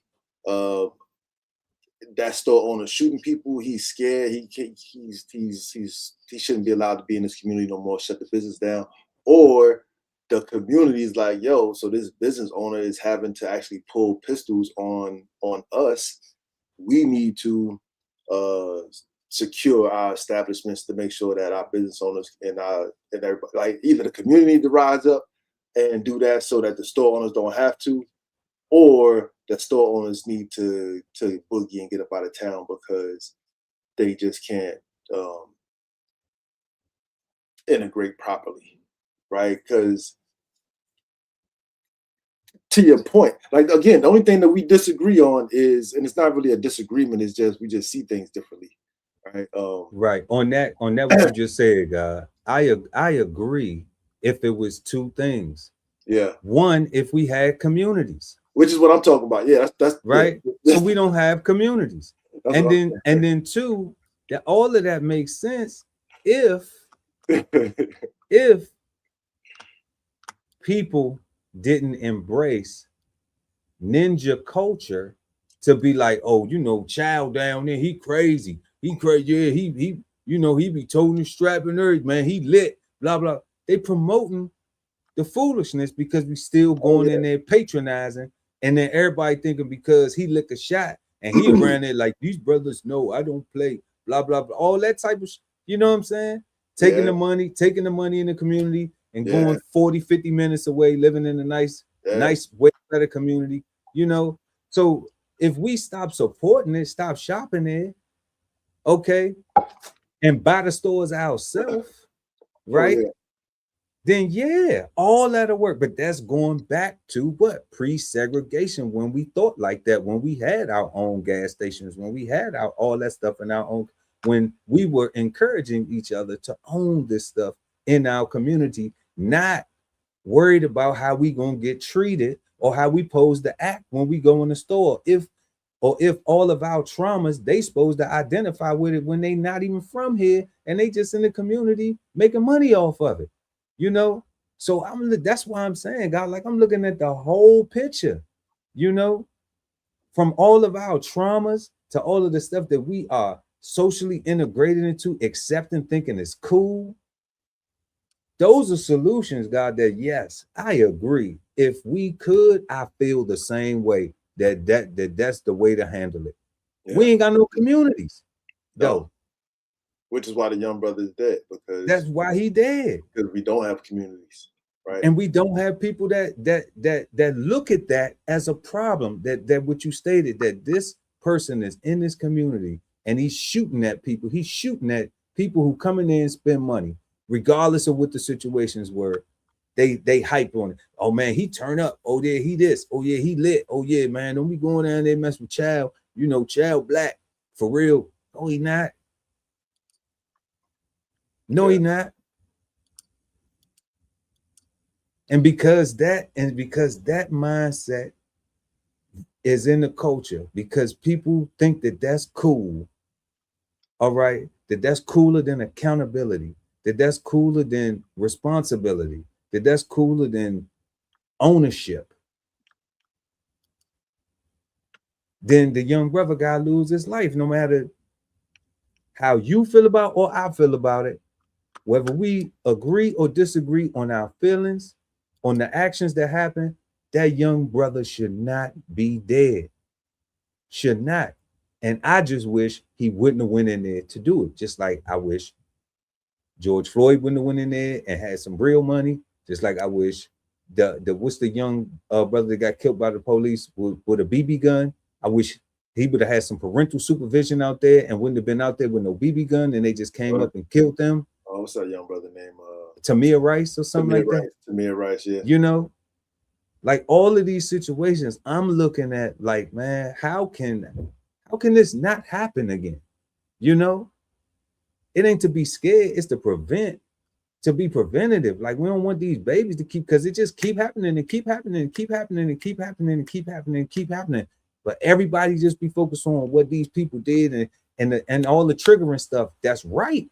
that store owner shooting people, he's scared, he shouldn't be allowed to be in this community no more, shut the business down, or the community is like, yo, so this business owner is having to actually pull pistols on us. We need to secure our establishments to make sure that our business owners and everybody, like, either the community need to rise up and do that so that the store owners don't have to, or the store owners need to boogie and get up out of town because they just can't integrate properly, right? Because to your point, like, again, the only thing that we disagree on is, and it's not really a disagreement, it's just we just see things differently, right? Right. On that what you just said, God, I agree if it was two things. Yeah. One, if we had communities. Which is what I'm talking about. Yeah, that's right. Yeah. So we don't have communities. And then two, that all of that makes sense if people didn't embrace ninja culture to be like, oh, you know, child down there, he crazy. He crazy. Yeah, he you know, he be toting the strap and everything, man. He lit, blah, blah. They promoting the foolishness because we still going in there patronizing. And then everybody thinking because he lick a shot and he around there like, these brothers know I don't play, blah, blah, blah. All that type of, you know what I'm saying? Taking the money in the community and going 40, 50 minutes away, living in a nice, way better community, you know? So if we stop supporting it, stop shopping there, okay, and buy the stores ourselves, right? Then yeah, all that'll work. But that's going back to what? Pre-segregation, when we thought like that, when we had our own gas stations, when we had all that stuff in our own, when we were encouraging each other to own this stuff in our community, not worried about how we gonna get treated or how we pose to act when we go in the store. If all of our traumas, they supposed to identify with it when they not even from here and they just in the community making money off of it. You know, so that's why I'm saying, God, like, I'm looking at the whole picture, you know, from all of our traumas to all of the stuff that we are socially integrated into, accepting, thinking is cool. Those are solutions, God, that yes, I agree. If we could, I feel the same way that's the way to handle it. Yeah. We ain't got no communities, though. Which is why the young brother is dead, because that's why he dead. Because we don't have communities, right? And we don't have people that look at that as a problem. That what you stated, that this person is in this community and he's shooting at people. He's shooting at people who come in there and spend money, regardless of what the situations were. They hype on it. Oh man, he turn up. Oh yeah, he this. Oh yeah, he lit. Oh yeah, man, don't be going down there mess with child. You know, child black for real. Oh, he not. No, he not. And because that mindset is in the culture, because people think that that's cool, all right, that's cooler than accountability, that's cooler than responsibility, that's cooler than ownership, then the young brother gotta lose his life, no matter how you feel about or I feel about it. Whether we agree or disagree on our feelings, on the actions that happen, that young brother should not be dead. Should not. And I just wish he wouldn't have went in there to do it. Just like I wish George Floyd wouldn't have went in there and had some real money. Just like I wish what's the young brother that got killed by the police with a BB gun. I wish he would have had some parental supervision out there and wouldn't have been out there with no BB gun and they just came up and killed them. Oh, what's that young brother name? Tamir Rice or something like that. Tamir Rice, yeah. You know, like all of these situations, I'm looking at like, man, how can this not happen again? You know, it ain't to be scared, it's to prevent to be preventative. Like, we don't want these babies to keep, because it just keep happening and keep happening and keep happening and keep happening and keep happening and keep happening. But everybody just be focused on what these people did and all the triggering stuff. That's right.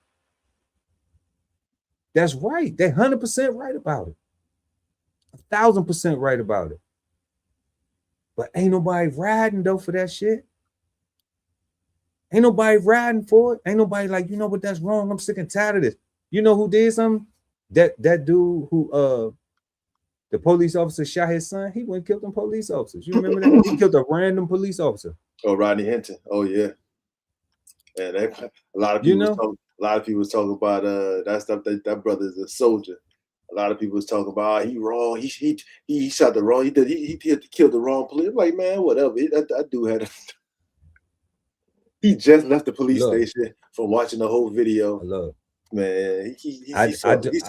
That's right. They're 100% right about it. 1,000% right about it. But ain't nobody riding though for that shit. Ain't nobody riding for it. Ain't nobody like, you know what, that's wrong. I'm sick and tired of this. You know who did something? That dude who the police officer shot his son. He went and killed them police officers. You remember that? He killed a random police officer. Oh, Rodney Hinton. Oh yeah. And a lot of people, was talking about that stuff. That brother is a soldier. A lot of people was talking about, he wrong. He shot the wrong. He killed the wrong police. I'm like, man, whatever. That dude had. He just left the police station from watching the whole video. Look, man, I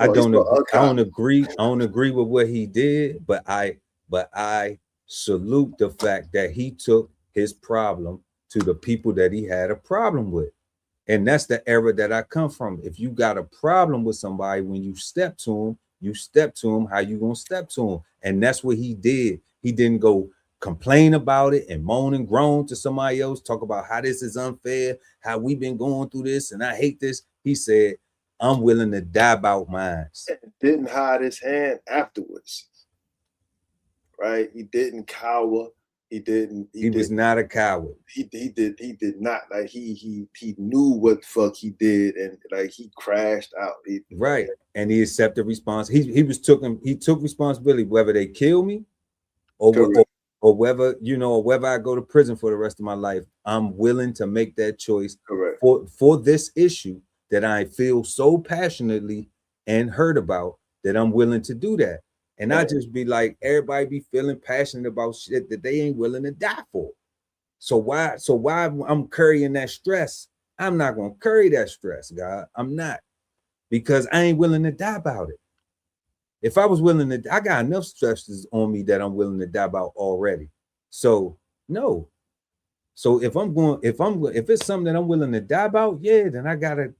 don't agree. I don't agree with what he did, but I salute the fact that he took his problem to the people that he had a problem with. And that's the era that I come from. If you got a problem with somebody, when you step to him, how you gonna step to him? And that's what he did. He didn't go complain about it and moan and groan to somebody else, talk about how this is unfair, how we've been going through this, and I hate this. He said, I'm willing to die about mine. Didn't hide his hand afterwards. Right? He didn't cower. He was not a coward. He did not. Like he knew what the fuck he did, and like he crashed out. Right. And he accepted response. He took responsibility, whether they kill me or whether, or whether I go to prison for the rest of my life. I'm willing to make that choice for this issue that I feel so passionately and hurt about, that I'm willing to do that. And I just be like, everybody be feeling passionate about shit that they ain't willing to die for. So why I'm carrying that stress? I'm not gonna carry that stress, God. I'm not, because I ain't willing to die about it. If I was willing to, I got enough stresses on me that I'm willing to die about already. So no. So if it's something that I'm willing to die about, then I gotta,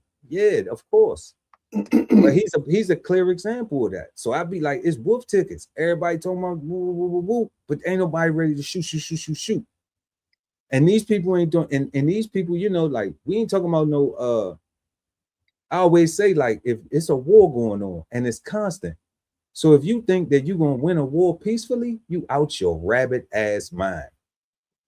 of course. But he's a clear example of that. So I'd be like, it's wolf tickets. Everybody talking about woo, woo, woo, woo, but ain't nobody ready to shoot. And these people ain't doing, and these people, like, we ain't talking about no I always say, like, if it's a war going on and it's constant. So if you think that you're gonna win a war peacefully, you out your rabbit ass mind.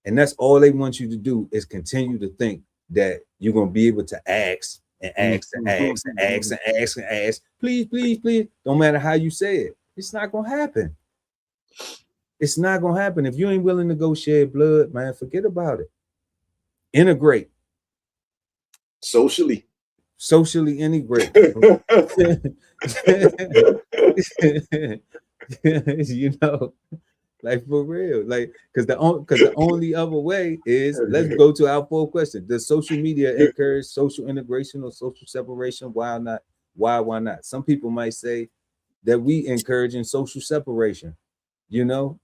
And that's all they want you to do, is continue to think that you're gonna be able to ask and ask and ask and ask and ask and ask. Please. Don't matter how you say it. It's not gonna happen. It's not gonna happen. If you ain't willing to go shed blood, man, forget about it. Integrate. Socially integrate. Like, for real, like, because the only other way is, let's go to our full question. Does social media encourage social integration or social separation? Why not? Why not? Some people might say that we encouraging social separation. No,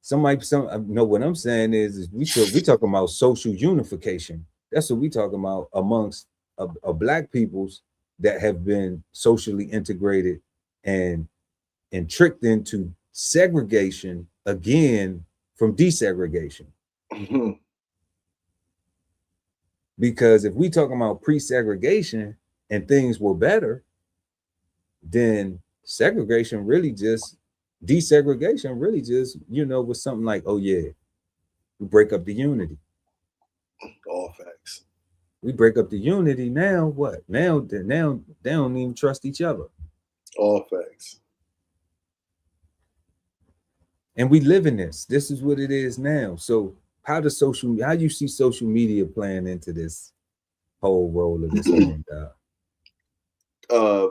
what I'm saying is we talking about social unification. That's what we talking about amongst a black peoples that have been socially integrated and tricked into segregation again from desegregation. Because if we talking about pre-segregation and things were better, then desegregation really just was something like, oh yeah, we break up the unity. All facts. We break up the unity. Now what? Now they don't even trust each other. All facts. And we live in this. This is what it is now. So how you see social media playing into this whole role of this thing?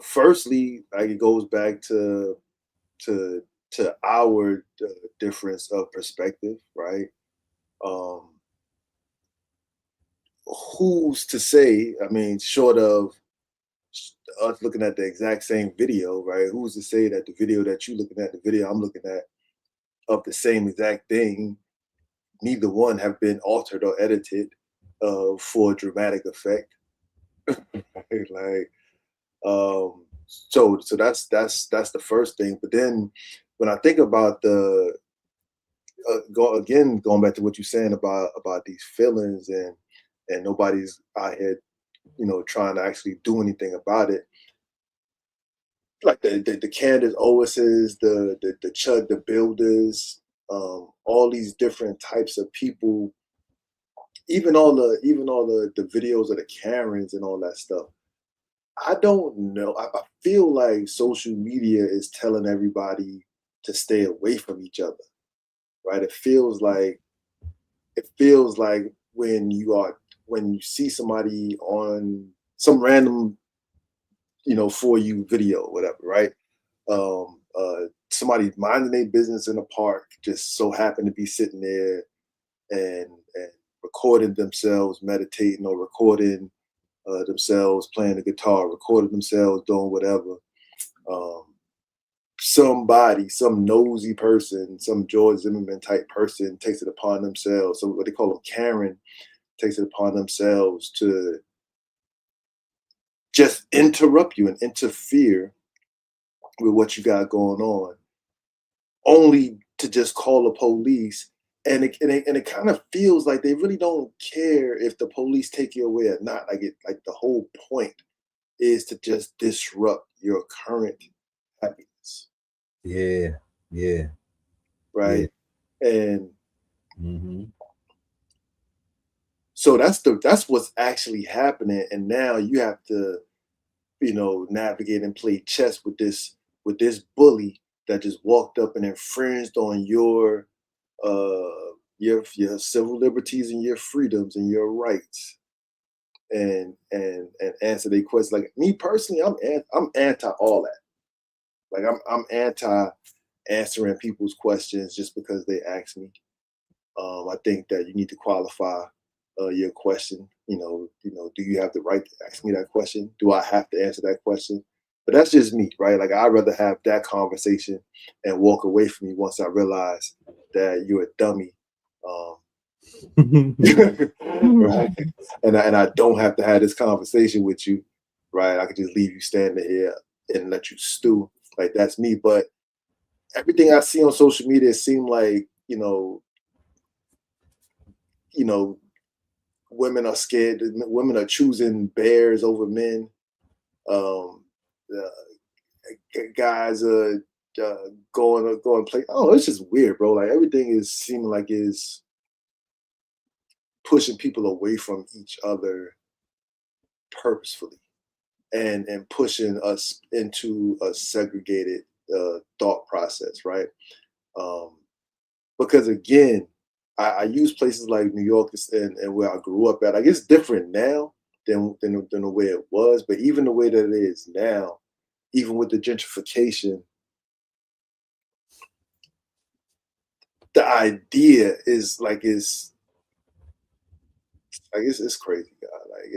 Firstly, like, it goes back to our difference of perspective, right? Who's to say? I mean, short of us looking at the exact same video, right? Who's to say that the video that you looking at, the video I'm looking at, of the same exact thing, neither one have been altered or edited for dramatic effect? Like, So that's the first thing. But then when I think about the going back to what you're saying about these feelings and nobody's out here, trying to actually do anything about it. Like the Candace Oweses, the Chud the Builders, all these different types of people, even all the videos of the Karens and all that stuff. I don't know. I feel like social media is telling everybody to stay away from each other, right? It feels like when you see somebody on some random, for you video, whatever, right? Somebody minding their business in a park, just so happen to be sitting there and recording themselves meditating, or recording themselves playing the guitar, recording themselves doing whatever. Some nosy person, some George Zimmerman type person takes it upon themselves. So what they call them Karen takes it upon themselves to just interrupt you and interfere with what you got going on, only to just call the police. And it kind of feels like they really don't care if the police take you away or not. Like the whole point is to just disrupt your current happiness. Yeah. Right. Yeah. And so that's what's actually happening. And now you have to, navigate and play chess with this bully that just walked up and infringed on your civil liberties and your freedoms and your rights, and answer their questions. Like me personally, I'm anti all that. Like I'm anti answering people's questions just because they ask me. I think that you need to qualify your question. Do you have the right to ask me that question? Do I have to answer that question? But that's just me, right? Like I'd rather have that conversation and walk away from you once I realize that you're a dummy. Right? And I don't have to have this conversation with you, right? I could just leave you standing here and let you stew. Like that's me. But everything I see on social media seem like, women are scared. Women are choosing bears over men. Guys are going to play. Oh, it's just weird, bro. Like everything is seeming like is pushing people away from each other purposefully, and pushing us into a segregated thought process, right? Because again, I use places like New York and where I grew up at. I guess different now than the way it was, but even the way that it is now, even with the gentrification, the idea is it's crazy, God. Like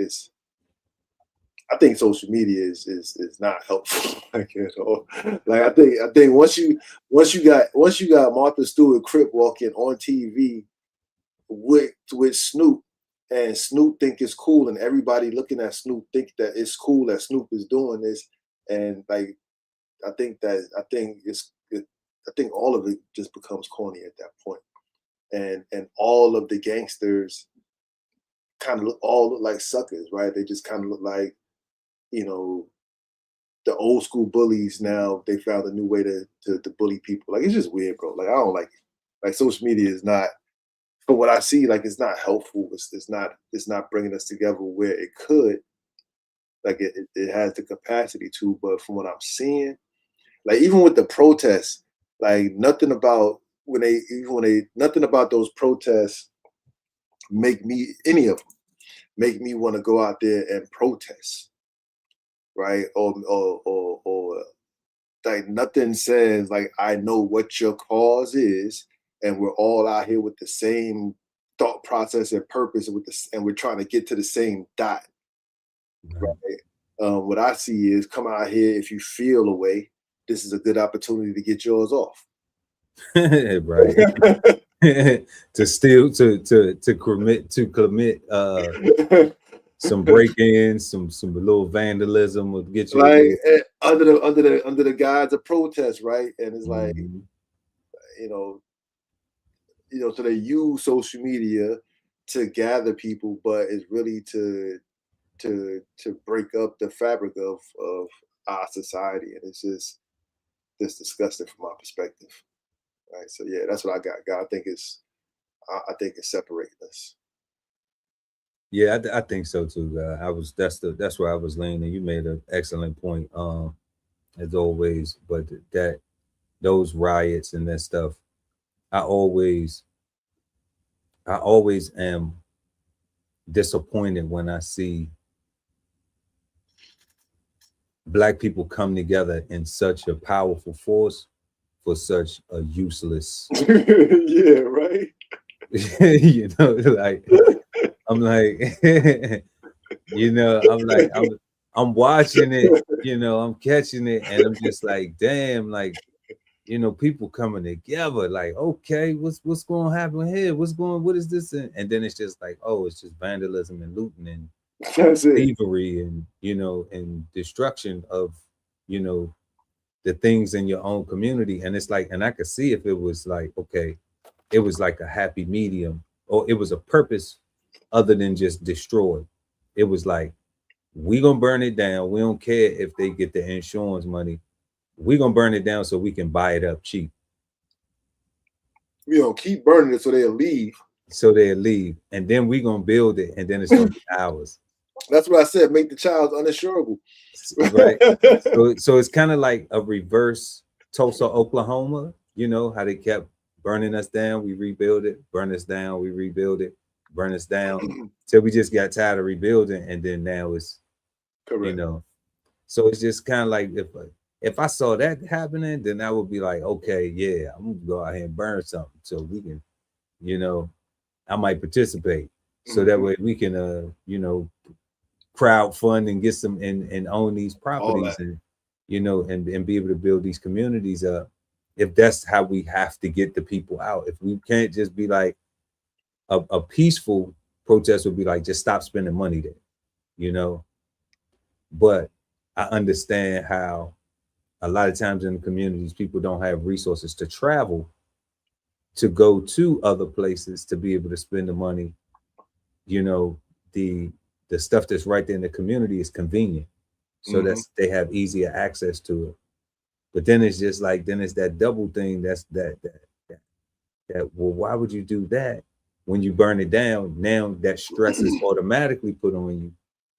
I think social media is not helpful like at all. Like I think once you got Martha Stewart Crip walking on TV with Snoop, and Snoop think it's cool, and everybody looking at Snoop think that it's cool that Snoop is doing this, and like I think all of it just becomes corny at that point, and all of the gangsters kind of look like suckers, right? They just kind of look like, the old school bullies. Now they found a new way to bully people. Like it's just weird, bro. Like I don't like it. Like social media is not, for what I see, like it's not helpful. It's not bringing us together where it could. Like it has the capacity to, but from what I'm seeing, like even with the protests, like nothing about those protests any of them make me want to go out there and protest, right? Or like nothing says like I know what your cause is, and we're all out here with the same thought process and purpose, and we're trying to get to the same dot, right? What I see is come out here if you feel a way. This is a good opportunity to get yours off. Right. to commit some break-ins, some little vandalism will get you a like little, under the guise of protest, right? And it's like, you know, so they use social media to gather people, but it's really to break up the fabric of our society, and it's just disgusting from my perspective, right? So yeah, that's what I got. God, I think it's separating us. Yeah, I think so too. That's where I was leaning. You made an excellent point, as always. But those riots and that stuff, I always am disappointed when I see Black people come together in such a powerful force for such a useless. Yeah, right. You know, like I'm like, you know, I'm watching it, you know, I'm catching it, and I'm just like, damn, like, you know, people coming together, like, okay, what's going to happen here? What is this? And then it's just like, oh, it's just vandalism and looting and That's it. thievery and, you know, and destruction of, you know, the things in your own community. And it's like, and I could see if it was like, okay, it was like a happy medium, or it was a purpose other than just destroy. It was like, we gonna burn it down. We don't care if they get the insurance money. We gonna burn it down so we can buy it up cheap. Keep burning it so they'll leave. So they'll leave, and then we gonna build it, and then it's gonna be ours. That's what I said. Make the child uninsurable. Right. So it's kind of like a reverse Tulsa, Oklahoma. You know how they kept burning us down, we rebuild it, burn us down, we rebuild it, burn us down, till we just got tired of rebuilding, and then now it's correct. You know, so it's just kind of like if I saw that happening, then I would be like, okay, yeah, I'm gonna go out here and burn something so we can, you know, I might participate, so that way we can, you know, crowd fund and get some and own these properties and, you know, and be able to build these communities up. If that's how we have to get the people out, if we can't just be like a peaceful protest would be like, just stop spending money there, you know. But I understand how a lot of times in the communities, people don't have resources to travel to go to other places to be able to spend the money. You know, the stuff that's right there in the community is convenient, so that's they have easier access to it. But then it's just like, then it's that double thing. That's that well, why would you do that when you burn it down? Now that stress is automatically put on you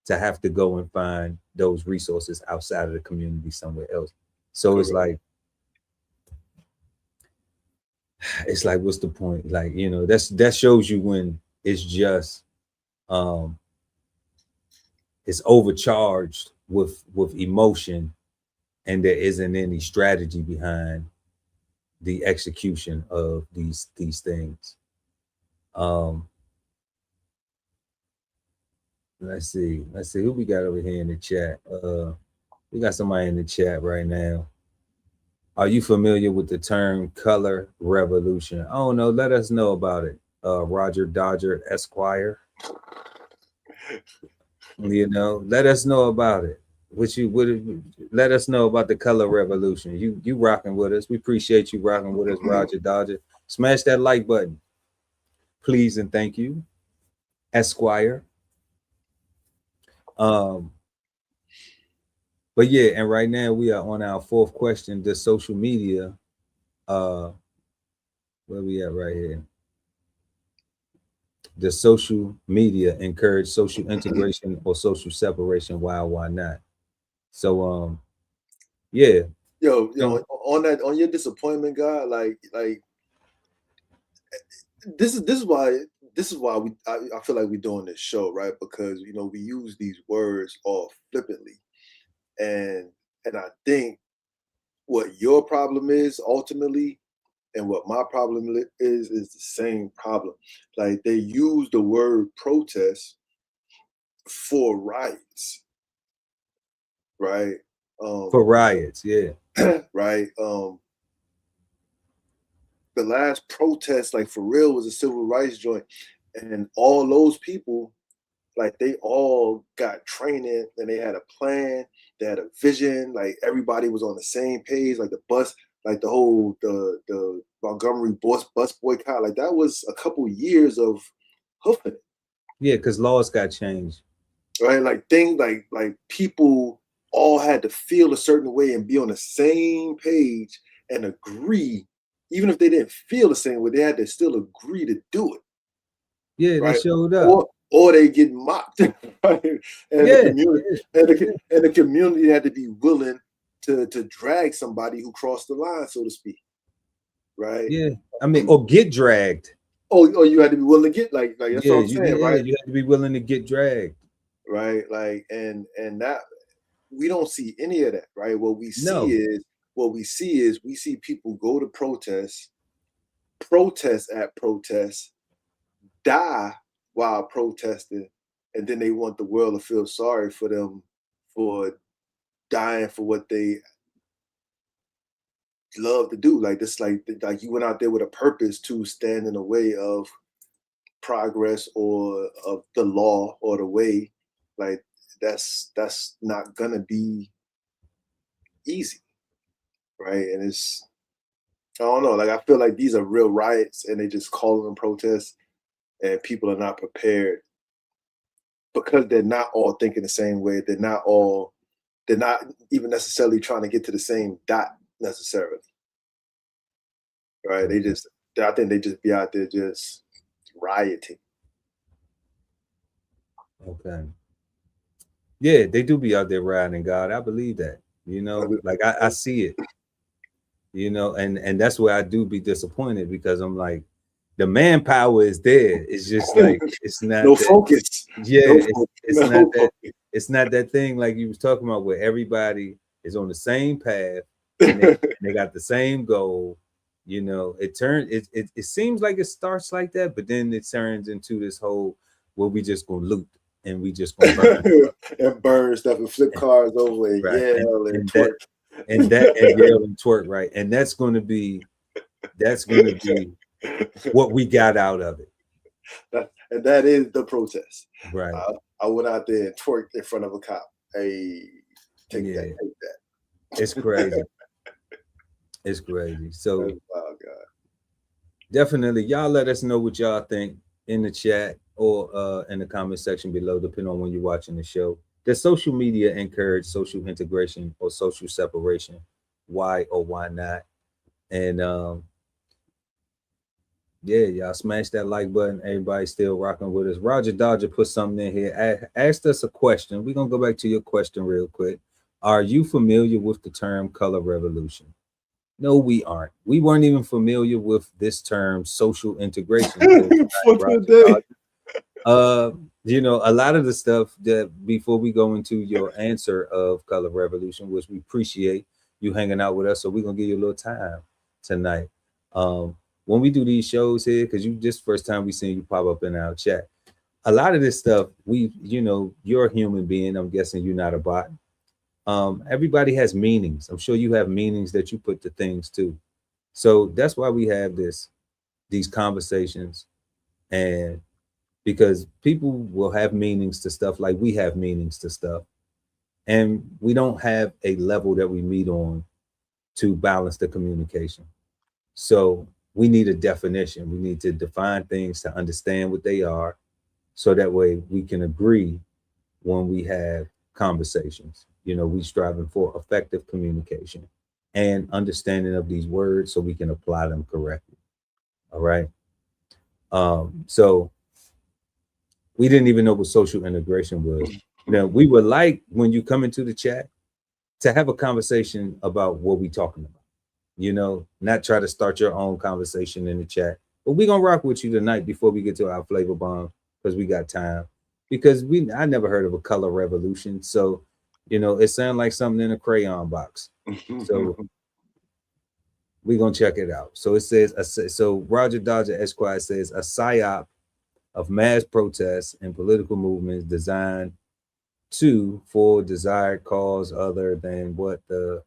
to have to go and find those resources outside of the community somewhere else. So it's like, what's the point? Like, you know, that shows you when it's just it's overcharged with emotion, and there isn't any strategy behind the execution of these things. Let's see who we got over here in the chat. We got somebody in the chat right now. Are you familiar with the term color revolution? Oh no, let us know about it. Roger Dodger Esquire. You know, let us know about it. Let us know about the color revolution. You rocking with us. We appreciate you rocking with us, Roger Dodger. Smash that like button, please, and thank you, Esquire. But yeah, and right now we are on our fourth question. Does social media, where we at right here? Does social media encourage social integration or social separation? Why not? So yeah. Yo, on your disappointment, God, like this is why I feel like we're doing this show, right? Because, you know, we use these words all flippantly, and I think what your problem is ultimately, and what my problem is the same problem. Like, they use the word protest for riots, right? For riots, yeah. Right. The last protest, like for real, was a civil rights joint, and all those people like they all got training and they had a plan, they had a vision, like everybody was on the same page, like the bus, like the whole the Montgomery bus boycott, like that was a couple years of hoofing it. Yeah, because laws got changed. Right? Like things like people all had to feel a certain way and be on the same page and agree, even if they didn't feel the same way, they had to still agree to do it. Yeah, right? They showed up. Or they get mocked. Right? And Yeah, the community had to be willing to drag somebody who crossed the line, so to speak. Right? Yeah. I mean, or get dragged. Oh, you had to be willing to get like that's what I'm saying, right? You had to be willing to get dragged. Right. Like and that we don't see any of that, right? What we see is we see people go to protest at protests, die while protesting, and then they want the world to feel sorry for them for dying for what they love to do. Like this, like you went out there with a purpose to stand in the way of progress or of the law or the way. Like that's not gonna be easy, right? And it's, I don't know, like I feel like these are real riots and they just call them protests and people are not prepared because they're not all thinking the same way. They're not even necessarily trying to get to the same dot necessarily. Right? I think they just be out there just rioting. Okay. Yeah, they do be out there riding, God. I believe that. You know, like I see it. You know, and that's where I do be disappointed because I'm like, the manpower is there. It's just like it's not no focus. Yeah, it's not that thing like you was talking about where everybody is on the same path and they got the same goal. You know, it seems like it starts like that, but then it turns into this whole, well, we just gonna loot and we just gonna burn and burn stuff and flip cars over and right. yell and twerk. And yell and twerk, right? And that's gonna be what we got out of it. And that is the protest. Right. I went out there and twerked in front of a cop. Hey, take that. It's crazy. It's crazy. So oh God. Definitely, y'all let us know what y'all think in the chat or in the comment section below, depending on when you're watching the show. Does social media encourage social integration or social separation? Why or why not? And yeah, y'all smash that like button. Everybody still rocking with us. Roger Dodger put something in here. Asked us a question. We're going to go back to your question real quick. Are you familiar with the term color revolution? No, we aren't. We weren't even familiar with this term social integration. You know, a lot of the stuff that before we go into your answer of color revolution, which we appreciate you hanging out with us. So we're going to give you a little time tonight. When we do these shows here, because you just first time we seen you pop up in our chat, a lot of this stuff, you know, you're a human being. I'm guessing you're not a bot. Everybody has meanings. I'm sure you have meanings that you put to things too. So that's why we have these conversations, and because people will have meanings to stuff like we have meanings to stuff, and we don't have a level that we meet on to balance the communication. So we need a definition. We need to define things to understand what they are, so that way we can agree when we have conversations. You know, we striving for effective communication and understanding of these words so we can apply them correctly. All right. So we didn't even know what social integration was. Now, we would like, when you come into the chat, to have a conversation about what we're talking about. You know, not try to start your own conversation in the chat. But we're going to rock with you tonight before we get to our flavor bomb, because we got time. Because I never heard of a color revolution. So, you know, it sounds like something in a crayon box. So we're going to check it out. So it says, so Roger Dodger Esquire says, a psyop of mass protests and political movements designed for desired cause other than what the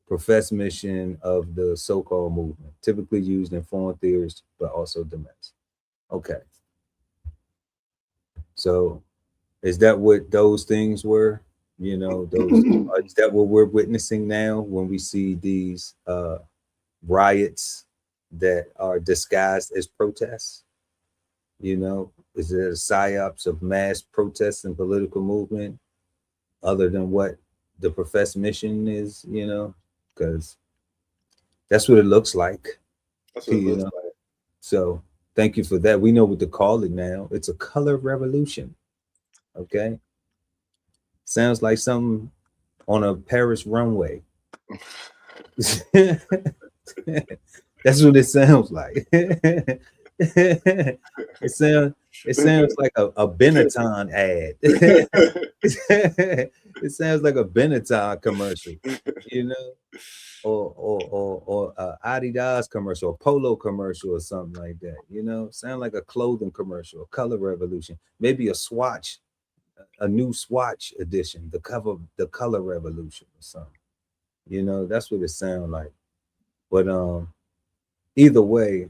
professed mission of the so-called movement, typically used in foreign theaters, but also domestic. Okay. So Is that what those things were? You know, those is that what we're witnessing now when we see these riots that are disguised as protests? You know, is it a psyops of mass protests and political movement other than what the professed mission is, you know? Because that's what it looks like. That's what it You looks know? like. So thank you for that. We know what to call it now. It's a color revolution. Okay. Sounds like something on a Paris runway. That's what it sounds like. it sounds like a Benetton ad. It sounds like a Benetton commercial, you know, or Adidas commercial, or Polo commercial, or something like that. You know, sound like a clothing commercial, a color revolution, maybe a Swatch, a new Swatch edition, the color revolution or something. You know, that's what it sounds like. But either way,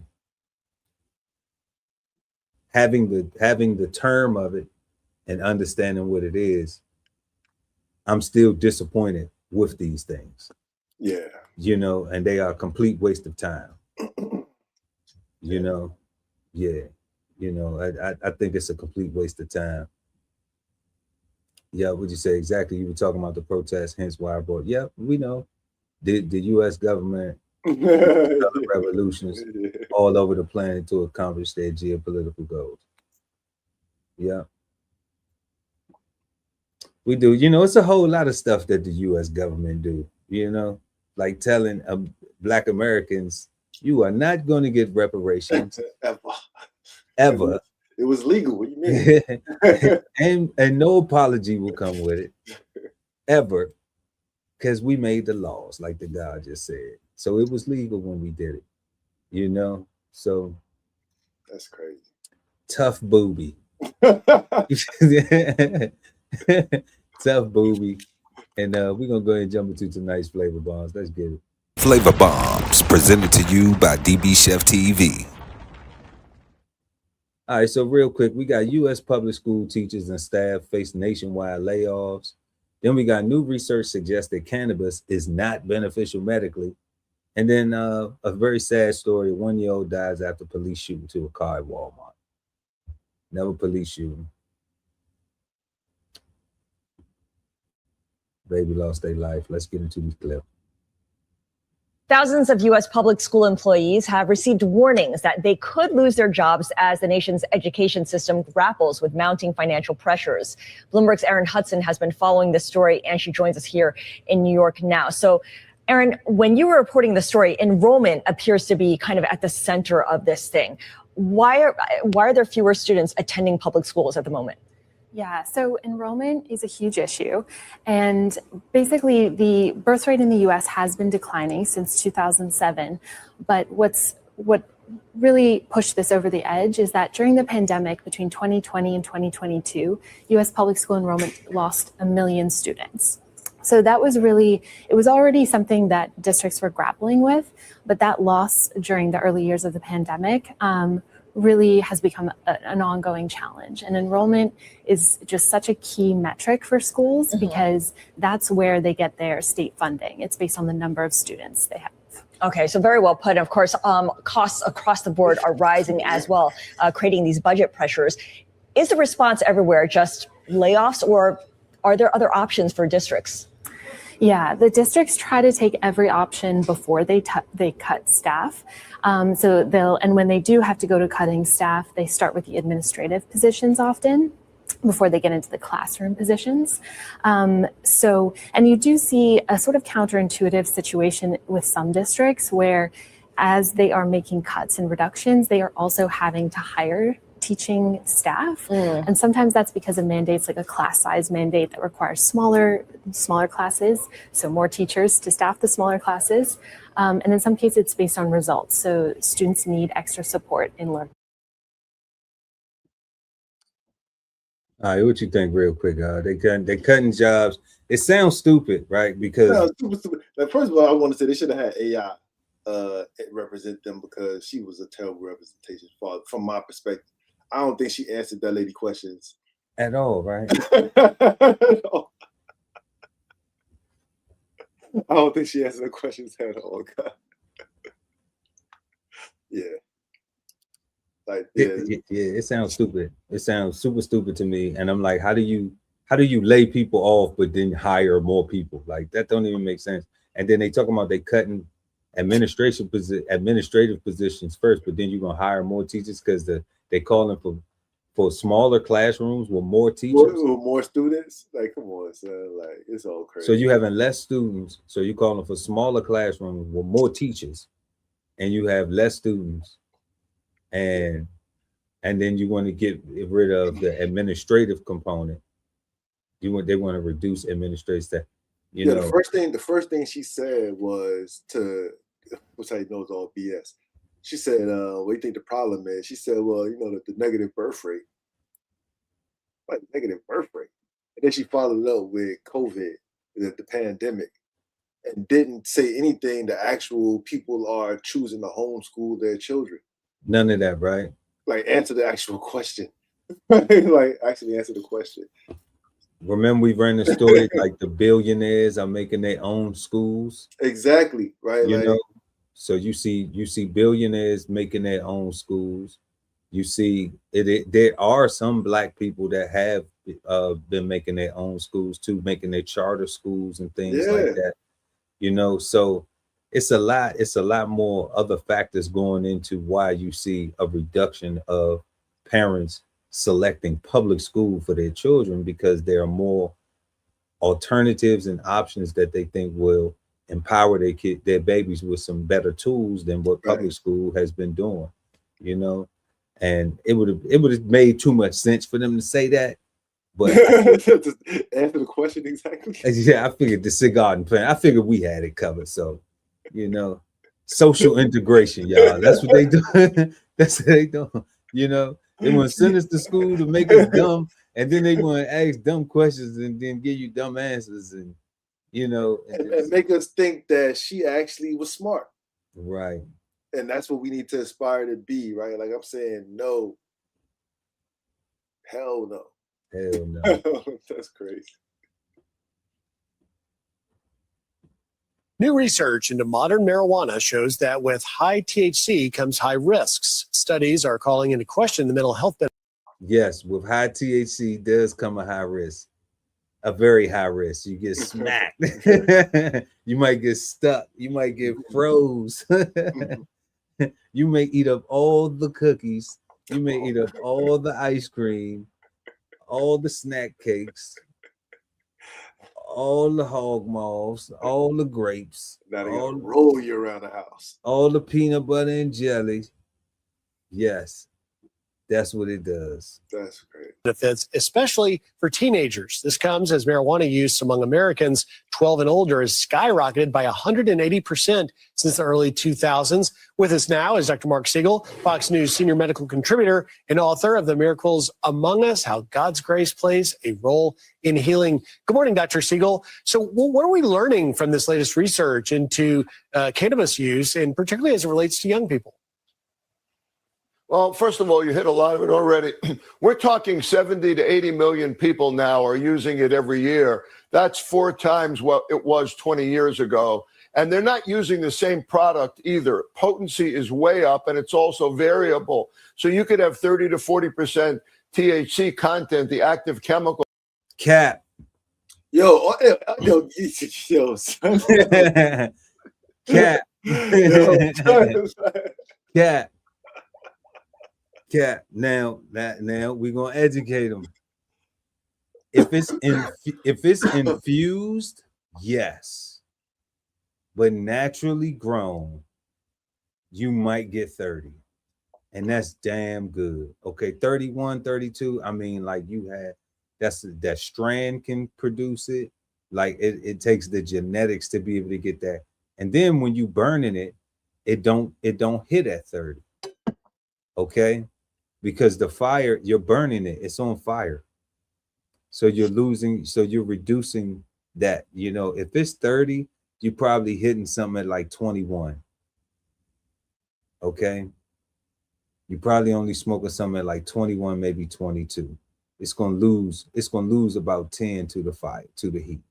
having the term of it and understanding what it is, I'm still disappointed with these things. Yeah. You know, and they are a complete waste of time. You know, yeah. You know, I think it's a complete waste of time. Yeah, would you say exactly? You were talking about the protests, hence why I brought. Yeah, we know the U.S. government revolutions all over the planet to accomplish their geopolitical goals. Yeah, we do. You know, it's a whole lot of stuff that the U.S. government do. You know, like telling Black Americans, you are not going to get reparations ever. It was legal. What do you mean? and no apology will come with it ever, because we made the laws, like the guy just said. So it was legal when we did it. You know, so that's crazy. Tough booby. Tough booby. And we're gonna go ahead and jump into tonight's flavor bombs. Let's get it. Flavor bombs presented to you by DBCHEFTV. All right, so real quick, we got U.S. public school teachers and staff face nationwide layoffs. Then we got new research suggests that cannabis is not beneficial medically. And then a very sad story: a 1-year-old dies after police shooting to a car at Walmart. Never police shooting. Baby lost their life. Let's get into this clip. Thousands of U.S. public school employees have received warnings that they could lose their jobs as the nation's education system grapples with mounting financial pressures. Bloomberg's Erin Hudson has been following this story, and she joins us here in New York now. So, Erin, when you were reporting the story, enrollment appears to be kind of at the center of this thing. Why are there fewer students attending public schools at the moment? Yeah, so enrollment is a huge issue. And basically, the birth rate in the U.S. has been declining since 2007. But what really pushed this over the edge is that during the pandemic between 2020 and 2022, U.S. public school enrollment lost 1 million students. So that was it was already something that districts were grappling with, but that loss during the early years of the pandemic really has become an ongoing challenge. And enrollment is just such a key metric for schools because that's where they get their state funding. It's based on the number of students they have. Okay, so very well put. Of course, costs across the board are rising as well, creating these budget pressures. Is the response everywhere just layoffs, or are there other options for districts? Yeah, the districts try to take every option before they cut staff. And when they do have to go to cutting staff, they start with the administrative positions often before they get into the classroom positions. And you do see a sort of counterintuitive situation with some districts where, as they are making cuts and reductions, they are also having to hire teaching staff. And sometimes that's because of mandates like a class size mandate that requires smaller classes, so more teachers to staff the smaller classes. And in some cases, it's based on results. So students need extra support in learning. All right, what you think real quick? They cutting jobs. It sounds stupid, right? Because stupid. Like, first of all, I want to say they should have had AI represent them, because she was a terrible representation from my perspective. I don't think she answered that lady questions At all, right? I don't think she answered the questions at all. God. Yeah. Like, yeah. It sounds stupid. It sounds super stupid to me. And I'm like, how do you lay people off but then hire more people? Like, that don't even make sense. And then they talk about they cutting administrative positions first, but then you're gonna hire more teachers because they calling for smaller classrooms with more teachers, more students. Like, come on, son. Like, it's all crazy. So you having less students, so you calling for smaller classrooms with more teachers, and you have less students, and then you want to get rid of the administrative component. They want to reduce administrative staff. You know, the first thing she said was which I know is all BS. She said, what do you think the problem is? She said, well, you know, the negative birth rate. Like, negative birth rate. And then she followed up with COVID, the pandemic, and didn't say anything that actual people are choosing to homeschool their children. None of that, right? Like, answer the actual question. Like, actually answer the question. Remember, we ran the story like the billionaires are making their own schools. Exactly, right? You know, so you see billionaires making their own schools. You see there are some Black people that have been making their own schools too, making their charter schools and things like that. You know, so it's a lot more other factors going into why you see a reduction of parents selecting public school for their children, because there are more alternatives and options that they think will empower their babies with some better tools than what public school has been doing, you know. And it would have made too much sense for them to say that. But answer the question exactly. Yeah, I figured the Cigarden Panel. I figured we had it covered. So, you know, social integration, y'all. That's what they do. That's what they do. You know, they want to send us to school to make us dumb, and then they want to ask dumb questions and then give you dumb answers, and you know, and make us think that she actually was smart. Right. And that's what we need to aspire to be, right? Like, I'm saying, no. Hell no. Hell no. That's crazy. New research into modern marijuana shows that with high THC comes high risks. Studies are calling into question the mental health benefits. Yes, with high THC does come a high risk. A very high risk. You get smacked. You might get stuck. You might get froze. You may eat up all the cookies. You may eat up all the ice cream, all the snack cakes, all the hog maws, all the grapes. Now they gonna roll you around the house. All the peanut butter and jelly. Yes, that's what it does. That's great. Benefits, especially for teenagers. This comes as marijuana use among Americans 12 and older has skyrocketed by 180% since the early 2000s. With us now is Dr. Mark Siegel, Fox News senior medical contributor and author of The Miracles Among Us, How God's Grace Plays a Role in Healing. Good morning, Dr. Siegel. So what are we learning from this latest research into cannabis use, and particularly as it relates to young people? Well, first of all, you hit a lot of it already. We're talking 70 to 80 million people now are using it every year. That's 4 times what it was 20 years ago. And they're not using the same product either. Potency is way up, and it's also variable. So you could have 30 to 40% THC content, the active chemical. Cap. Yo, son. Cap. Cap. Cap. Now we're gonna educate them. If it's infused, yes, but naturally grown, you might get 30, and that's damn good. Okay, 31, 32. I mean, like you had that strand can produce it. Like it takes the genetics to be able to get that, and then when you burning it, it don't hit at 30. Okay. Because the fire, you're burning it, it's on fire. So you're reducing that. You know, if it's 30, you're probably hitting something at like 21. Okay. You probably only smoking something at like 21, maybe 22. it's gonna lose about 10 to the heat.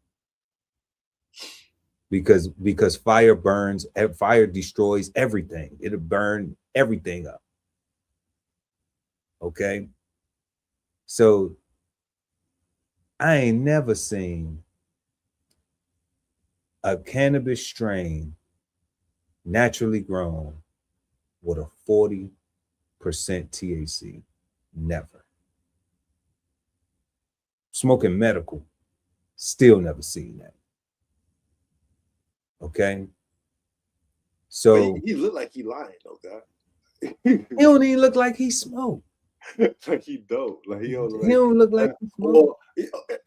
Because fire destroys everything. It'll burn everything up. Okay. So I ain't never seen a cannabis strain naturally grown with a 40% THC. Never. Smoking medical, still never seen that. Okay. So he looked like he lying though, God. He don't even look like he smoked. Like he dope. Like he don't look like he smoked.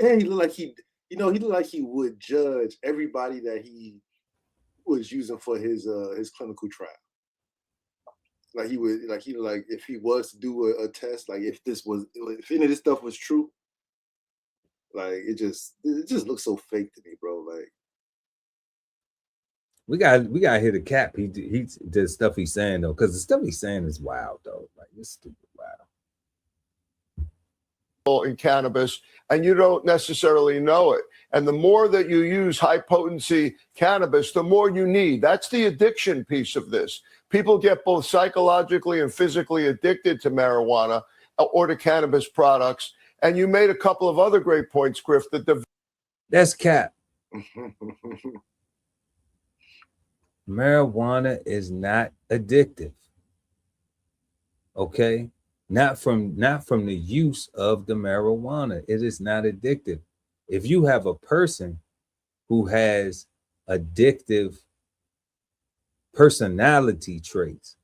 And he look like he looked like he would judge everybody that he was using for his clinical trial. Like he would, like if he was to do a test, like if any of this stuff was true, like it just looks so fake to me, bro. Like we gotta hit a cap. He the stuff he's saying though, because the stuff he's saying is wild though. Like it's stupid wild. In cannabis, and you don't necessarily know it. And the more that you use high potency cannabis, the more you need. That's the addiction piece of this. People get both psychologically and physically addicted to marijuana or to cannabis products. And you made a couple of other great points, Griff. That's cap. Marijuana is not addictive. Okay? Not from the use of the marijuana. It is not addictive. If you have a person who has addictive personality traits,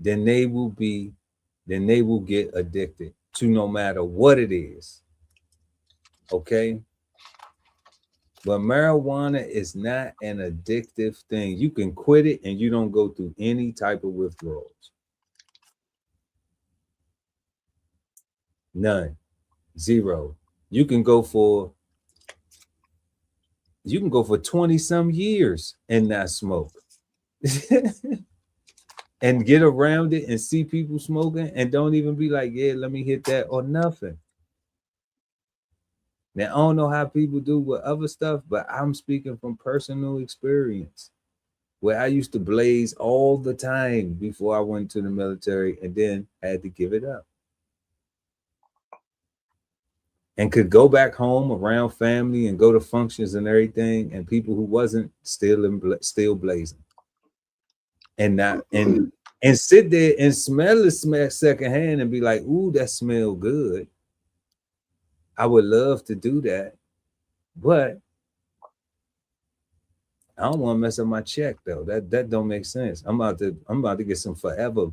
then they will get addicted to no matter what it is. Okay? But marijuana is not an addictive thing. You can quit it and you don't go through any type of withdrawals. None. Zero. You can go for 20 some years and not smoke. And get around it and see people smoking and don't even be like, yeah, let me hit that or nothing. Now, I don't know how people do with other stuff, but I'm speaking from personal experience where I used to blaze all the time before I went to the military and then had to give it up. And could go back home around family and go to functions and everything, and people who wasn't still blazing, and not and sit there and smell it secondhand and be like, "Ooh, that smell good." I would love to do that, but I don't want to mess up my check though. That don't make sense. I'm about to get some forever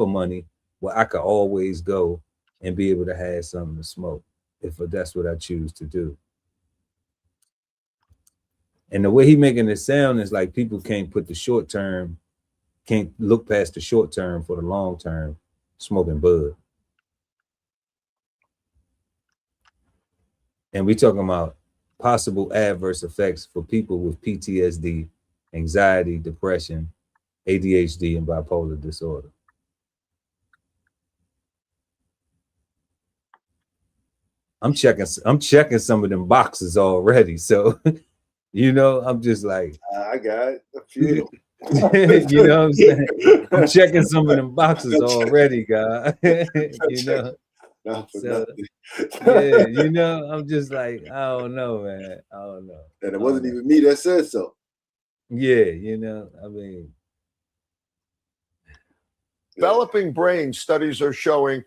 money where I could always go and be able to have something to smoke if that's what I choose to do. And the way he making it sound is like people can't look past the short term for the long term smoking bud. And we talking about possible adverse effects for people with PTSD, anxiety, depression, ADHD, and bipolar disorder. I'm checking some of them boxes already. So, I'm just like, I got a few. You know what I'm saying? I'm checking some of them boxes already, guy. I'm just like, I don't know, man. I don't know. And it wasn't even me that said so. Yeah, I mean. Developing brain studies are showing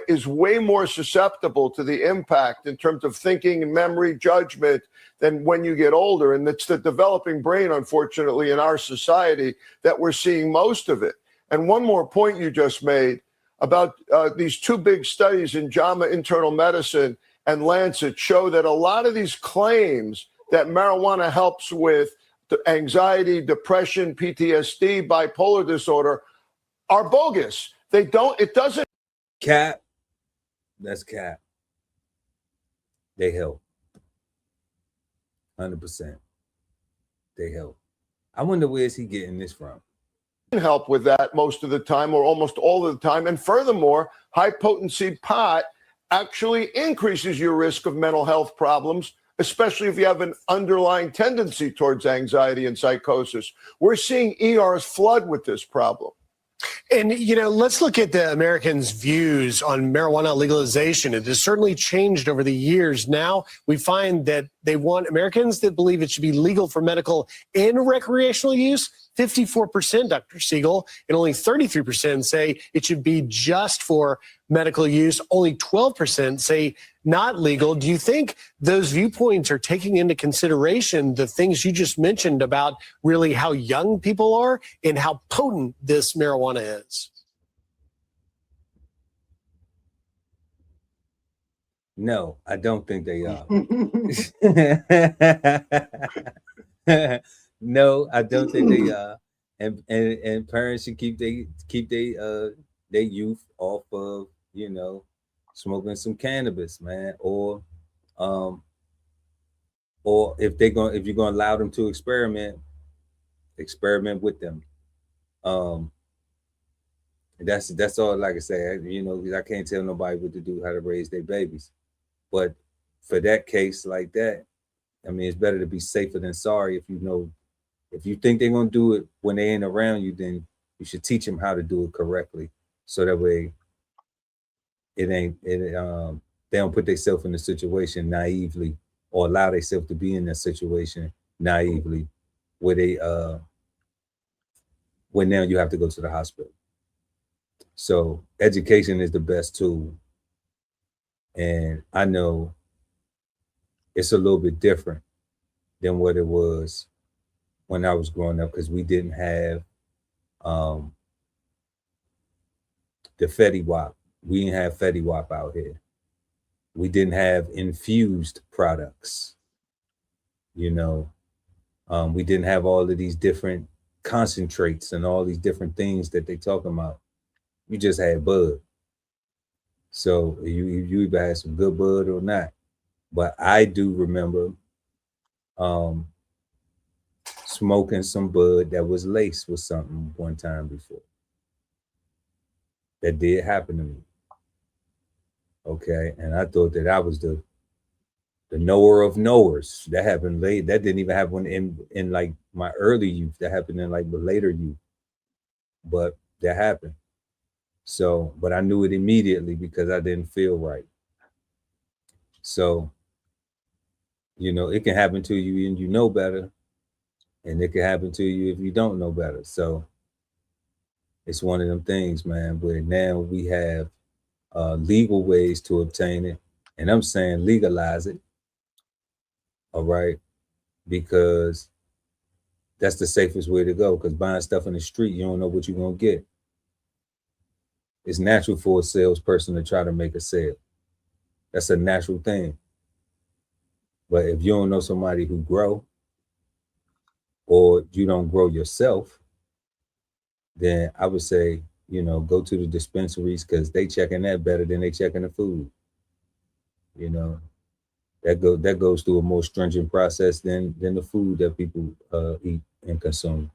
is way more susceptible to the impact in terms of thinking and memory judgment than when you get older. And it's the developing brain, unfortunately, in our society that we're seeing most of it. And one more point you just made about these two big studies in JAMA Internal Medicine and Lancet show that a lot of these claims that marijuana helps with anxiety, depression, PTSD, bipolar disorder are bogus. It doesn't. Cap. That's cap. They help. 100%. They help. I wonder where's he getting this from? Help with that most of the time or almost all of the time. And furthermore, high potency pot actually increases your risk of mental health problems, especially if you have an underlying tendency towards anxiety and psychosis. We're seeing ERs flood with this problem. And, you know, let's look at the Americans' views on marijuana legalization. It has certainly changed over the years. Now we find that they want Americans that believe it should be legal for medical and recreational use. 54%, Dr. Siegel, and only 33% say it should be just for medical use. Only 12% say not legal. Do you think those viewpoints are taking into consideration the things you just mentioned about really how young people are and how potent this marijuana is? No, I don't think they are. No, I don't think they are. And parents should keep their youth off of, you know, smoking some cannabis, man, or if you're gonna allow them to experiment with them. That's all. Like I say, you know, I can't tell nobody what to do, how to raise their babies. But for that case like that, I mean, it's better to be safer than sorry. If you think they're gonna do it when they ain't around you, then you should teach them how to do it correctly, so that way they don't put themselves in a situation naively, or allow themselves to be in that situation naively, where now you have to go to the hospital. So education is the best tool. And I know it's a little bit different than what it was when I was growing up, because we didn't have the Fetty Wap. We didn't have Fetty Wap out here. We didn't have infused products. You know, we didn't have all of these different concentrates and all these different things that they talking about. You just had bud. So you either had some good bud or not. But I do remember smoking some bud that was laced with something one time before. That did happen to me. Okay, and I thought that I was the knower of knowers. That happened late. That didn't even happen in like my early youth. That happened in like the later youth. But that happened. So, but I knew it immediately because I didn't feel right. So, you know, it can happen to you and you know better, and it can happen to you if you don't know better. So it's one of them things, man, where now we have legal ways to obtain it. And I'm saying legalize it. All right. Because that's the safest way to go. Because buying stuff in the street, you don't know what you're going to get. It's natural for a salesperson to try to make a sale. That's a natural thing. But if you don't know somebody who grow, or you don't grow yourself, then I would say, you know, go to the dispensaries, because they checking that better than they checking the food. You know, that goes through a more stringent process than the food that people eat and consume.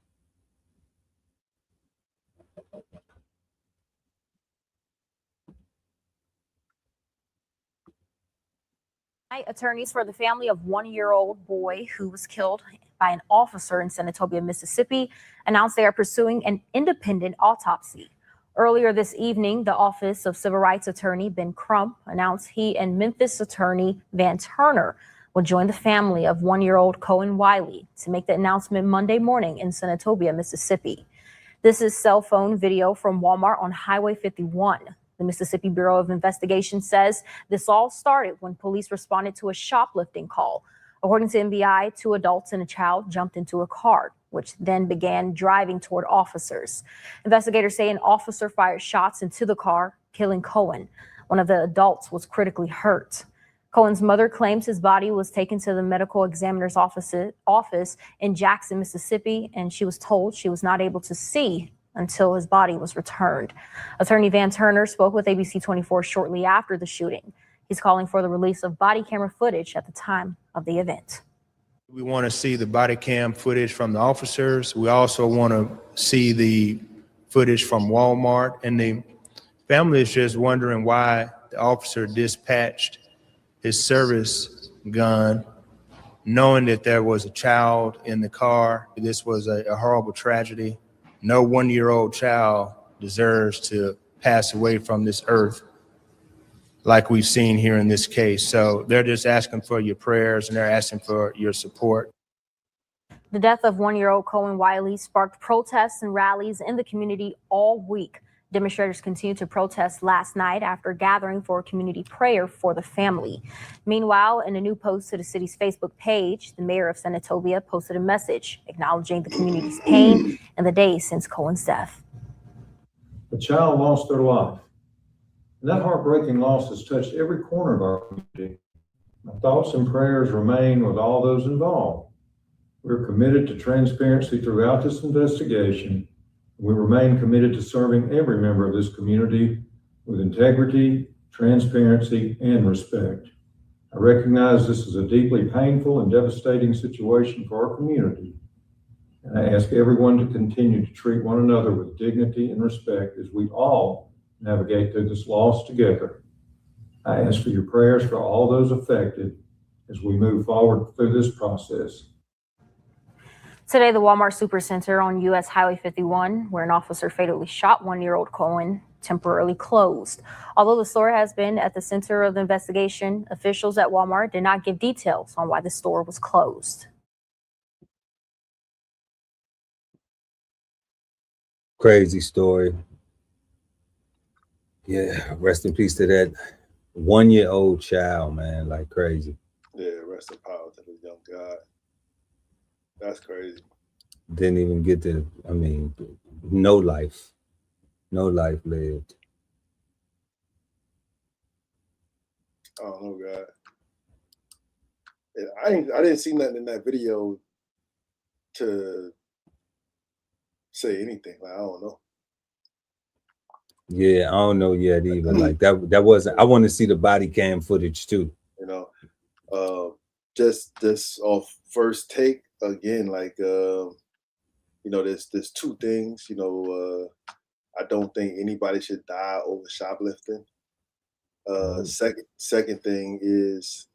Attorneys for the family of one-year-old boy who was killed by an officer in Senatobia, Mississippi, announced they are pursuing an independent autopsy. Earlier this evening, the Office of Civil Rights Attorney Ben Crump announced he and Memphis attorney Van Turner will join the family of one-year-old Cohen Wiley to make the announcement Monday morning in Senatobia, Mississippi. This is cell phone video from Walmart on Highway 51. The Mississippi Bureau of Investigation says this all started when police responded to a shoplifting call. According to MBI, 2 adults and a child jumped into a car, which then began driving toward officers. Investigators say an officer fired shots into the car, killing Cohen. One of the adults was critically hurt. Cohen's mother claims his body was taken to the medical examiner's office in Jackson, Mississippi, and she was told she was not able to see until his body was returned. Attorney Van Turner spoke with ABC 24 shortly after the shooting. He's calling for the release of body camera footage at the time of the event. We want to see the body cam footage from the officers. We also want to see the footage from Walmart, and the family is just wondering why The officer dispatched his service gun, knowing that there was a child in the car. This was a horrible tragedy. No 1-year-old child deserves to pass away from this earth like we've seen here in this case. So they're just asking for your prayers and they're asking for your support. The death of 1-year-old Cohen Wiley sparked protests and rallies in the community all week. Demonstrators continued to protest last night after gathering for a community prayer for the family. Meanwhile, in a new post to the city's Facebook page, the mayor of Senatobia posted a message acknowledging the community's pain in the days since Cohen's death. A child lost their life, and that heartbreaking loss has touched every corner of our community. My thoughts and prayers remain with all those involved. We're committed to transparency throughout this investigation. We remain committed to serving every member of this community with integrity, transparency, and respect. I recognize this is a deeply painful and devastating situation for our community, and I ask everyone to continue to treat one another with dignity and respect as we all navigate through this loss together. I ask for your prayers for all those affected as we move forward through this process. Today, the Walmart Supercenter on U.S. Highway 51, where an officer fatally shot 1-year-old Cohen, temporarily closed. Although the store has been at the center of the investigation, officials at Walmart did not give details on why the store was closed. Crazy story. Yeah, rest in peace to that 1-year-old child, man, like crazy. Yeah, rest in power to the young guy. That's crazy. Didn't even get to, I mean, no life lived. I don't know, God. And I didn't see nothing in that video to say anything. Like, I don't know. Yeah, I don't know yet either. Like that wasn't. I want to see the body cam footage too. You know, just off first take again. Like, you know, there's two things. You know, I don't think anybody should die over shoplifting. Second thing is,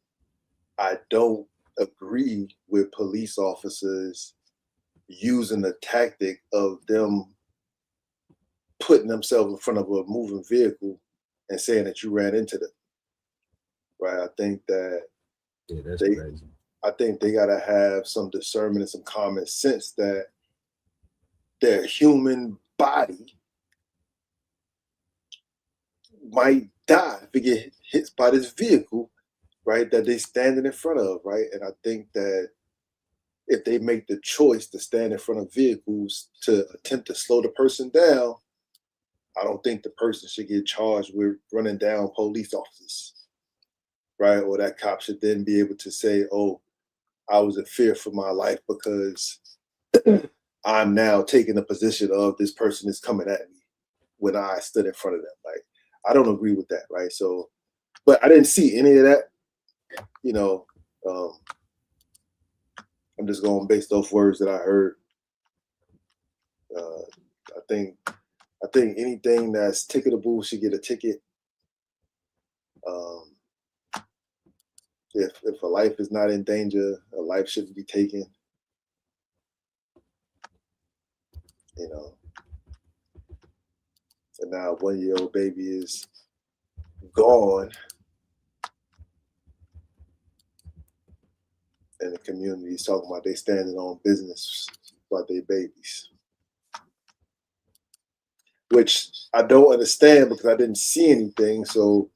I don't agree with police officers using the tactic of them putting themselves in front of a moving vehicle and saying that you ran into them. Right? I think that that's crazy. I think they gotta have some discernment and some common sense that their human body might die if it get hit by this vehicle, right? That they standing in front of, right? And I think that if they make the choice to stand in front of vehicles to attempt to slow the person down, I don't think the person should get charged with running down police officers, right? Or that cop should then be able to say, oh, I was in fear for my life because I'm now taking the position of this person is coming at me when I stood in front of them. Like, I don't agree with that, right? So, but I didn't see any of that, you know. I'm just going based off words that I heard. I think anything that's ticketable should get a ticket. If a life is not in danger, a life shouldn't be taken. You know. So now a 1-year-old baby is gone. And the community is talking about they standing on business about their babies. Which I don't understand because I didn't see anything. So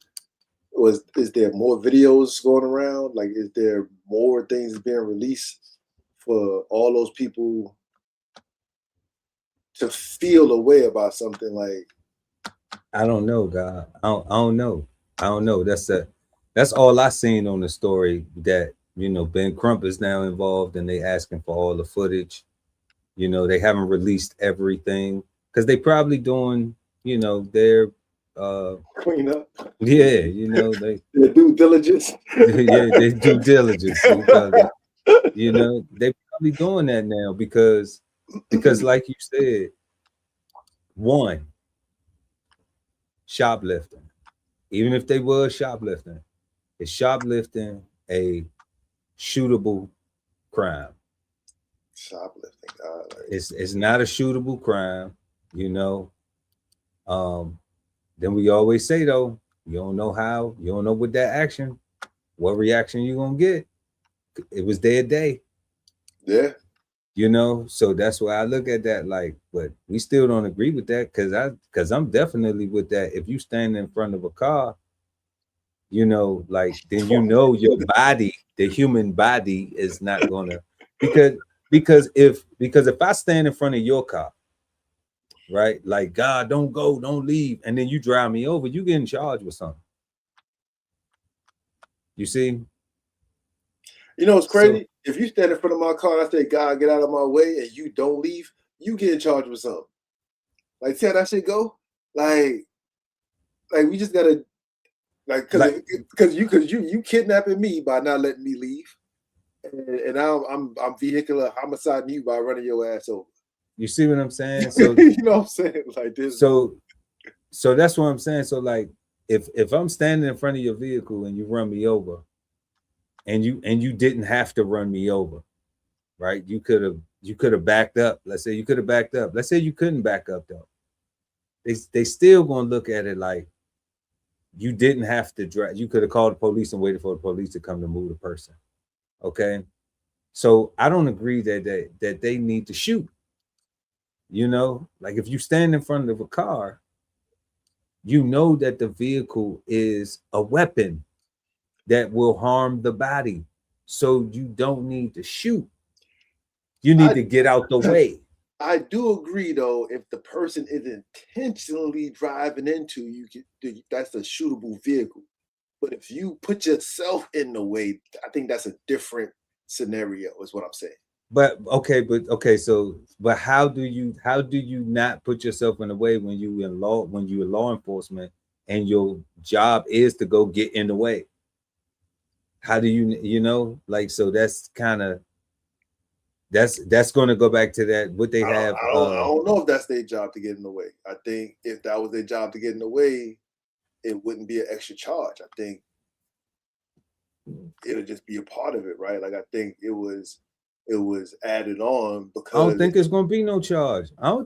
is there more videos going around? Like, is there more things being released for all those people to feel a way about something? Like, I don't know, God. I don't know. That's all I seen on the story, that, you know, Ben Crump is now involved and they asking for all the footage. You know, they haven't released everything because they probably doing, you know, their clean up. Yeah, you know, their due diligence. Yeah, they due diligence. You know, they probably doing that now because like you said, one, shoplifting. even if they were shoplifting, is shoplifting a shootable crime? Shoplifting. It's not a shootable crime, you know. Then we always say though, you don't know what that action, what reaction you gonna get. It was their day. Yeah. You know, so that's why I look at that like, but we still don't agree with that because I'm definitely with that. If you stand in front of a car, you know, like then you know your body, the human body is not gonna because if I stand in front of your car, right, like God, don't go, don't leave, and then you drive me over, you getting charged with something. You see? You know, it's crazy. If you stand in front of my car and I say, God, get out of my way, and you don't leave, you get charged with something. Like, see how that shit go? Like we just gotta, because you kidnapping me by not letting me leave, and now I'm vehicular homiciding you by running your ass over. You see what I'm saying? So you know what I'm saying? Like this. So that's what I'm saying. So like, if I'm standing in front of your vehicle and you run me over, and you didn't have to run me over, right? You could have backed up. Let's say you could have backed up. Let's say you couldn't back up though. They still gonna look at it like you didn't have to drive. You could have called the police and waited for the police to come to move the person. Okay, so I don't agree that they need to shoot. You know, like if you stand in front of a car, you know that the vehicle is a weapon that will harm the body. So you don't need to shoot. You need to get out the way. I do agree though, if the person is intentionally driving into you, that's a shootable vehicle. But if you put yourself in the way, I think that's a different scenario, is what I'm saying. But how do you not put yourself in the way when you're law enforcement and your job is to go get in the way? How do you know, like, so that's kind of that's going to go back to that what they have. I don't know if that's their job to get in the way. I think if that was their job to get in the way, it wouldn't be an extra charge. I think it'll just be a part of it, right? Like I think it was added on because I don't think it's going to be no charge. I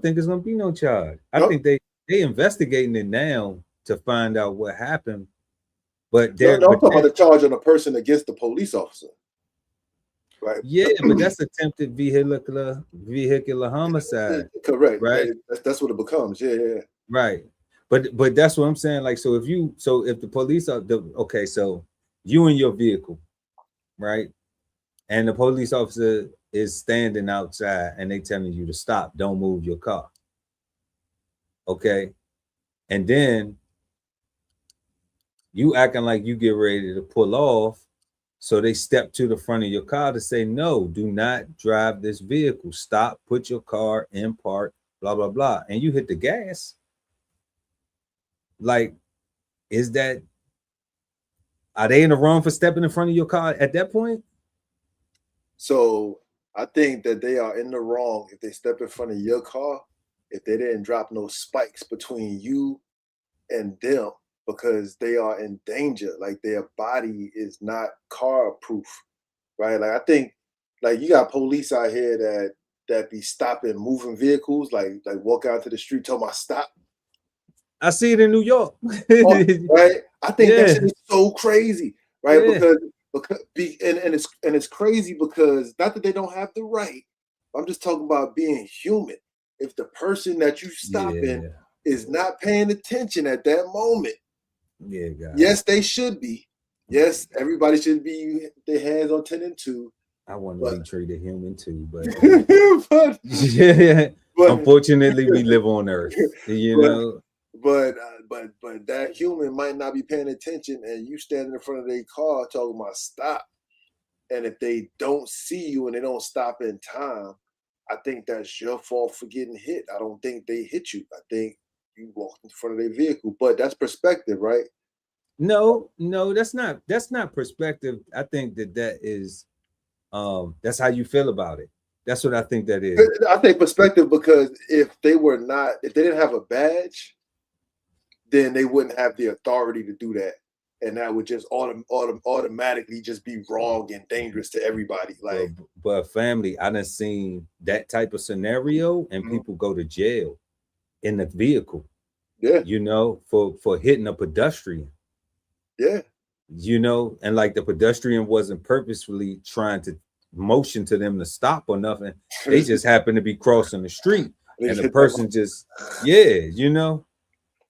think they investigating it now to find out what happened. But I'm talking about the charge on a person against the police officer. Right. Yeah, but that's attempted vehicular homicide. Correct. Right. That's what it becomes. Yeah. Right. But that's what I'm saying. Like, so if the police are so you in your vehicle, right? And the police officer is standing outside and they telling you to stop, don't move your car. Okay. And then you acting like you get ready to pull off. So they step to the front of your car to say, no, do not drive this vehicle. Stop, put your car in park, blah, blah, blah. And you hit the gas. Like, are they in the wrong for stepping in front of your car at that point? So I think that they are in the wrong if they step in front of your car, if they didn't drop no spikes between you and them, because they are in danger. Like their body is not car proof, right? Like I think, like you got police out here that be stopping moving vehicles, like walk out to the street, tell them stop. I see it in New York, right? I think that shit is so crazy, right? Yeah. Because it's crazy because not that they don't have the right. I'm just talking about being human. If the person that you stopping is not paying attention at that moment. Yeah, God. Yes, they should be. Yes, everybody should be their hands on 10 and 2. I want to be treated human too, but unfortunately, we live on Earth. You know. But that human might not be paying attention, and you standing in front of their car talking about stop. And if they don't see you and they don't stop in time, I think that's your fault for getting hit. I don't think they hit you. I think you walked in front of their vehicle, but that's perspective, right? No, that's not perspective. I think that is that's how you feel about it. That's what I think that is. I think perspective because if they didn't have a badge, then they wouldn't have the authority to do that. And that would just automatically just be wrong and dangerous to everybody. Like, but family, I done seen that type of scenario and people go to jail in the vehicle. Yeah. You know, for hitting a pedestrian. Yeah. You know, and like the pedestrian wasn't purposefully trying to motion to them to stop or nothing. They just happened to be crossing the street and the person just, you know.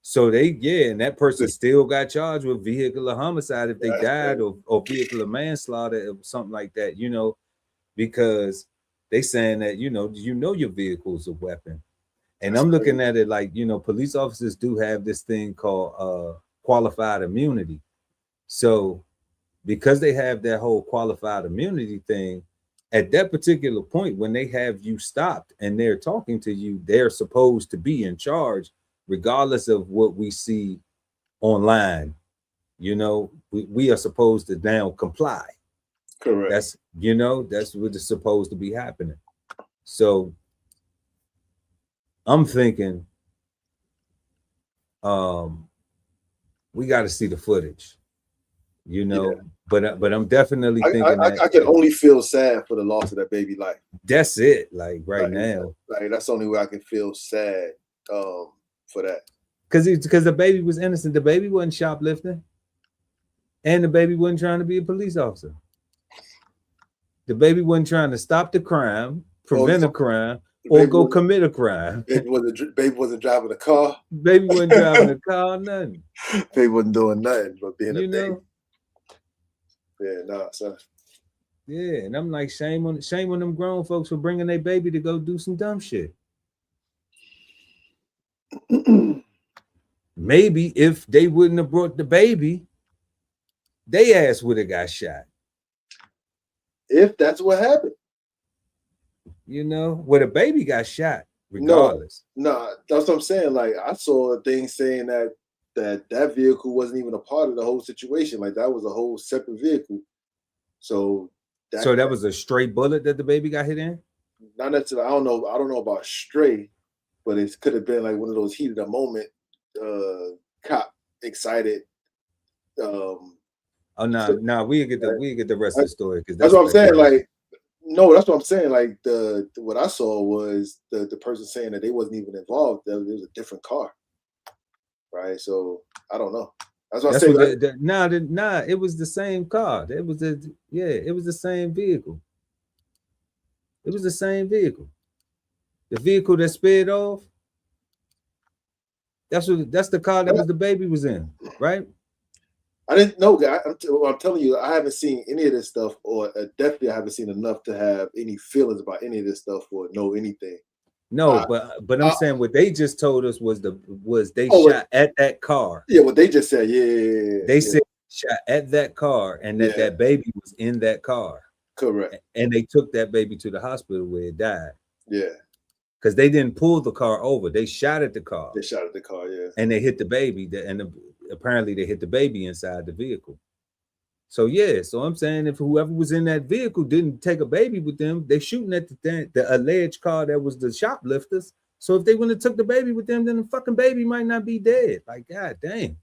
So and that person still got charged with vehicular homicide if they died or vehicular manslaughter or something like that, you know, because they saying that, you know, your vehicle's a weapon. And I'm looking at it like, you know, police officers do have this thing called qualified immunity. So because they have that whole qualified immunity thing, at that particular point, when they have you stopped and they're talking to you, they're supposed to be in charge, regardless of what we see online. You know, we are supposed to now comply. Correct. That's, you know, that's what is supposed to be happening. So I'm thinking we got to see the footage, you know, but I'm definitely thinking I can only feel sad for the loss of that baby life. That's it. Like now, like that's the only way I can feel sad for that. Because the baby was innocent. The baby wasn't shoplifting, and the baby wasn't trying to be a police officer. The baby wasn't trying to stop the crime, prevent a crime, or go commit a crime. Baby wasn't driving a car. Baby wasn't driving a car, nothing. Baby wasn't doing nothing but being a baby. Know? Yeah, nah, son. Yeah, and I'm like, shame on them grown folks for bringing their baby to go do some dumb shit. Maybe if they wouldn't have brought the baby, they ass would have got shot. If that's what happened. You know, where the baby got shot, regardless. No, that's what I'm saying. Like, I saw a thing saying that vehicle wasn't even a part of the whole situation. Like, that was a whole separate vehicle. So that was a stray bullet that the baby got hit in? Not necessarily. I don't know about stray, but it could have been like one of those heat of the moment, cop excited. We get the rest of the story, because that's what I'm saying. Like, no, that's what I'm saying. Like, what I saw was the person saying that they wasn't even involved. That it was a different car, right? So I don't know. That's what I say. It was the same car. It was the same vehicle. It was the same vehicle. The vehicle that sped off. That's the car that the baby was in, right? I didn't know. I'm telling you, I haven't seen any of this stuff, or definitely I haven't seen enough to have any feelings about any of this stuff or know anything. No, but I'm saying what they just told us was they shot at that car. Yeah, what they just said. Yeah. They said shot at that car, and that baby was in that car. Correct. And they took that baby to the hospital where it died. Yeah. Because they didn't pull the car over. They shot at the car. Yeah. And they hit the baby. Apparently they hit the baby inside the vehicle. So I'm saying if whoever was in that vehicle didn't take a baby with them, they shooting at the alleged car that was the shoplifters. So if they wouldn't have took the baby with them, then the fucking baby might not be dead. Like, god damn,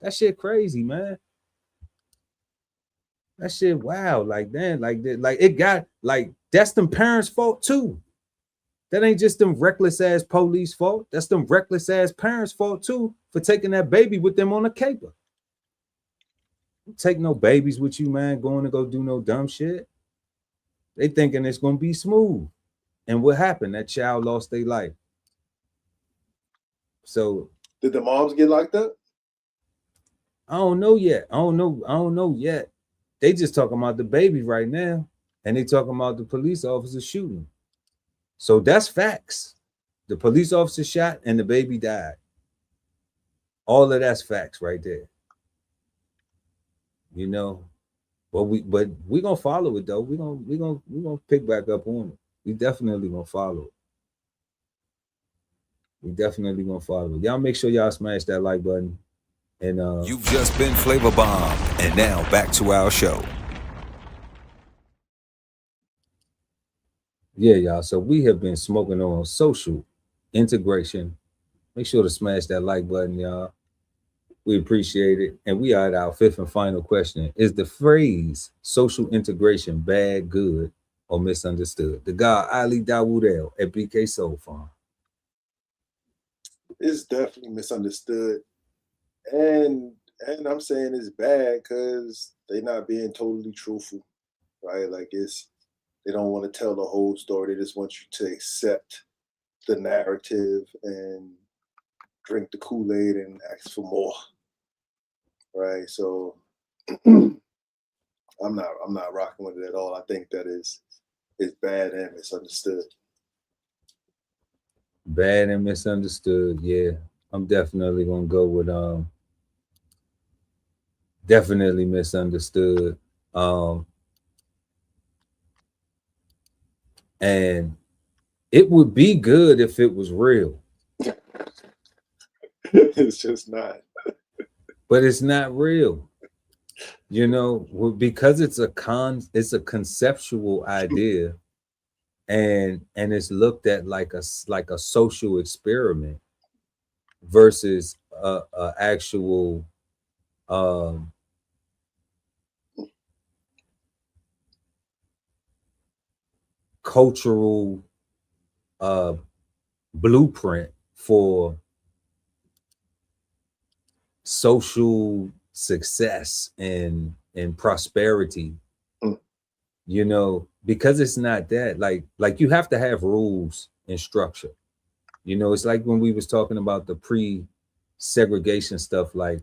that shit crazy, man. That shit wow. Like, damn, like it got, like, that's them parents' fault too. That ain't just them reckless ass police fault. That's them reckless ass parents' fault too for taking that baby with them on a caper. Don't take no babies with you, man, going to go do no dumb shit. They thinking it's gonna be smooth. And what happened? That child lost their life. So did the moms get locked up? I don't know yet. I don't know yet. They just talking about the baby right now, and they talking about the police officer shooting. So that's facts. The police officer shot and the baby died. All of that's facts right there. You know, but we gonna follow it though. We gonna pick back up on it. We definitely gonna follow it. Y'all make sure y'all smash that like button. And you've just been Flavor Bomb, and now back to our show. Yeah, y'all. So we have been smoking on social integration. Make sure to smash that like button, y'all. We appreciate it. And we are at our fifth and final question. Is the phrase social integration bad, good, or misunderstood? The guy Ali Dawood at BK Soul Farm. It's definitely misunderstood. And I'm saying it's bad because they're not being totally truthful, right? Like they don't want to tell the whole story. They just want you to accept the narrative and drink the Kool-Aid and ask for more. Right. So I'm not rocking with it at all. I think that it's bad and misunderstood. Bad and misunderstood. Yeah. I'm definitely gonna go with definitely misunderstood. And it would be good if it was real. It's just not. But it's not real, you know, because it's a conceptual idea, and it's looked at like a social experiment versus a actual cultural blueprint for social success and prosperity, you know, because it's not that. Like you have to have rules and structure. You know, it's like when we was talking about the pre-segregation stuff, like,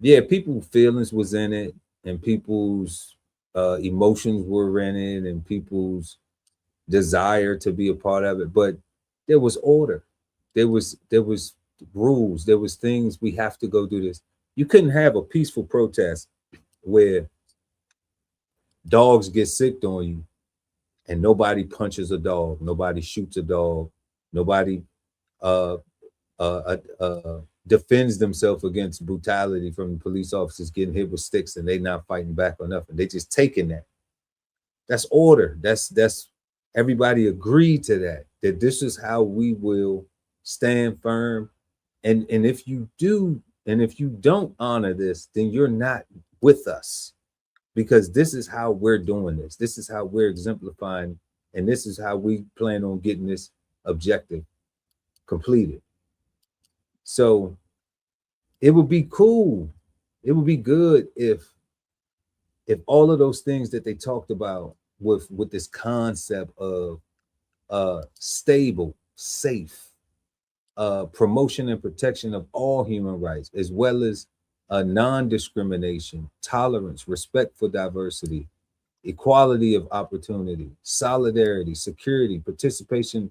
yeah, people's feelings was in it and people's emotions were in it and people's desire to be a part of it, but there was order. There was rules. There was things. We have to go do this. You couldn't have a peaceful protest where dogs get sick on you and nobody punches a dog, nobody shoots a dog, nobody defends themselves against brutality from the police officers getting hit with sticks and they not fighting back or nothing. They just taking that. That's order. That's everybody agreed to that this is how we will stand firm. And if you do, and if you don't honor this, then you're not with us, because this is how we're doing this. This is how we're exemplifying, and this is how we plan on getting this objective completed. So it would be cool. It would be good if all of those things that they talked about with this concept of stable, safe, promotion and protection of all human rights, as well as non-discrimination, tolerance, respect for diversity, equality of opportunity, solidarity, security, participation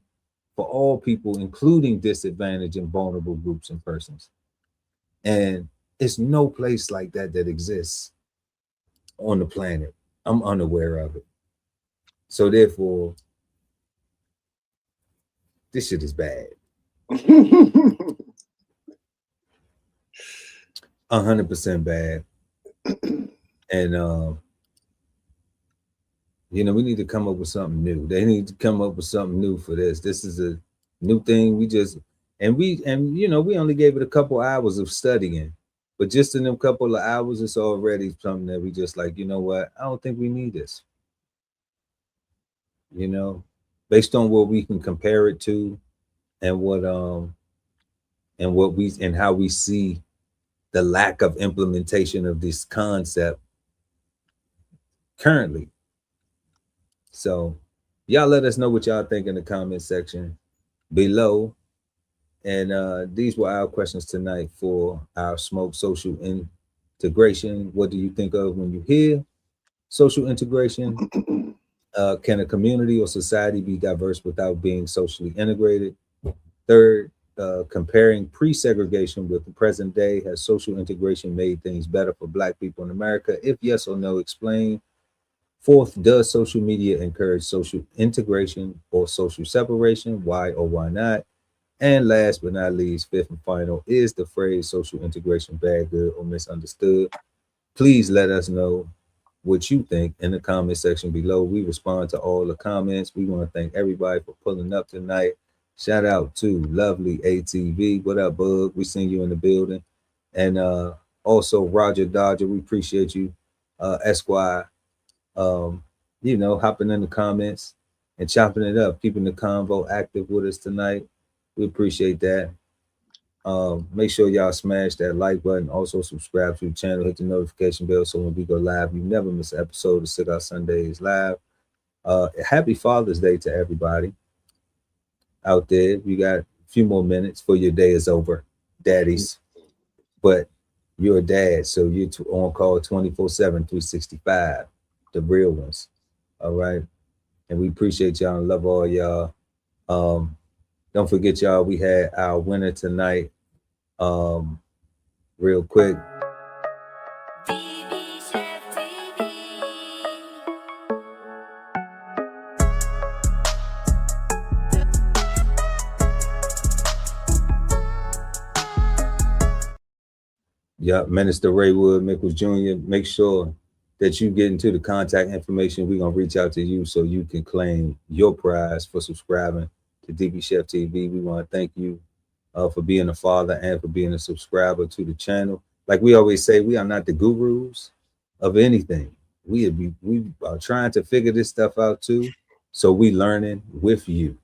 for all people, including disadvantaged and vulnerable groups and persons. And it's no place like that exists on the planet. I'm unaware of it. So therefore, this shit is bad. 100% bad. And you know, we need to come up with something new. They need to come up with something new for this. This is a new thing. We you know, we only gave it a couple hours of studying, but just in them couple of hours, it's already something that we just like, you know what? I don't think we need this. You know, based on what we can compare it to, and how we see the lack of implementation of this concept currently. So y'all let us know what y'all think in the comment section below. And these were our questions tonight for our Smoke Social Integration. What do you think of when you hear social integration? Can a community or society be diverse without being socially integrated? Third, comparing pre-segregation with the present day, has social integration made things better for Black people in America? If yes or no, explain. Fourth, does social media encourage social integration or social separation? Why or why not? And last but not least, fifth and final, is the phrase social integration bad, good, or misunderstood? Please let us know what you think in the comment section below. We respond to all the comments. We want to thank everybody for pulling up tonight. Shout out to lovely ATV. What up, Bug? We seen you in the building. And also Roger Dodger, we appreciate you, Esquire. You know, hopping in the comments and chopping it up, keeping the convo active with us tonight. We appreciate that. Make sure y'all smash that like button. Also subscribe to the channel, hit the notification bell so when we go live, you never miss an episode of Cigar Sundays Live. Happy Father's Day to everybody out there. We got a few more minutes before your day is over, daddies. But you're a dad, so you're on call 24/7, 365, the real ones. All right. And we appreciate y'all and love all y'all. Don't forget, y'all, we had our winner tonight. Real quick. Yeah, Minister Raywood Mickles Jr., make sure that you get into the contact information. We're going to reach out to you so you can claim your prize for subscribing to DBCHEFTV. We want to thank you for being a father and for being a subscriber to the channel. Like we always say, we are not the gurus of anything. We are trying to figure this stuff out too. So we learning with you.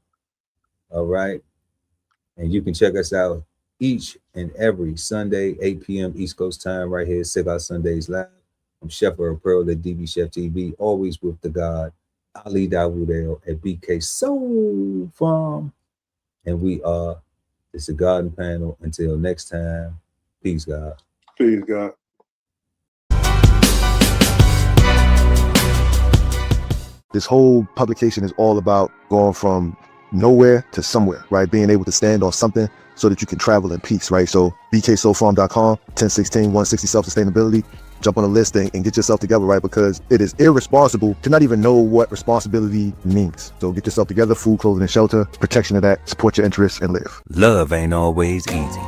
All right. And you can check us out each and every Sunday, 8 p.m. East Coast time, right here, Cigar Sundays Live. I'm Chef Earl Pearl at DBCHEFTV, always with the God, Ali Dawood at BK Soul Farm. And we are the Cigarden Panel. Until next time, peace, God. Peace, God. This whole publication is all about going from nowhere to somewhere, right? Being able to stand on something so that you can travel in peace, right? So bksoulfarm.com, 1016 160 self-sustainability. Jump on the list and get yourself together, right? Because it is irresponsible to not even know what responsibility means. So get yourself together, food, clothing, and shelter, protection of that, support your interests, and live. Love ain't always easy,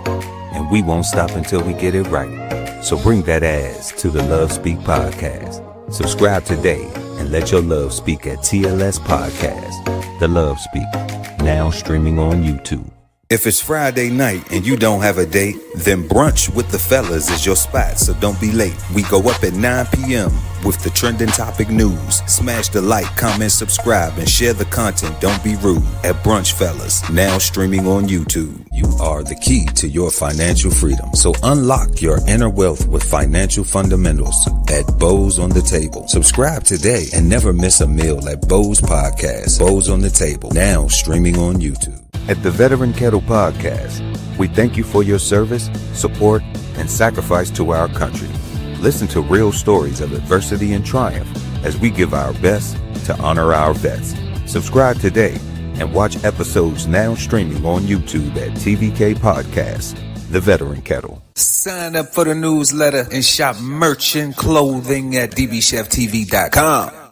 and we won't stop until we get it right. So bring that ass to the Love Speak podcast. Subscribe today and let your love speak at TLS Podcast. The Love Speak, now streaming on YouTube. If it's Friday night and you don't have a date, then brunch with the fellas is your spot, so don't be late. We go up at 9 p.m. with the trending topic news. Smash the like, comment, subscribe, and share the content. Don't be rude. At Brunch Fellas, now streaming on YouTube. You are the key to your financial freedom, so unlock your inner wealth with financial fundamentals at Bows on the Table. Subscribe today and never miss a meal at Bows Podcast. Bows on the Table, now streaming on YouTube. At the Veteran Kettle Podcast, we thank you for your service, support, and sacrifice to our country. Listen to real stories of adversity and triumph as we give our best to honor our vets. Subscribe today and watch episodes now streaming on YouTube at TVK Podcast, The Veteran Kettle. Sign up for the newsletter and shop merch and clothing at DBCHEFTV.com.